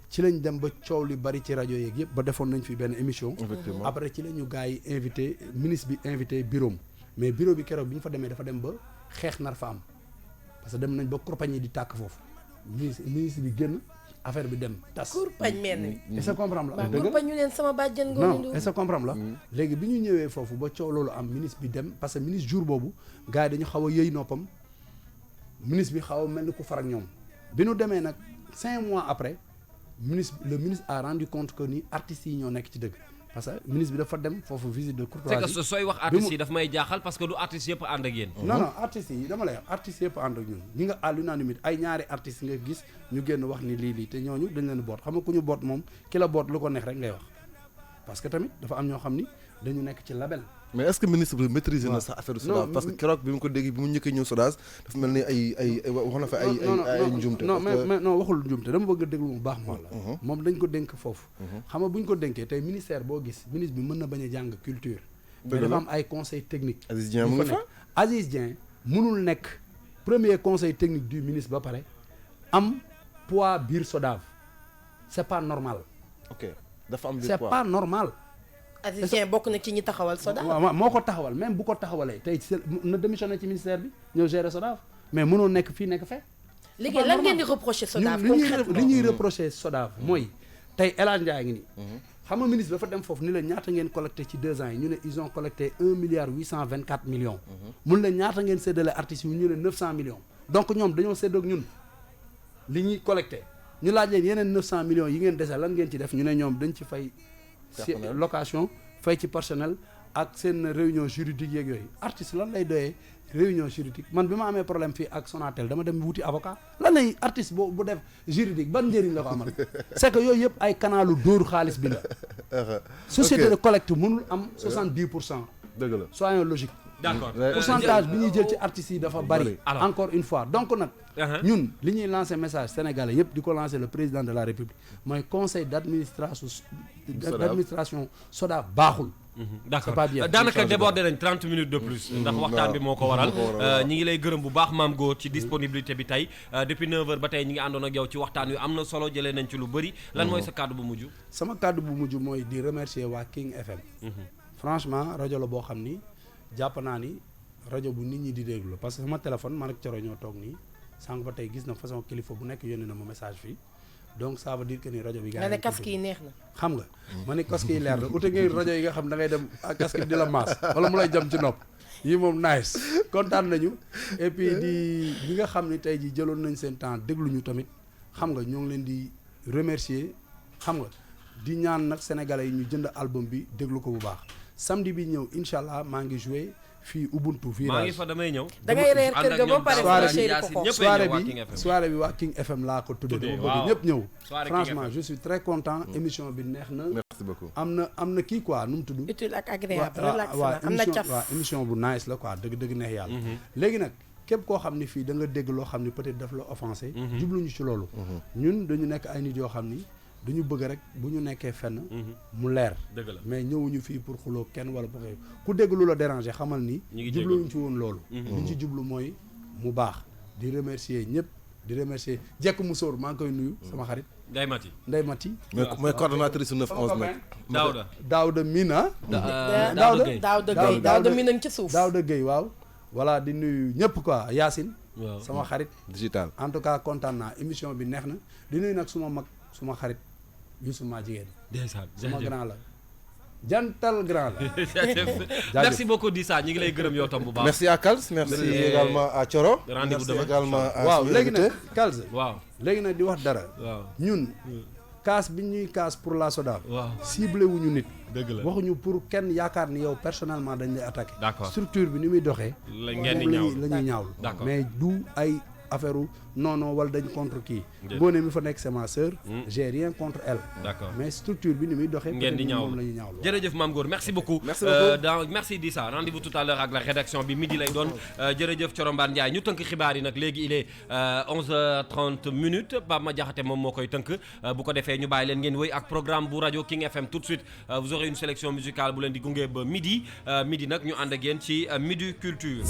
ci lañ dem ba coow li bari ci rajo yeeg yëpp ba defoon nañ fi benn émission après ci la ñu gars yi invité ministre bi invité bureau mais bureau bi keroog bi ñu fa demee dafa dem ba xeex nar fa am parce que dem nañ ba compagnie di tàkk foofu ministre bi génn affaire bi dem tas. kurpañ mel ni. est-ce que comprendre la. dëgg la kurpañ ñu leen sama bàjjen ngoo non est-ce que comprendre la. léegi bi ñu ñëwee foofu ba coow loolu am ministre bi dem parce que ministre jour boobu gars yi dañu xaw a yëy noppam ministre bi xaw a mel ni ku far ak ñoom bi ñu demee nag 5 mois après le ministre a rendu compte que ni artistes yi ñoo nekk ci dëgg parce que ministre bi dafa dem foofu visite de courtoisie. c'est que sooy wax artistes yi daf may jaaxal parce que du artistes yëpp ànd ak yéen. non artistes yi dama lay wax artistes yëpp ànd ak ñun ñi nga à l'unanimité ay ñaari artistes nga gis ñu génn wax ni lii te ñooñu dañ leen boot xam nga ku ñu boot moom ki la boot lu ko neex rek ngay wax parce que tamit dafa am ñoo xam ni dañu nekk ci label. mais est-ce que ministre bi maîtriser na sa affaire SODAV parce que keroog bi mu ko dégg bi mu njëkkee ñëw SODAV dafa mel ni ay wax na fa ay njumte. non mais non waxul njumte dama bëgg a déglu mu baax moo la moom dañ ko dénk foofu xam nga bu ñu ko dénkee tey ministère boo gis ministre bi mën na bañ a jàng culture mais dafa am ay conseil technique Aziz Dieng mu ngi fa Aziz Dieng mënul nekk premier conseil technique du ministre ba pare am poids biir SODAV c'est pas normal. ok dafa am biir c'est poids pas normal. Aziz Dieng bokk na ci ñi taxawal SODAV. waaw moo ko taxawal même bu ko taxawalee tey na démissionné ci ministère bi ñëw gérer SODAV mais mënoo nekk fii nekk fee. léegi lan ngeen di reprocher SODAV concrètement li ñuy reprocher SODAV mooy tey El Hadj Ndiaye ngi nii. xam nga ministre dafa dem foofu ni la ñaata ngeen collecté ci 2 ans yi ñu ne ils ont collecté 1,824 millions. mun la ñaata ngeen séddale artistes yi ñu ne 900 millions. donc ñoom dañoo séddoog ñun li ñuy collecté ñu laaj leen yeneen 900 millions yi ngeen dese lan ngeen ci def ñu ne ñoom dañ ci fay. location fay ci personnel ak seen réunion juridique yeeg yooyu artiste lan lay doyee réunion juridique man bi ma amee problème fii ak Sonatel dama dem wuti avocat lan lay artiste bu def juridique ban njëriñ la ko amal c'est que yooyu yëpp ay kanalu dóoru xaalis bi la société de collecte mënul am 70%. dëgg la soyons logique. d'accord pourcentage bi ñuy jël ci artistes yi dafa bari. encore une fois donc nag. ñun li ñuy lancer message sénégalais yëpp di ko lancer le président de la république mooy conseil d'administration SODAV baaxul. d'accord daanaka débordé nañ 30 minutes de plus. ndax waxtaan bi moo ko waral. ñi ngi lay gërëm bu baax Mame Goor ci disponibilité bi tey depuis 9h ba tey ñi ngi àndoon ak yow ci waxtaan wi am na solo jëlee nañ ci lu bëri. lan mooy sa kàddu bu mujj. sama kàddu bu mujj mooy di remercier waa King FM. franchement rajo la boo xam ni jàpp naa ni rajo bu nit ñi di déglu parce que sama téléphone man ak Coro ñoo toog nii sànq ba tey gis na façon kilifa bu nekk yónnee na ma message fii donc ça veut dire que ni rajo bi gars nga ne casque yi neex na xam nga ma ne casque yi leer na ute ngeen rajo yi nga xam da ngay dem ak casque bi di la maas wala mu lay jam ci nopp yi moom nice kontaan nañu et puis di ñi nga xam ni tey ji jëloon nañ seen temps déglu ñu tamit xam nga ñoo ngi leen di remercier xam nga di ñaan nag sénégalais yi ñu jënd album bi déglu ko bu baax samedi bi ñëw incha allah maa ngi joué fii Ubuntu virage maa ngi fa damay ñëw. da ngay reer kër ga ba pare soirée bi waa King FM laa ko tuddee dama bëgg ñëpp ñëw franchement je suis très content émission bi neex na merci beaucoup am na kii quoi nu mu tudd utile ak agréable relax na am na caf waaw émission bu nice la quoi dëgg neex yàlla léegi nag képp koo xam ni fii da nga dégg loo xam ni peut-être daf la offensé jubluñu ci loolu ñun dañu nekk ay nit yoo xam ni duñu bëgg rek bu ñu nekkee fenn mu leer dëgg la mais ñëwuñu fii pour xuloo kenn wala pour ku dégg lu la déranger xamal ni jubluñu ci woon loolu liñ ci jublu mooy mu baax di remercier ñëpp di remercier jekk mu sóor maa ngi koy nuyu sama xarit Ndeye Mati mooy coordonnatrice 9-11 nag Daouda Mina Daouda Mina ngi ci suuf Daouda Gueye waaw voilà di nuyu ñëpp quoi Yacine sama xarit digital en tout cas kontaan naa émission bi neex na di nuyu nag suma mag suma xarit Youssou maa jigéen suma grand la jantal grand la merci beaucoup Dissa ñu ngi lay gërëm yow tam bu baax merci à Kals merci également à Thioro rendez-vous demain également à waaw léegi nag Kals waaw léegi nag di wax dara waaw ñun kaas bi ñuy kaas pour la SODAV waaw ciblé wuñu nit dëgg la waxuñu pour kenn yaakaar ni yow personnellement dañ lay attaqué d'accord structure bi ni muy doxee la ngeen di ñaaw la ñuy ñaawlu d'accord mais du ay affaire non wala dañ contre kii Ngoné mi fa nekk c'est ma sœur j'ai rien contre elle d'accord mais structure bi ni muy doxee ngeen di ñaawlu moom la ñuy ñaawlu jërëjëf Mame Goor merci beaucoup merci Dissa rendez-vous tout à l'heure ak la rédaction bi midi lay doon jërëjëf Thioro Mbane Ndiaye ñu tënk xibaar yi nag léegi il est 11h30 minutes Pape Ma Diakhaté moom moo koy tënk bu ko defee ñu bàyyi leen ngeen wéy ak programme bu rajo King FM tout de suite vous aurez une sélection musicale bu leen di gunge ba midi nag ñu ànd ak yéen ci Midi Culture